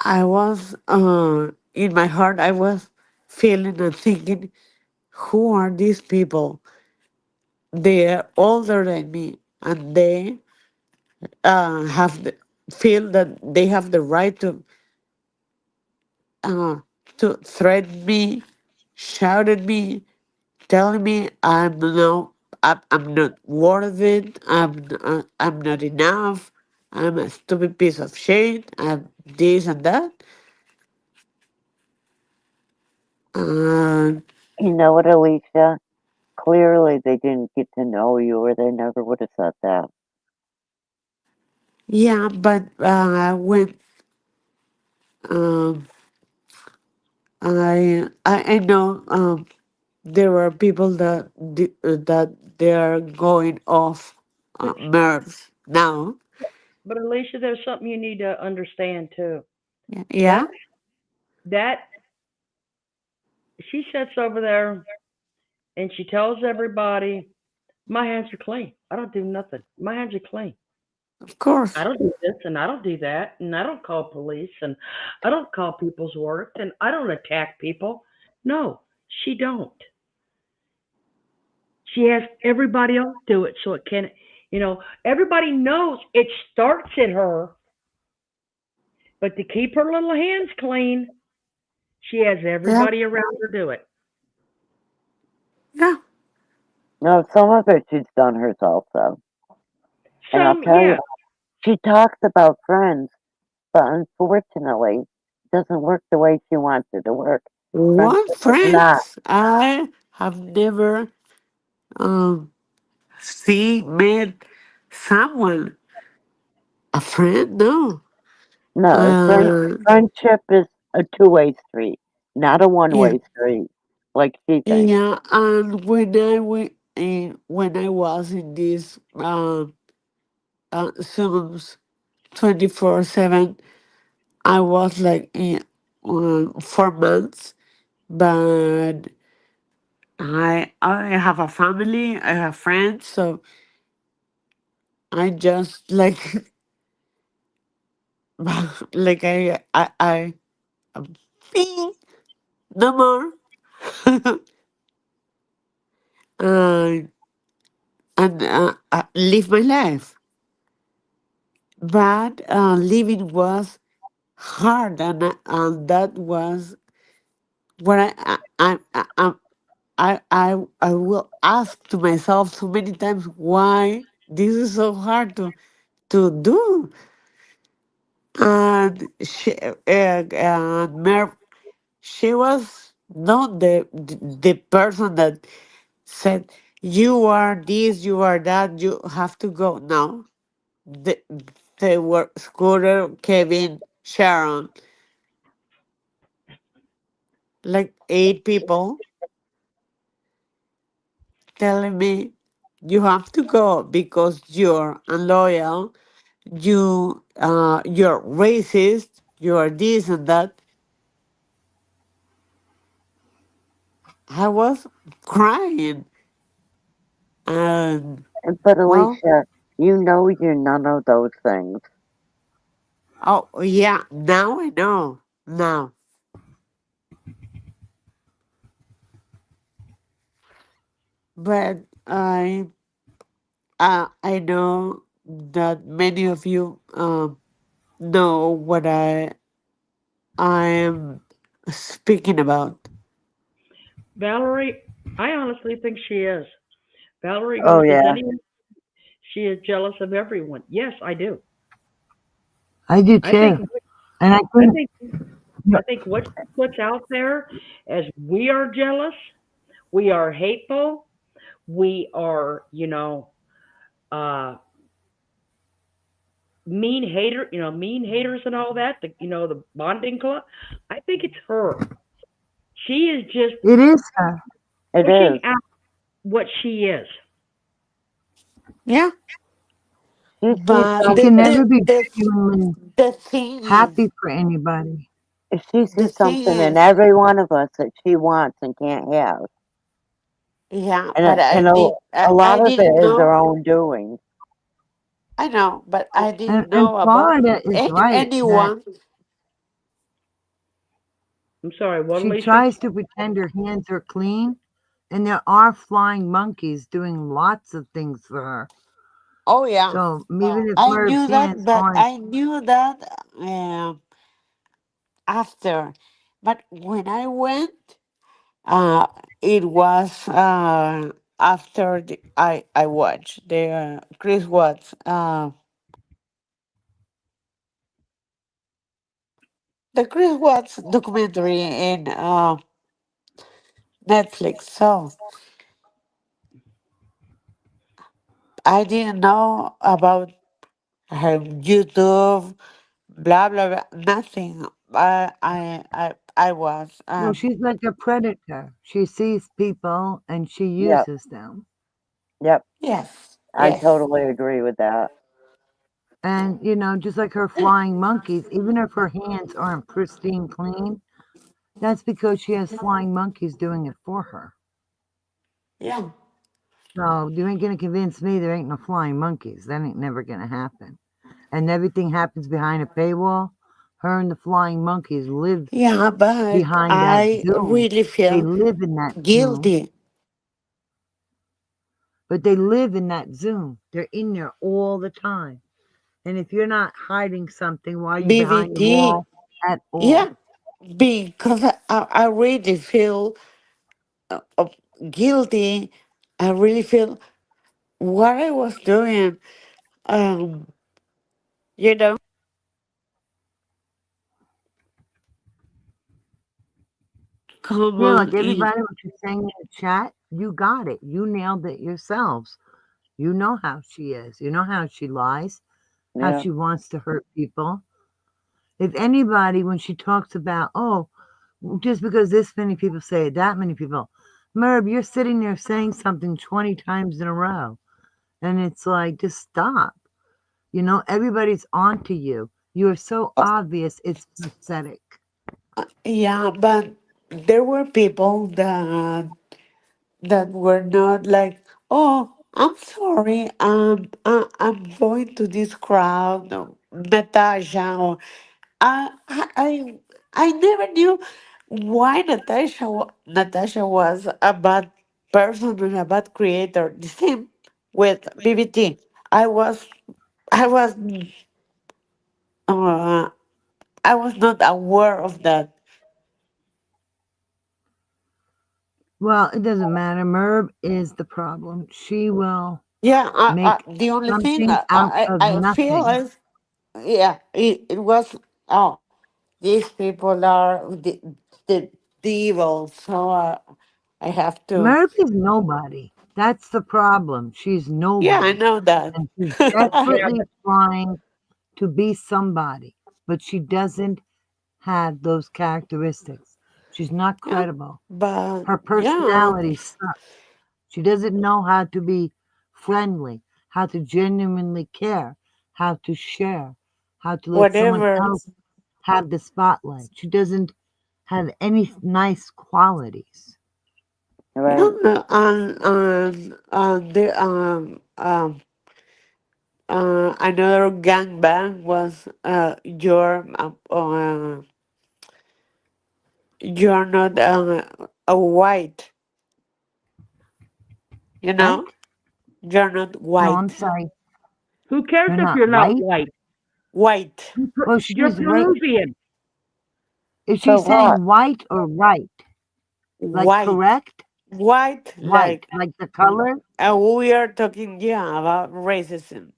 I was in my heart. I was feeling and thinking, who are these people? They are older than me, and they have feel that they have the right uh, to threaten me, shout at me, telling me I'm not worth it. I'm not enough. I'm a stupid piece of shit. I'm this and that. And you know what, Alicia? Clearly, they didn't get to know you, or they never would have said that. yeah, but when um, I know there are people that they are going off But, nerves now. but Alicia, there's something you need to understand too. Yeah, That yeah, that she sits over there and she tells everybody, "My hands are clean. I don't do nothing. My hands are clean. of I course. don't do this and I don't do that and I don't call police and I don't call people's work and I don't attack people." No, she don't. She has everybody else do it so it can, everybody knows it starts in her, but to keep her little hands clean, she has Yeah, everybody around her do it. yeah. No, some of it she's done herself, though. And I'll Some, tell yeah. you, she talks about friends, but unfortunately, it doesn't work the way she wants it to work. What Friendship is not. friends? I have never um met someone, a friend. No. No, Uh, friendship is a two-way street, not a yeah, one-way street, like she thinks. yeah. And when I was in this Zooms 24/7, I was like in 4 months, but I have a family, I have friends, so I just like like I'm free, no more, uh, and live my life. But living was hard, and that was what I will ask to myself so many times why this is so hard to do. And she was not the person that said you are this, you are that, you have to go. No, they, they were Scooter, Kevin, Sharon, like 8 people telling me you have to go because you're unloyal, you're racist, you're this and that. I was crying, and But well, Alicia, you know you're none of those things. oh yeah, now I know. Now, but I know that many of you know what I am speaking about. Valerie, I honestly think she is. Valerie Oh, goes, does yeah. anyone? She is jealous of everyone. Yes, I do. I do I think. too. And I I think, think. I think what she puts out there as we are jealous, we are hateful, we are, uh, mean haters and all that. The bonding club. I think it's her. She is just it is her. It pushing is. out what she is. Yeah, She sees but She the can something. the never be the genuinely the thing is, happy for anybody. She the sees thing something in is, every one of us that she wants and can't have. yeah. And, But a lot I of didn't it is her know. own doing. I know, but I didn't And know about Florida is right that anyone. I'm sorry, what, she Alicia? tries to pretend her hands are clean, and there are flying monkeys doing lots of things for her. Oh yeah, So even if I Merv's knew that, hands but aren't, I knew that after. But when I went, uh, it was after I watched the Chris Watts documentary in Netflix. So I didn't know about her YouTube, blah blah blah, nothing. I was well, she's like a predator. She sees people and she Yep. uses them. Yep. yes, I yes, totally agree with that. And, just like her flying monkeys, even if her hands aren't pristine clean, that's because she has flying monkeys doing it for her. yeah, So you ain't gonna convince me there ain't no flying monkeys. That ain't never gonna happen. And everything happens behind a paywall. Her and the flying monkeys live yeah. But behind that I Zoom. really They feel live in that Zoom, guilty. but they live in that Zoom. They're in there all the time. And if you're not hiding something, why are you behind the BBT, wall at all? yeah, because I really feel guilty I really feel what I was doing. Um, you know, come Yeah, on like in. everybody what you're saying in the chat, you got it. You nailed it yourselves. You know how she is. You know how she lies, how Yeah. she wants to hurt people. If anybody, when she talks about, oh, just because this many people say it, that many people, Merb, you're sitting there saying something 20 times in a row. And it's like, just stop. You know, everybody's onto you. You are so Uh, obvious, it's pathetic. Yeah, but there were people that were not like, oh, I'm sorry, I'm going to this crowd, or Natasha, or I never knew why Natasha was a bad person and a bad creator. The same with BBT. I was I was uh, I was not aware of that. Well, it doesn't matter. Merb is the problem. She will Yeah, make the only thing something out of I feel nothing. is, yeah, it was, oh, these people are the evil, so I have to. Merb is nobody. That's the problem. She's Yeah, I nobody. know that. And she's Yeah, desperately trying to be somebody, but she doesn't have those characteristics. She's not Yeah, credible. but Her yeah, personality sucks. She doesn't know how to be friendly, how to genuinely care, how to share, how to let someone whatever. else have the spotlight. She doesn't have any nice qualities. Yeah, right. the another gangbang was you're not a white, you What? know, you're not No, I'm white, sorry. who cares You're if not you're not white. white? white, Well, You're she's right. Peruvian. Is she So what? saying white or right? Like white, correct? white, White, like the color? we are talking, yeah, about racism.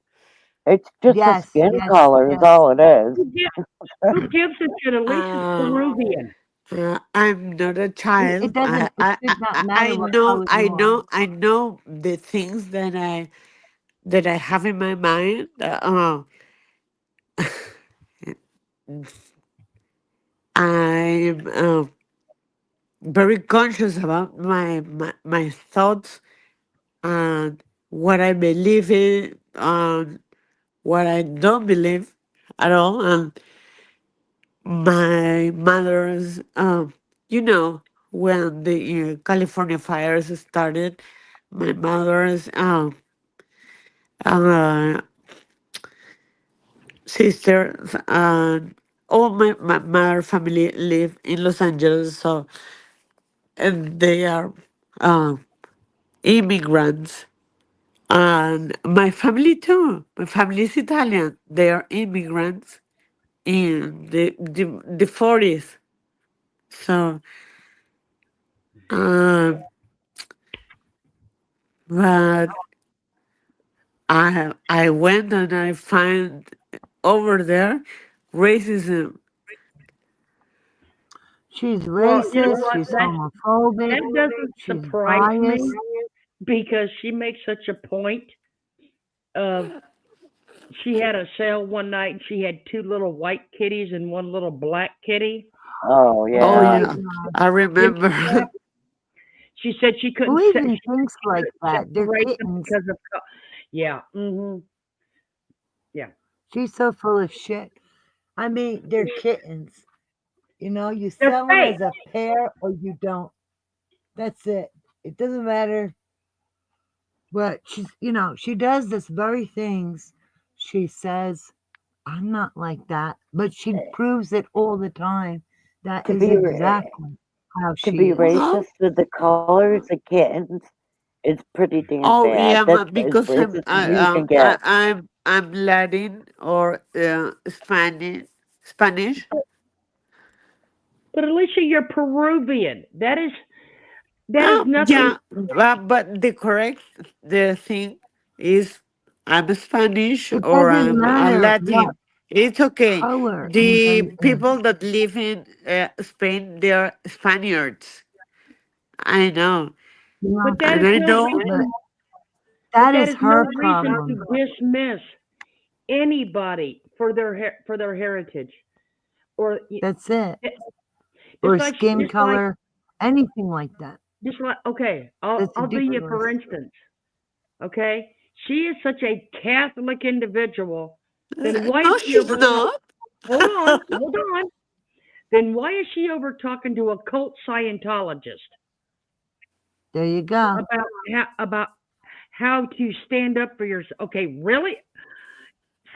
It's just a Yes, skin yes, color is yes. all it is. Who gives, who gives a shit? At least it's Uh, Peruvian. I'm not a It child. doesn't, it should not matter I what know, color you are. I know the things that I have in my mind. I'm very conscious about my thoughts and what I believe in and what I don't believe at all. And my mother's, you know, when the California fires started, my mother's uh, sisters and all my mother family live in Los Angeles, so and they are uh, immigrants. And my family too. My family is Italian. They are immigrants in the 40s. So, uh, but I went and I find over there racism. She's Well, you know racist, what? she's homophobic, That doesn't she's surprise biased. me because she makes such a point of she had a sale one night and she had two little white kitties and one little black kitty. Oh Oh Oh, yeah. yeah, God. I You know, remember. she said she Who couldn't even thinks she like couldn't that? They're separate them kittens. because of yeah, yeah. She's so full of shit. I mean, they're kittens. You know, you They're sell them fake. as a pair or you don't. That's it. It doesn't matter what she's, you know, she does this very things. She says, I'm not like that, but she proves it all the time. That To is be exactly how to she be is. Well, racist with the colors of kittens is pretty damn oh bad. yeah, That's as because racist as you can get. I'm Latin or Spanish. But Alicia, you're Peruvian. That is That is nothing. Yeah, but the thing is, I'm Spanish It or doesn't I'm a matter what Latin. It's okay. color The anybody is. people that live in Spain, they are Spaniards. I know, You know, But that and is I no know. but reason. But that that is is no her reason problem. to dismiss anybody for for their heritage, or That's it. it- Or just like skin color, anything like that. okay, I'll That's I'll do you ridiculous. for instance. Okay, she is such a Catholic individual. Then why is No, she she's over? not. Hold on. Then why is she over talking to a cult Scientologist There you go. about how to stand up for yourself? Okay, really?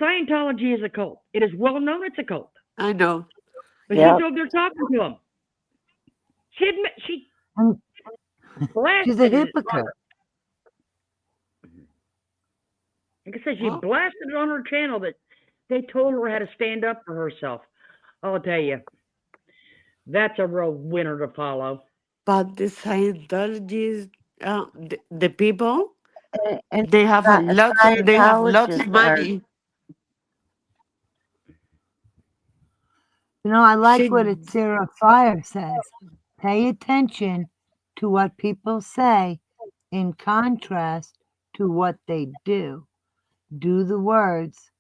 Scientology is a cult. It is well known it's a cult. I know. But she's Yep. over there talking to him. She And she's a blasted it. hypocrite. Like I said, she Well, blasted it on her channel that they told her how to stand up for herself. I'll tell you, that's a real winner to follow. but the Scientologists, the people, And they have a lot. They have lots Scientologists of are, money. You know, I like She what Sarah Fire says. Pay attention to what people say in contrast to what they do. Do the words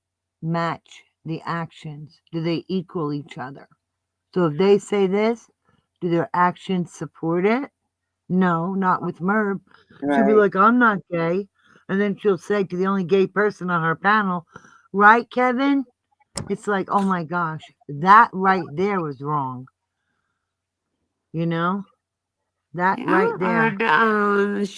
match the actions? Do they equal each other? So if they say this, do their actions support it? No, not with Merv. She'll be right. like, I'm not gay. And then she'll say to the only gay person on her panel, right, Kevin? It's like, oh my gosh, that right there was wrong. You know? That Yeah, right there. and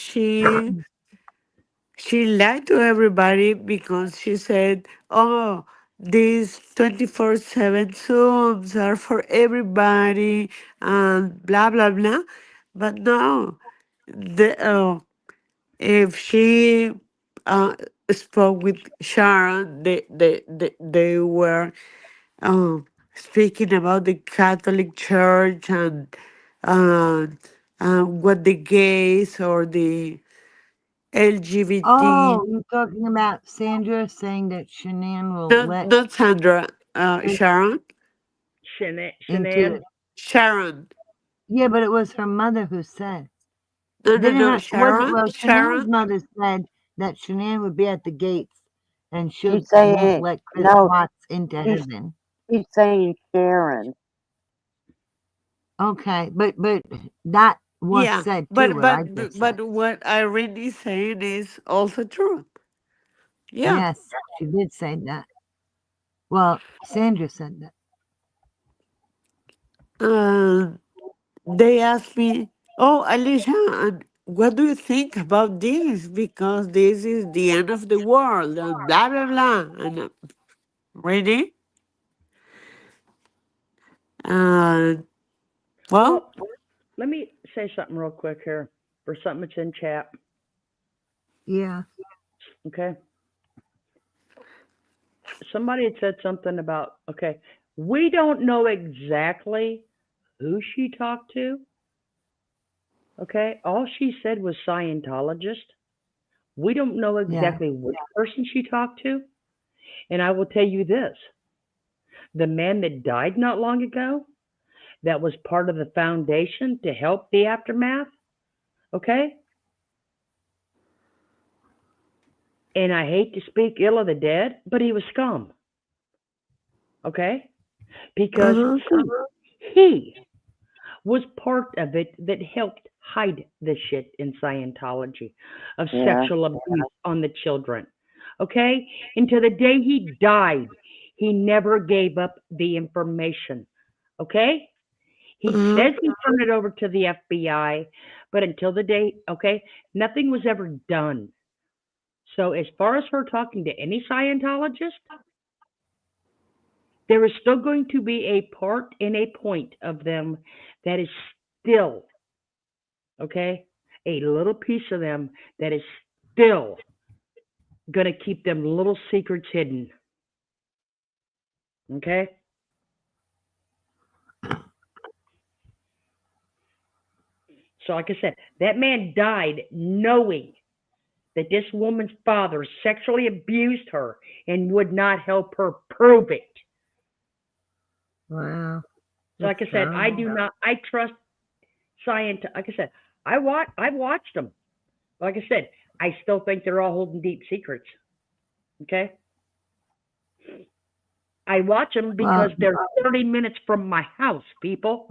she lied to everybody because she said, "Oh, these 24/7 Zooms are for everybody," and blah blah blah. But no, if she uh, spoke with Sharon, they were um, speaking about the Catholic Church uh, what the gays or the LGBT, Oh, you're talking about Sandra saying that Shanann will let not Sandra, Sharon, into. Shanann. Sharon, Yeah, but it was her mother who said. no, Didn't her, was it, Sharon, well, Shanann's Sharon. mother said that Shanann would be at the gates and She's won't saying, let Chris no, Watts into she's, heaven. she's saying Sharon. Okay, but that was Yeah, said too, what I just said. but what Irene is saying is also true. Yeah. Yes, she did say that. Well, Sandra said that. Uh, they asked me, "Oh, Alicia, and what do you think about this? Because this is the end of the world, and blah blah blah." And really, uh, well, Well, let me say something real quick here for something that's in chat. Yeah. Okay. Somebody had said something about, okay, we don't know exactly who she talked to. Okay. All she said was Scientologist. We don't know Yeah. exactly which person she talked to. And I will tell you this, the man that died not long ago, that was part of the foundation to help the aftermath. Okay. And I hate to speak ill of the dead, but he was scum. Okay. Because uh-huh. he was part of it that helped hide the shit in Scientology of Yeah, sexual abuse on the children. Okay? Until the day he died, he never gave up the information. Okay? He Uh-huh. says he turned it over to the FBI, but until the day, okay, nothing was ever done. So, as far as her talking to any Scientologist, there is still going to be a part and a point of them that is still, okay, a little piece of them that is still going to keep them little secrets hidden. Okay? So, like I said, that man died knowing that this woman's father sexually abused her and would not help her prove it. Wow. So, like I That's said, I terrible. do not. I trust science. Like I said, I've watched them. Like I said, I still think they're all holding deep secrets. Okay, I watch them Well, because they're 30 minutes from my house, people.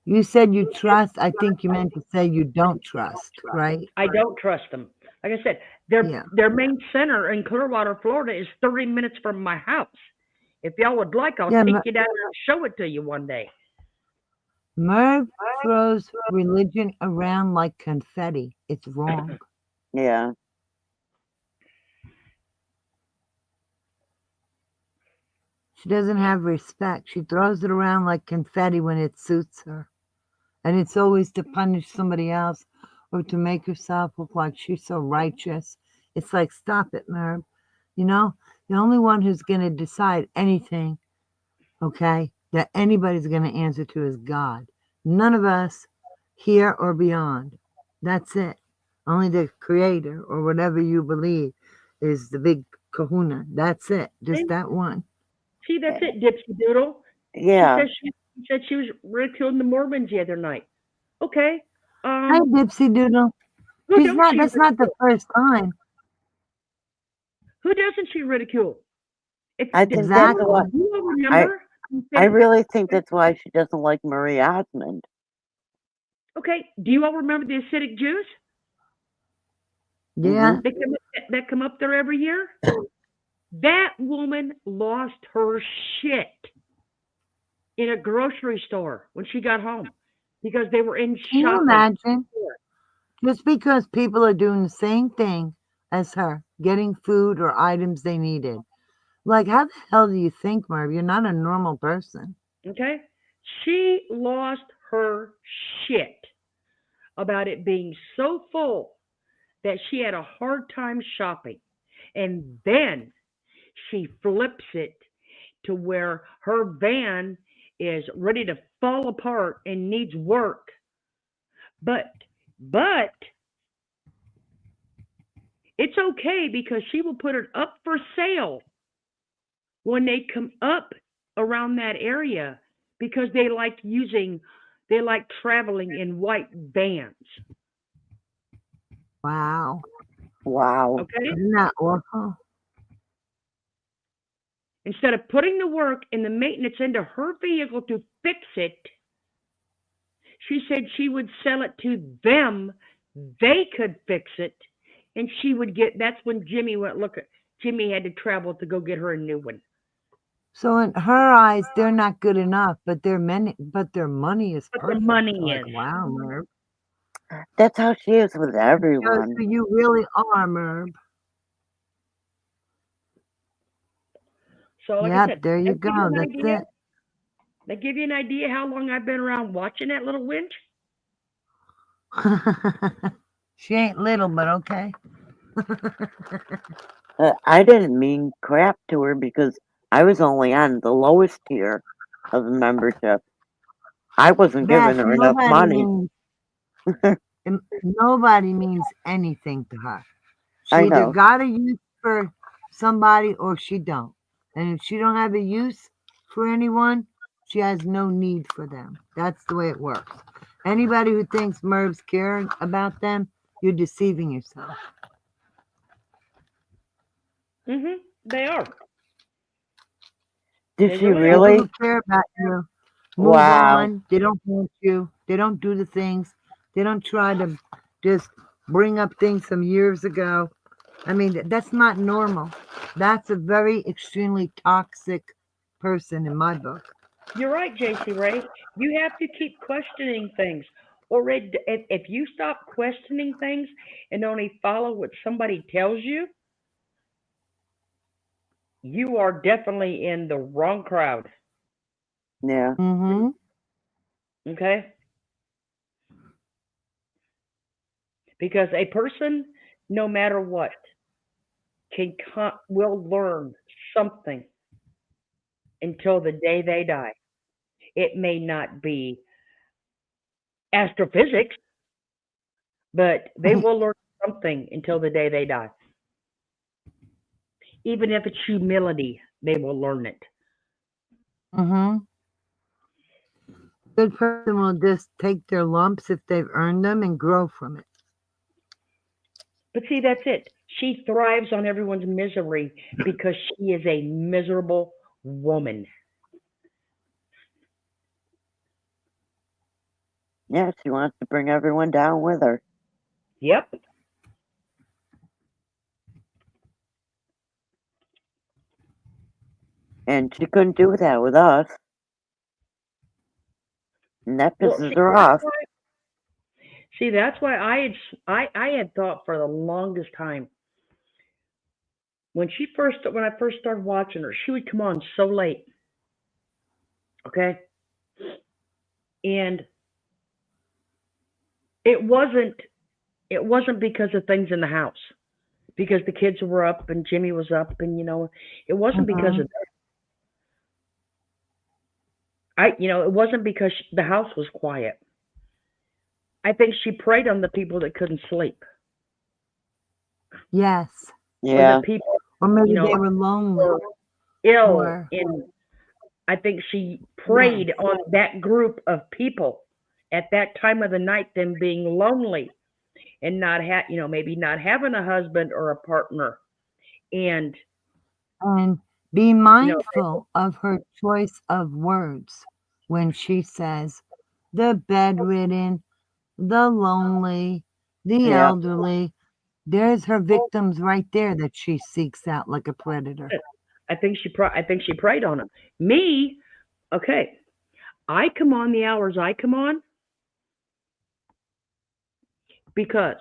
you said you trust. I think you meant to say you don't trust, right? I don't trust them. Like I said, Yeah. their main center in Clearwater, Florida, is 30 minutes from my house. If y'all would like, I'll Yeah, take you down and show it to you one day. Merv throws religion around like confetti. It's wrong. Yeah. She doesn't have respect. She throws it around like confetti when it suits her. And it's always to punish somebody else or to make herself look like she's so righteous. It's like, stop it, Merv. You know, the only one who's going to decide anything, okay, that anybody's going to answer to is God. None of us, here or beyond. That's it. Only the creator or whatever you believe is the big kahuna. That's it. Just that one. See, that's it, Dipsy Doodle. Yeah. She said she was ridiculing the Mormons the other night. Okay. Hi, Dipsy Doodle. Who don't she That's not the ridicule? first time. Who doesn't she ridicule? It's I think that's Exactly. why do you all I remember? I really think that's why she doesn't like Marie Osmond. Okay. Do you all remember the Hasidic Jews Yeah. that come up there every year? That woman lost her shit in a grocery store when she got home because they were in Can you shopping. imagine? Just because people are doing the same thing as her, getting food or items they needed. Like, how the hell do you think, Merv? You're not a normal person. Okay? She lost her shit about it being so full that she had a hard time shopping. And then she flips it to where her van is ready to fall apart and needs work. But but it's okay because she will put it up for sale when they come up around that area because they like traveling in white vans. Wow. Wow. Okay? Isn't that awful? Instead of putting the work and the maintenance into her vehicle to fix it, she said she would sell it to them. They could fix it, and she would get. That's when Jimmy went. Look, Jimmy had to travel to go get her a new one. So in her eyes, they're not good enough, but their money is But the perfect. money Like, is. wow, Merv. That's how she is with Shows everyone. who you really are, Merv. So, like I Yep, said, there you that give you go. an That's idea. it. That give you an idea how long I've been around watching that little winch. She ain't little, but okay. I didn't mean crap to her because I was only on the lowest tier of the membership. I wasn't Beth, giving her enough money. Nobody means anything to her. She I either know. got a use for somebody or she don't. And if she don't have a use for anyone, she has no need for them. That's the way it works. Anybody who thinks Merv's caring about them, you're deceiving yourself. They are. Did They she really People are. really? who care about you move Wow. on. They don't want you. They don't do the things. They don't try to just bring up things from years ago. I mean, that's not normal. That's a very extremely toxic person in my book. You're right, JC Ray. You have to keep questioning things. Or if you stop questioning things and only follow what somebody tells you, you are definitely in the wrong crowd. Yeah. Mm-hmm. Okay? Because a person, no matter what, will learn something until the day they die. It may not be astrophysics, but they will learn something until the day they die. Even if it's humility, they will learn it. Mm-hmm. Good person will just take their lumps if they've earned them and grow from it. But see, that's it. She thrives on everyone's misery because she is a miserable woman. Yeah, she wants to bring everyone down with her. Yep. And she couldn't do that with us. And that Well, pisses her off. that's why I had thought for the longest time when I first started watching her, she would come on so late. Okay? And it wasn't it wasn't because of things in the house. Because the kids were up and Jimmy was up and it wasn't because Mm-hmm. of that. It wasn't because the house was quiet. I think she preyed on the people that couldn't sleep. Yes. Or the Yeah. people, Or maybe you they know, were lonely. were ill, Or, and I think she yes. preyed on that group of people at that time of the night, them being lonely and maybe not having a husband or a partner, and And be you know, mindful of her choice of words when she says the bedridden, the lonely, the Yeah. elderly. There's her victims right there that she seeks out like a predator. I think she preyed on them. Me, okay, I come on the hours I come on because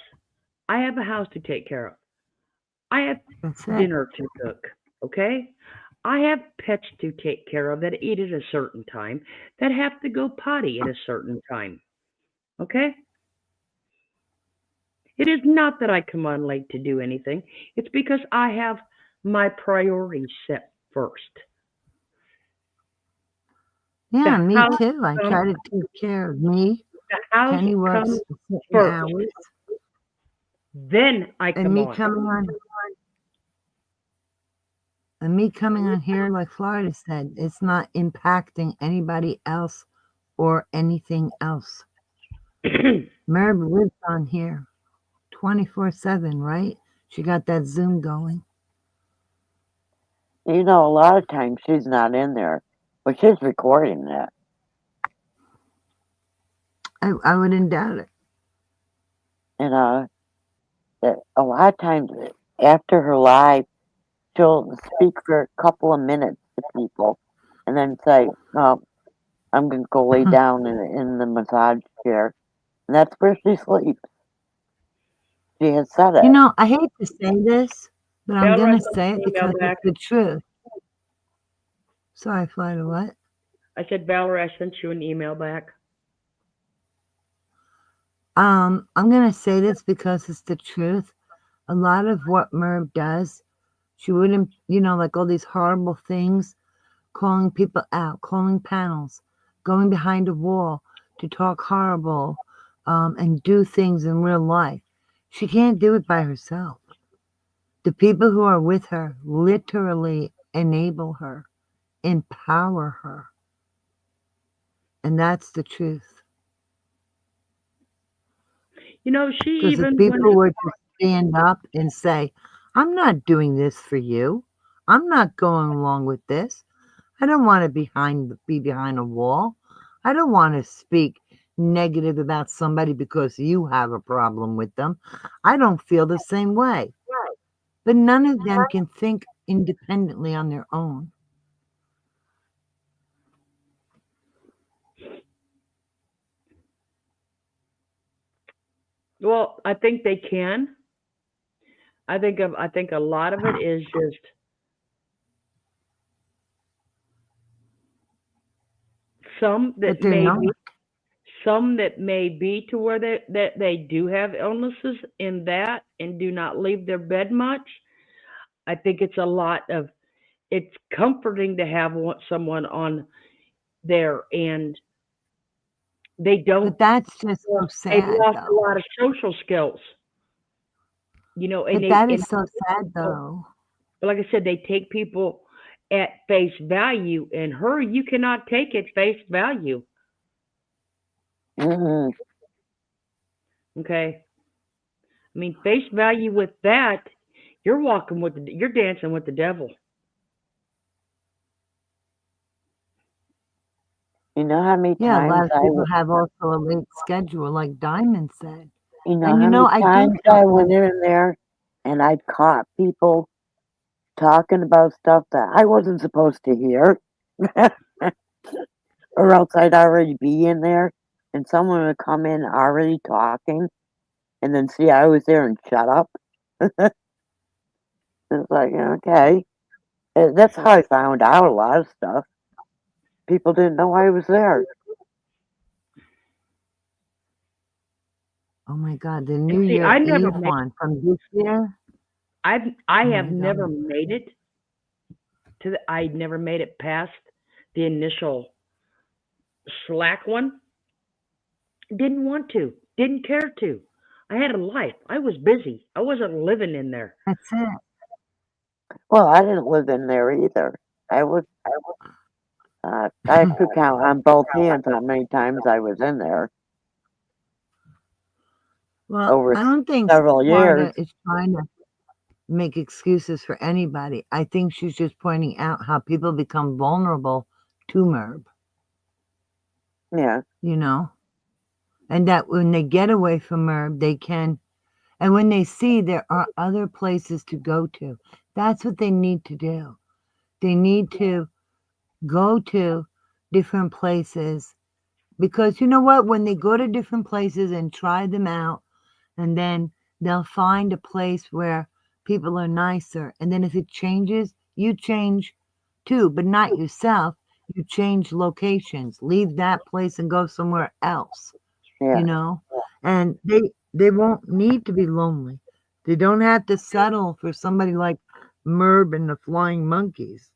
I have a house to take care of. I have That's it. dinner to cook, okay? I have pets to take care of that eat at a certain time, that have to go potty at a certain time, okay? It is not that I come on late to do anything. It's because I have my priorities set first. The Yeah, me house too. I comes, try to take care of me. the house Penny works comes certain first. hours. Then I And come me on. coming on and me coming on here, like Florida said, it's not impacting anybody else or anything else. Merb lives on here 24/7, right? She got that Zoom going. A lot of times she's not in there, but she's recording that. I wouldn't doubt it. And a lot of times after her live, she'll speak for a couple of minutes to people and then say, "Oh, I'm going to go lay down in the massage chair." And that's where she sleeps. She has said it. I hate to say this, but I'm Valerie, going I to sent say you it an email because it's back. the truth. Sorry, Florida, what? I said, Valerie, I sent you an email back. I'm going to say this because it's the truth. A lot of what Merv does, she wouldn't, like all these horrible things, calling people out, calling panels, going behind a wall to talk horrible and do things in real life. She can't do it by herself. The people who are with her literally enable her, empower her. And that's the truth. She Because if even people were to stand up and say, I'm not doing this for you, I'm not going along with this, I don't want to be behind a wall, I don't want to speak negative about somebody because you have a problem with them, I don't feel the same way. But none of them can think independently on their own. Well, I think they can. I think a lot of it is just some But that they're may not. be some that may be to where they do have illnesses in that and do not leave their bed much. I think it's comforting to have someone on there and They don't. But that's just so They've sad, lost a though. lot of social skills. You know, and But that is so sad, though. like I said, they take people at face value, and her, you cannot take at face value. Hmm. Okay, I mean, face value with that, you're you're dancing with the devil. You know how many Yeah, a lot times of people have also a late schedule, like Diamond said. you know And how many I do times feel I went in there and I caught people talking about stuff that I wasn't supposed to hear, or else I'd already be in there, and someone would come in already talking, and then see I was there and shut up. It's like, okay. That's how I found out a lot of stuff. People didn't know I was there. oh my God, the New See, Year I never Eve made. one from this year. I Oh have my God. never made it to the. I never made it past the initial slack one. Didn't want to. Didn't care to. I had a life. I was busy. I wasn't living in there. That's it. Well, I didn't live in there either. I could count on both hands how many times I was in there Well, over I don't think several years. Florida is trying to make excuses for anybody. I think she's just pointing out how people become vulnerable to MERB, Yeah, and that when they get away from MERB, they can, and when they see there are other places to go to, that's what they need to do. They need to go to different places because you know what? When they go to different places and try them out, and then they'll find a place where people are nicer. And then if it changes, you change too, but not yourself. You change locations, leave that place and go somewhere else, yeah, and they won't need to be lonely. They don't have to settle for somebody like Merb and the Flying Monkeys.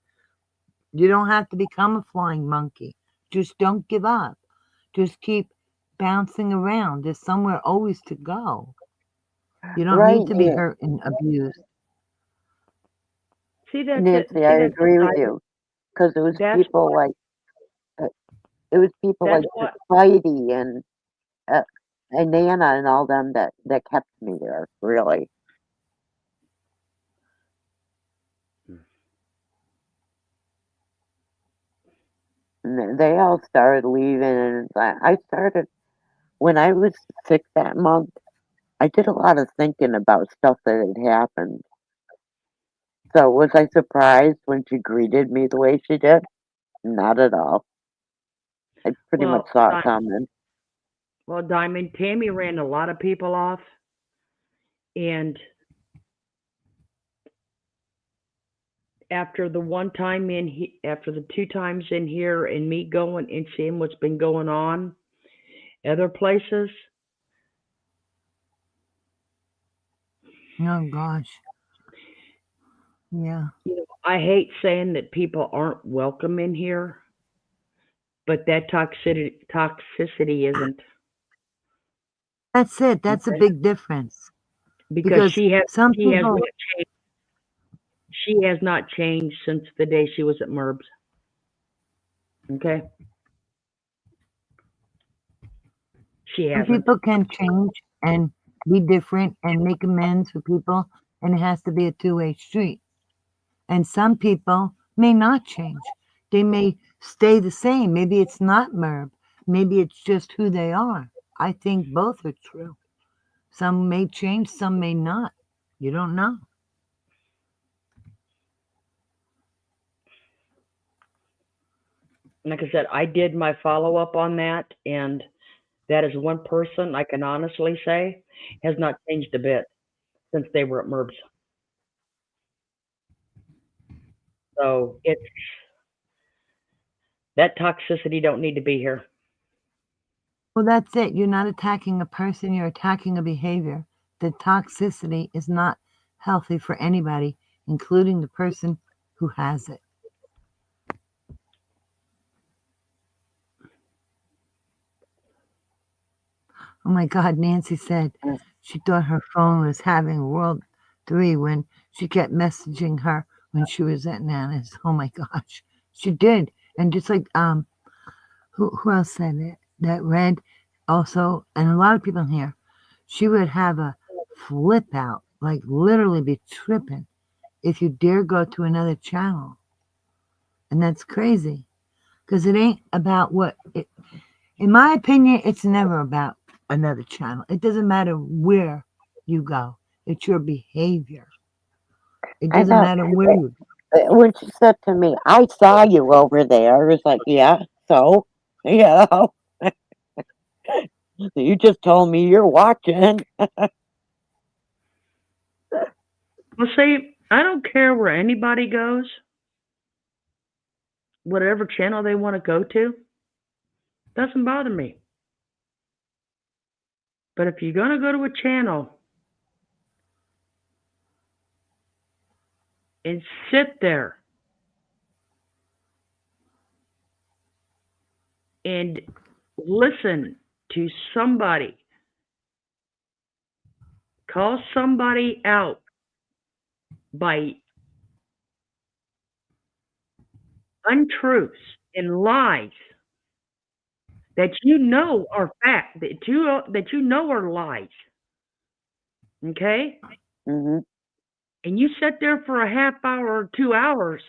You don't have to become a flying monkey. Just don't give up. Just keep bouncing around. There's somewhere always to go. You don't right. need to be hurt and abused. See, that's it. Nancy, See, I agree with you because that's uh, it was people that's like what. Spidey uh, and Nana and all them that kept me there. Really, and they all started leaving, and I started when I was sick that month. I did a lot of thinking about stuff that had happened. So was I surprised when she greeted me the way she did? Not at all. I pretty much Well, saw it coming. Diamond, Tammy ran a lot of people off, and after the one time after the two times in here, and me going and seeing what's been going on other places, Oh gosh. Yeah. I hate saying that people aren't welcome in here, but that toxicity isn't, That's it. That's a big difference. because Because some people, she has not changed since the day she was at Merb's. Okay, she some hasn't. people can change and be different and make amends with people, and it has to be a two-way street. And some people may not change. They may stay the same. Maybe it's not Merb. Maybe it's just who they are. I think both are true. Some may change, some may not. You don't know. Like I said, I did my follow up on that, and that is one person I can honestly say has not changed a bit since they were at Merb's. So it's that toxicity don't need to be here. Well, that's it. You're not attacking a person, you're attacking a behavior. The toxicity is not healthy for anybody, including the person who has it. Oh my God, Nancy said she thought her phone was having World 3 when she kept messaging her when she was at Nana's. Oh my gosh, she did. And just like who else said it? That Red also, and a lot of people here, she would have a flip out, like literally be tripping if you dare go to another channel. And that's crazy because it ain't about what it, in my opinion, it's never about another channel. It doesn't matter where you go. It's your behavior. It I doesn't know. matter where you go. When she said to me, I saw you over there, I was like, yeah, so, you know, you just told me you're watching. Well, see, I don't care where anybody goes, whatever channel they want to go to, doesn't bother me. But if you're going to go to a channel and sit there and listen to somebody call somebody out by untruths and lies that you know are fact, that you know are lies, okay? Hmm. And you sit there for a half hour or 2 hours,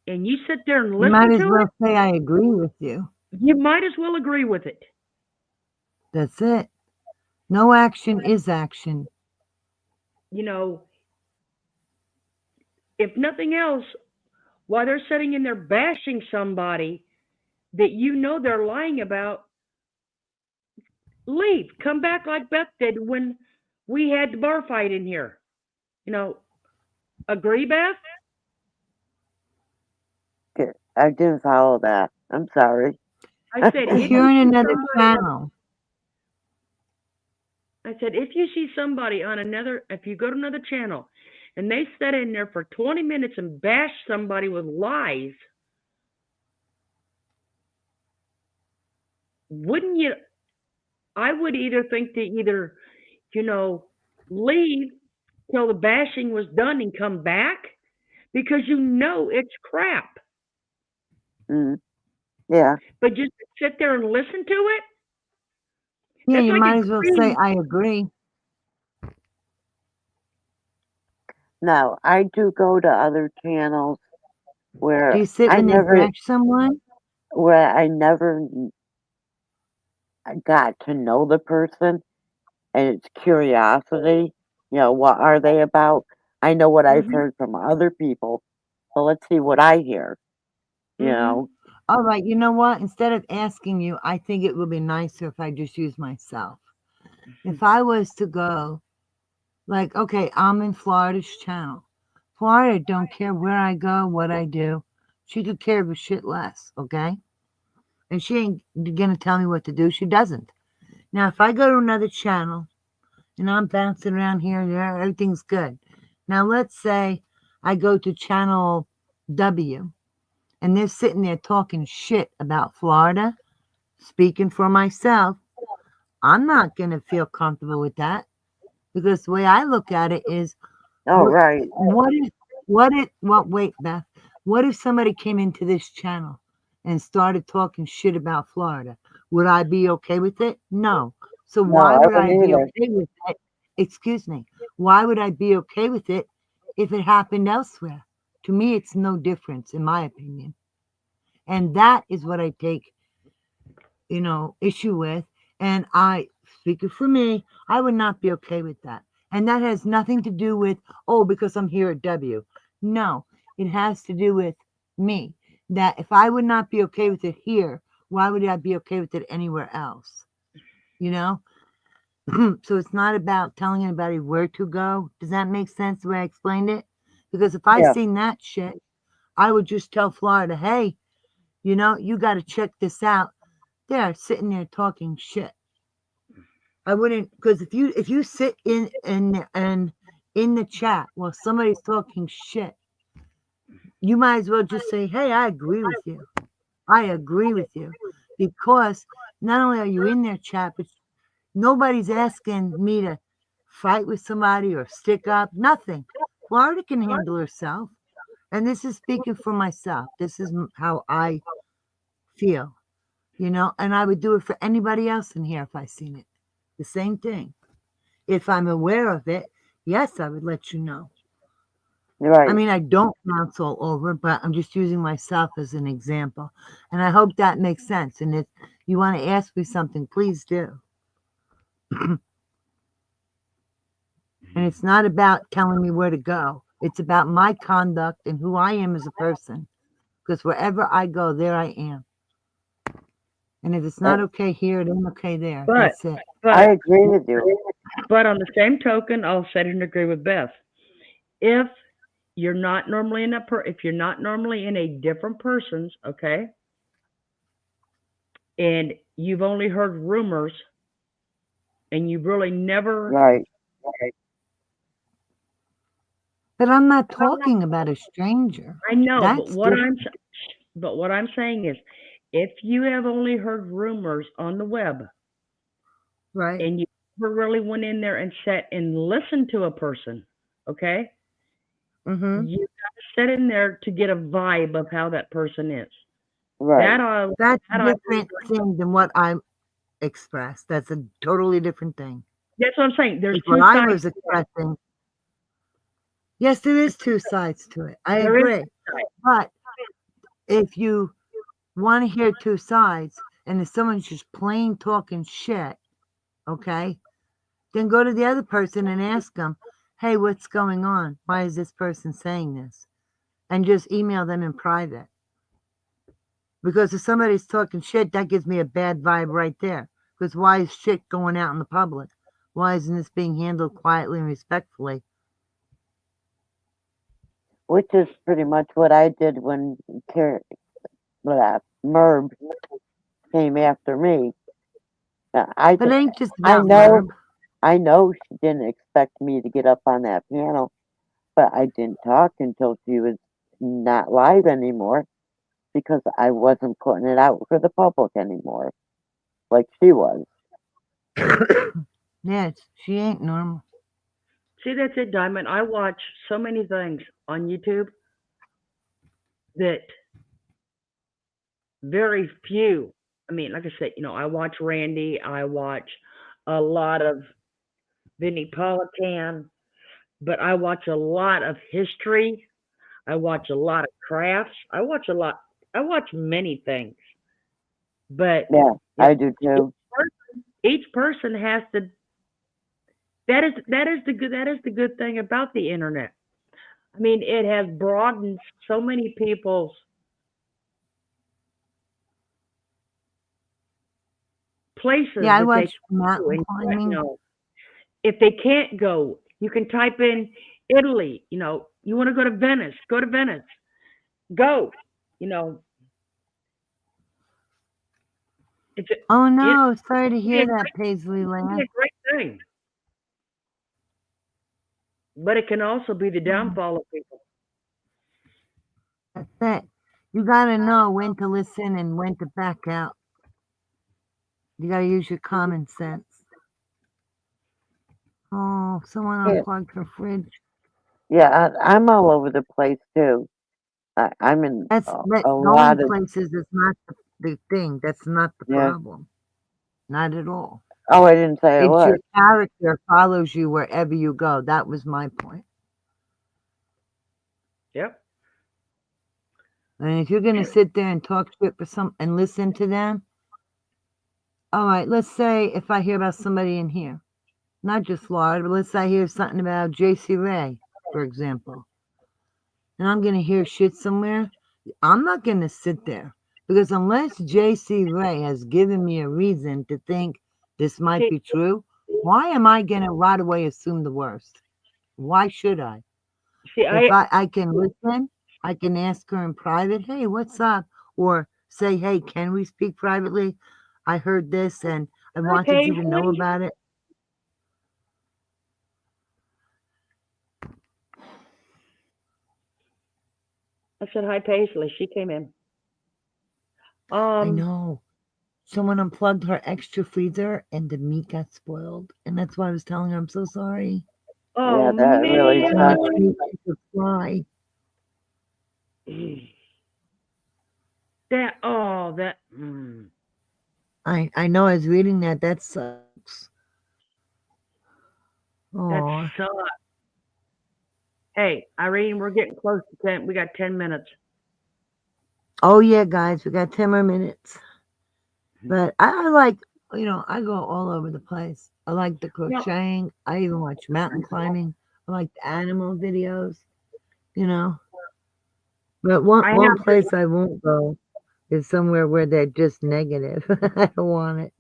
and you sit there and You might listen as to well it, say I agree with you. you might as well agree with it. That's it. No action is action. You know, if nothing else, while they're sitting in there bashing somebody that you know they're lying about, leave. Come back like Beth did when we had the bar fight in here. You know, agree, Beth? I didn't follow that. I'm sorry. I said, Because if you you're in see another somebody, channel. I said, if you see somebody on another, if you go to another channel and they sit in there for 20 minutes and bash somebody with lies, wouldn't you? I would either think to either, you know, leave till the bashing was done and come back because you know it's crap. Mm, yeah. But just sit there and listen to it, Yeah, that's you like might as well say agreeing. I agree. Now, I do go to other channels Do where you sit when they bash someone? I never got to know the person, and it's curiosity. You know, what are they about? I know what I've Mhm. heard from other people, so let's see what I hear. You Mhm. know, All right, you know what? Instead of asking you, I think it would be nicer if I just use myself. If I was to go, like, okay, I'm in Florida's channel. Florida don't care where I go, what I do. She could care of a shit less, okay? And she ain't gonna tell me what to do. She doesn't. Now, if I go to another channel and I'm bouncing around here and there, everything's good. Now, let's say I go to channel W and they're sitting there talking shit about Florida. Speaking for myself, I'm not going to feel comfortable with that because the way I look at it is oh right, what if, wait, Beth, what if somebody came into this channel and started talking shit about Florida? Would I be okay with it? No. So no, why I would I wouldn't be either. okay with it? Excuse me. Why would I be okay with it if it happened elsewhere? To me, it's no difference, in my opinion. And that is what I take, issue with. And speaking for me, I would not be okay with that. And that has nothing to do with, oh, because I'm here at W. No, it has to do with me. That if I would not be okay with it here, why would I be okay with it anywhere else? You know? So it's not about telling anybody where to go. Does that make sense the way I explained it? Because if I Yeah, seen that shit, I would just tell Florida, hey, you got to check this out. They're sitting there talking shit. I wouldn't, because if you sit in the chat while somebody's talking shit, you might as well just say, "Hey, I agree with you. I agree with you," because not only are you in their chat, but nobody's asking me to fight with somebody or stick up. Nothing. Florida can handle herself. And this is speaking for myself. This is how I feel, and I would do it for anybody else in here if I seen it. The same thing. If I'm aware of it, yes, I would let you know. I Right. mean, I don't counsel over, but I'm just using myself as an example. And I hope that makes sense. And if you want to ask me something, please do. And it's not about telling me where to go. It's about my conduct and who I am as a person. Because wherever I go, there I am. And if it's not okay here, it ain't okay there. But That's it. I but agree with you. but on the same token, I'll sit and agree with Beth. If you're not normally in if you're not normally in a different person's, okay, and you've only heard rumors and you've really never. Right. But I'm not talking about a stranger. I know, That's different. but what I'm saying is, if you have only heard rumors on the web Right. and you never really went in there and sat and listened to a person, okay, Mm-hmm. you got to sit in there to get a vibe of how that person is. Right. That's that a I different thing than what I expressed. That's a totally different thing. that's what I'm saying. There's Like two what I sides. was expressing. Yes, there is two sides to it. I There is agree. two sides. But if you want to hear two sides and if someone's just plain talking shit, okay, then go to the other person and ask them, hey, what's going on? Why is this person saying this? And just email them in private. Because if somebody's talking shit, that gives me a bad vibe right there. Because why is shit going out in the public? Why isn't this being handled quietly and respectfully? Which is pretty much what I did when Merb came after me. I But it ain't just I about know Merb. I know she didn't expect me to get up on that panel, but I didn't talk until she was not live anymore because I wasn't putting it out for the public anymore, like she was. Yes, she ain't normal. See, that's it, Diamond. I watch so many things on YouTube that very few. I mean, like I said, I watch Randy. I watch a lot of Vinnie Politan, but I watch a lot of history. I watch a lot of crafts. I watch a lot. I watch many things, but Yeah, you I know, do each too. person has to. That is the good thing about the internet. I mean, it has broadened so many people's places Yeah, I that they watch can go. mountain And climbing. if they can't go, you can type in Italy. You want to go to Venice, go to Venice. Go. You know, it's a, Oh it no, sorry to can be a hear that, great, Paisley it can be Land. a great thing, but it can also be the downfall of people. That's it. You gotta know when to listen and when to back out. You gotta use your common sense. Oh, someone Yeah, unplugged her fridge. yeah, I'm all over the place too. I'm in That a going lot of places is not the thing. That's not the yeah. problem. Not at all. Oh, I didn't say it It's your was. character follows you wherever you go. That was my point. Yep. And if you're gonna sit there and talk shit for some and listen to them, all right, let's say if I hear about somebody in here, not just Florida, but let's say I hear something about JC Ray, for example, and I'm gonna hear shit somewhere, I'm not gonna sit there because unless JC Ray has given me a reason to think this might See, be true, why am I gonna right away assume the worst? Why should I? see, If I can listen, I can ask her in private, hey, what's up? Or say, hey, can we speak privately? I heard this and I hi wanted you to know Paisley. about it. I said hi Paisley. She came in. I Um, know. someone unplugged her extra freezer and the meat got spoiled. And that's why I was telling her I'm so sorry. Oh Yeah, that really So much sucks. meat she could fry. man. That oh that I know I was reading that. That sucks. that Oh, sucks. Hey, Irene, we're getting close to 10. We got 10 minutes. oh yeah, guys, we got 10 more minutes. But I like, I go all over the place. I like the Well, crocheting. I even watch mountain climbing. I like the animal videos, you know. But one I one have to. place I won't go is somewhere where they're just negative. I don't want it.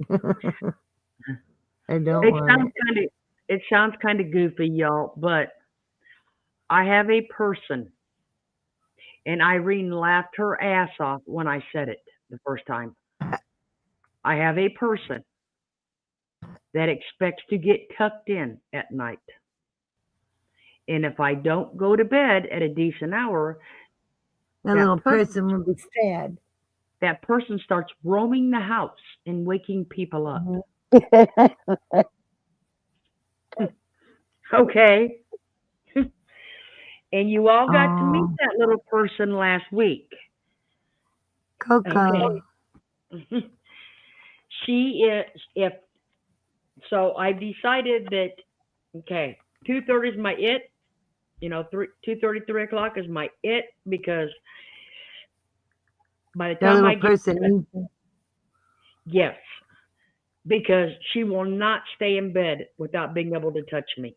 I don't It want sounds it. kind of. It sounds kind of goofy, y'all, but I have a person, and Irene laughed her ass off when I said it the first time. I have a person that expects to get tucked in at night. And if I don't go to bed at a decent hour, That that little person person will be sad. that person starts roaming the house and waking people up. Mhm. Okay. And you all got to meet Oh, that little person last week. Okay. Coco. She is if so I decided that okay, 2:30 is my it. 2:30, 3 o'clock is my it because by the That time little I get person needs yes, because she will not stay in bed without being able to touch me.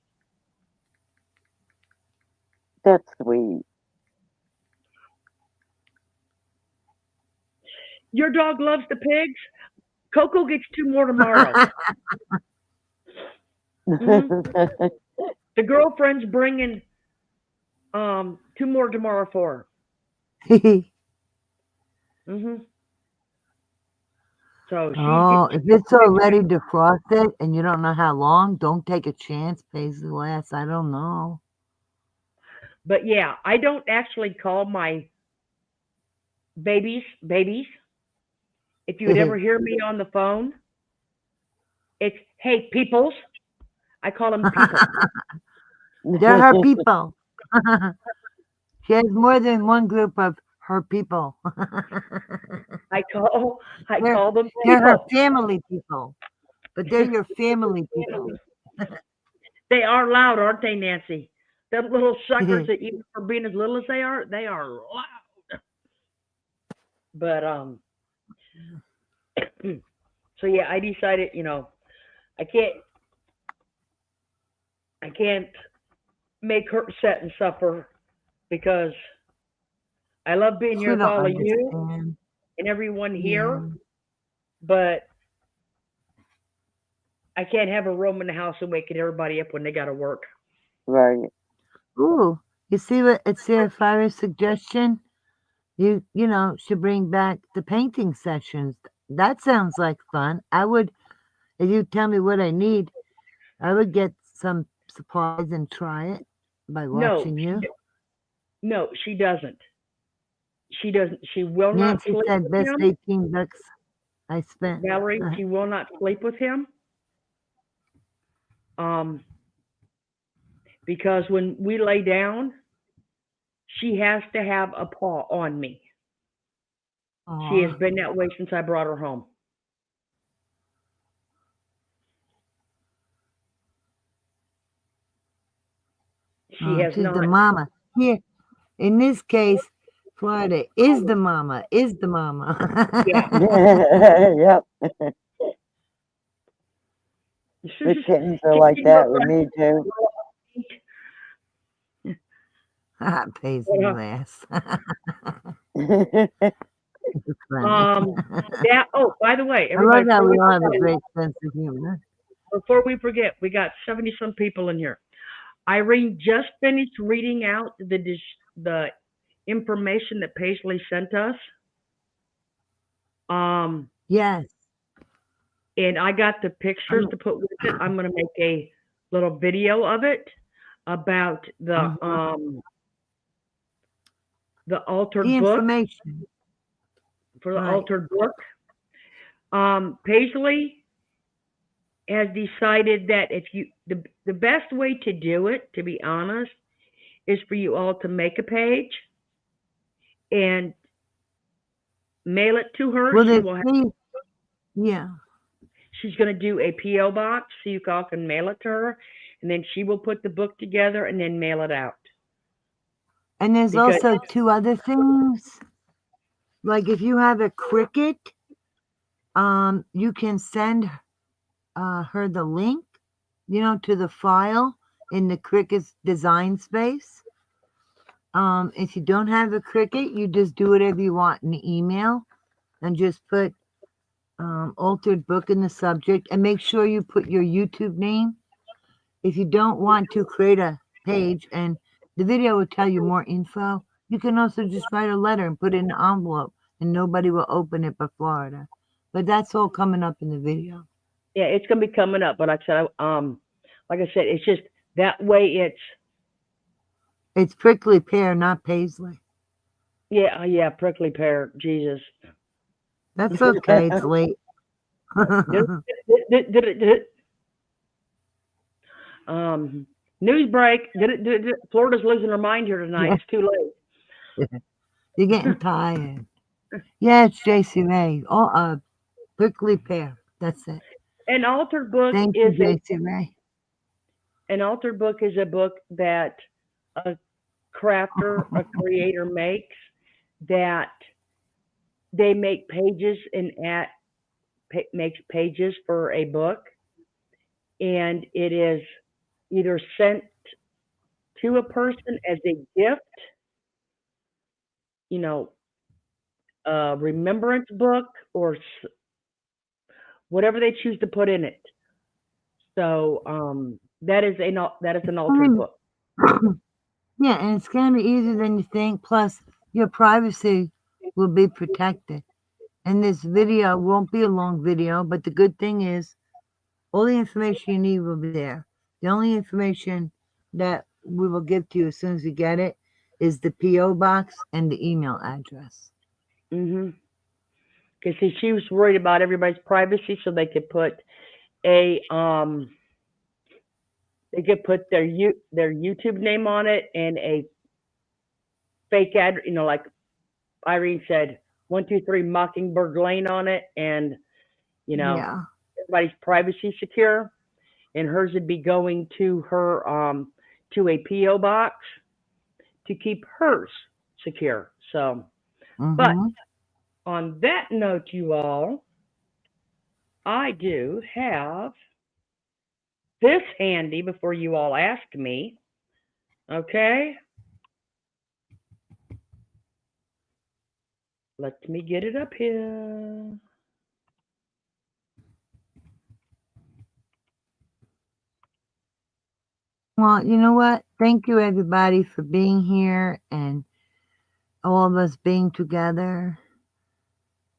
That's sweet. Your dog loves the pigs. Coco gets 2 more tomorrow. hmm The girlfriend's bringing 2 more tomorrow for it. her. So she gets Oh, if it's already defrosted and you don't know how long, don't take a chance. Pays the last. I don't know. but yeah, I don't actually call my babies. If you would ever hear me on the phone, it's hey peoples. I call them people. They're her people. She has more than one group of her people. I call I they're call them they're her people. family people, but they're your family people. They are loud, aren't they, Nancy? Them little suckers that even for being as little as they are loud. But so yeah, I decided, I can't I can't make her sit and suffer because I love being She here with don't all of you understand. and everyone Yeah. here, but I can't have her roaming the house and waking everybody up when they got to work. Right. Ooh, you see what it's Sarah Fire's suggestion? Should bring back the painting sessions. That sounds like fun. I would, if you tell me what I need, I would get some supplies and try it by No, watching you. no, she doesn't. She doesn't. She will not Nancy sleep said with best him. $18 I spent. Valerie, she will not sleep with him. Um, because when we lay down, she has to have a paw on me. She has Aw. been that way since I brought her home. She Oh, has she's the not. mama. Here, in this case, Florida is the mama, is the mama. Yeah. Yep. The She kittens are like grew up that with me too. Paisley right. laughs. Right. It's funny. Um. That. Oh, by the way, I love everybody, how we all have a great sense of humor. before we forget, we got 70 some people in here. Irene just finished reading out the information that Paisley sent us. Um, Yes. and I got the pictures to put with it. I'm gonna make a little video of it about Mhm. the The altered book information. for the Right. altered book. Paisley has decided that if you the best way to do it, to be honest, is for you all to make a page and mail it to her. Well, She there's will have, three. Yeah. she's going to do a PO box so you all can mail it to her, and then she will put the book together and then mail it out. And there's Because also two other things. Like if you have a Cricut, you can send her the link, to the file in the Cricut design space. If you don't have a Cricut, you just do whatever you want in the email and just put altered book in the subject and make sure you put your YouTube name. If you don't want to create a page and the video will tell you more info, you can also just write a letter and put it in an envelope and nobody will open it but Florida. But that's all coming up in the video. yeah, it's going to be coming up. But like I said, it's just that way. It's prickly pear, not paisley. Yeah, prickly pear. Jesus. That's okay. It's late. News break. Florida's losing her mind here tonight. Yeah. It's too late. You're getting tired. Yeah, it's JC Ray. Oh, prickly pear. That's it. An altered book Thank you, JC Ray. An altered book is a book that a crafter, a creator makes, that they make pages and makes pages for a book, and it is either sent to a person as a gift, a remembrance book, or whatever they choose to put in it. So that is an altered book. Yeah, and it's going to be easier than you think. Plus, your privacy will be protected. And this video won't be a long video, but the good thing is all the information you need will be there. The only information that we will give to you as soon as we get it is the P.O. box and the email address. Because she was worried about everybody's privacy, so they could put their YouTube name on it and a fake ad, like Irene said, 123 Mockingbird Lane on it, and everybody's privacy secure. And hers would be going to her to a PO box to keep hers secure. So, but on that note, you all, I do have this handy before you all ask me. Okay. Let me get it up here. Well, you know what? Thank you, everybody, for being here and all of us being together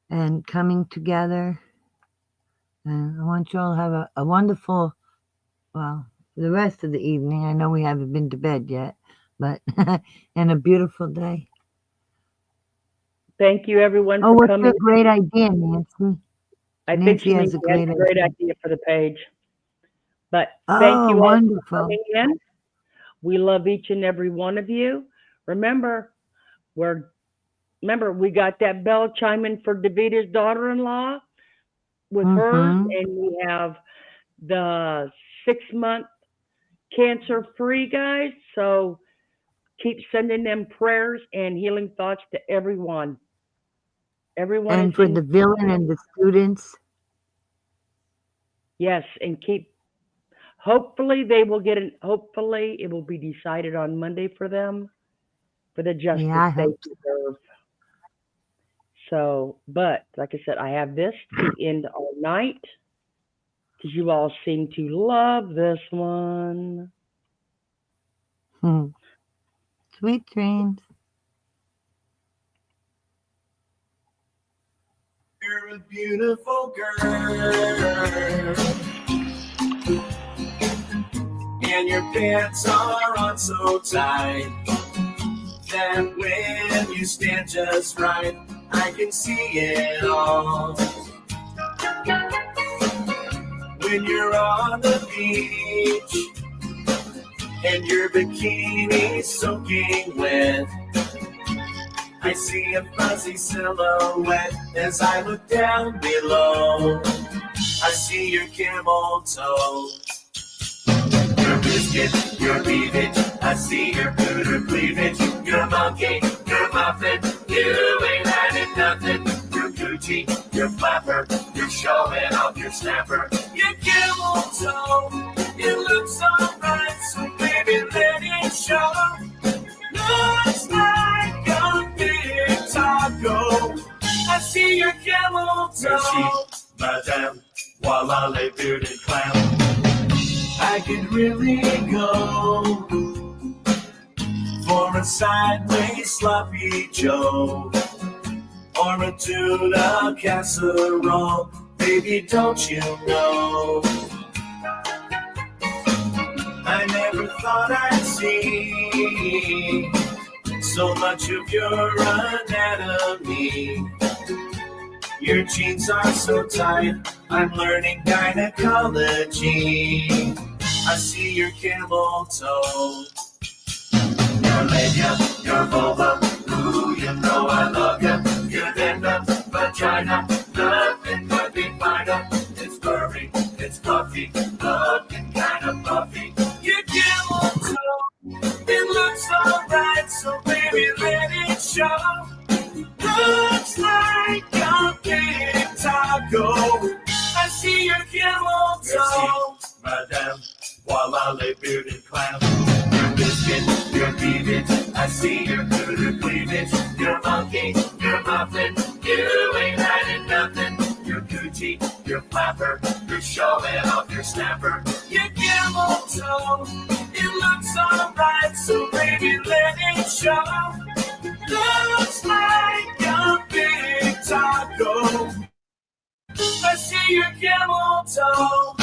and coming together. And I want you all to have a wonderful, well, the rest of the evening. I know we haven't been to bed yet, but and a beautiful day. Thank you, everyone, for what's coming. A great idea, Nancy. I think she has a great idea for the page. But thank you all for coming in. We love each and every one of you. Remember, we got that bell chiming for Davita's daughter-in-law with hers, and we have the 6-month cancer-free guys. So keep sending them prayers and healing thoughts to everyone. And for the villain and the students. Yes, and hopefully they will hopefully it will be decided on Monday for them, for the justice they deserve. So, but like I said, I have this to end all night because you all seem to love this one. Sweet dreams. You're a beautiful girl, and your pants are on so tight that when you stand just right, I can see it all. when you're on the beach and your bikini soaking wet. I see a fuzzy silhouette as I look down below. I see your camel toe, your biscuit, your cleavage. I see your cooter cleavage, your monkey, your muffin. You ain't hiding nothing. Your Gucci, your flapper, you're showing off your snapper. Your camel toe, it looks alright, so baby let it show. Looks like a big taco. I see your camel toe. Madame, voila, les bearded clown. I could really go for a sideways sloppy Joe or a tuna casserole. Baby, don't you know? I never thought I'd see so much of your anatomy. Your jeans are so tight, I'm learning gynecology. I see your camel toe, your labia, your vulva. Ooh, you know I love you. Your venda, vagina, nothing could be finer. It's furry, it's puffy, looking kinda puffy. Your camel toe, it looks alright, so baby let it show. Looks like a big taco. I see your camel toe. Madame, voila, les bearded clown. Your biscuit, your cleavage. I see your cooter cleavage. Your monkey, your muffin. You ain't hiding nothing. Your Gucci, your flapper. You're showing off your snapper. Your camel toe. It looks alright, so baby let it show. Looks like a big taco. I see your camel toe.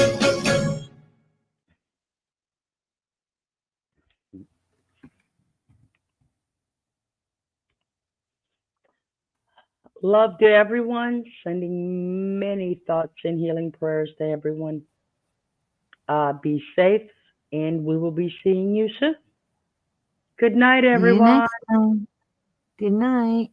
Love to everyone. Sending many thoughts and healing prayers to everyone. Be safe, and we will be seeing you soon. Good night, See you everyone. next time. Good night.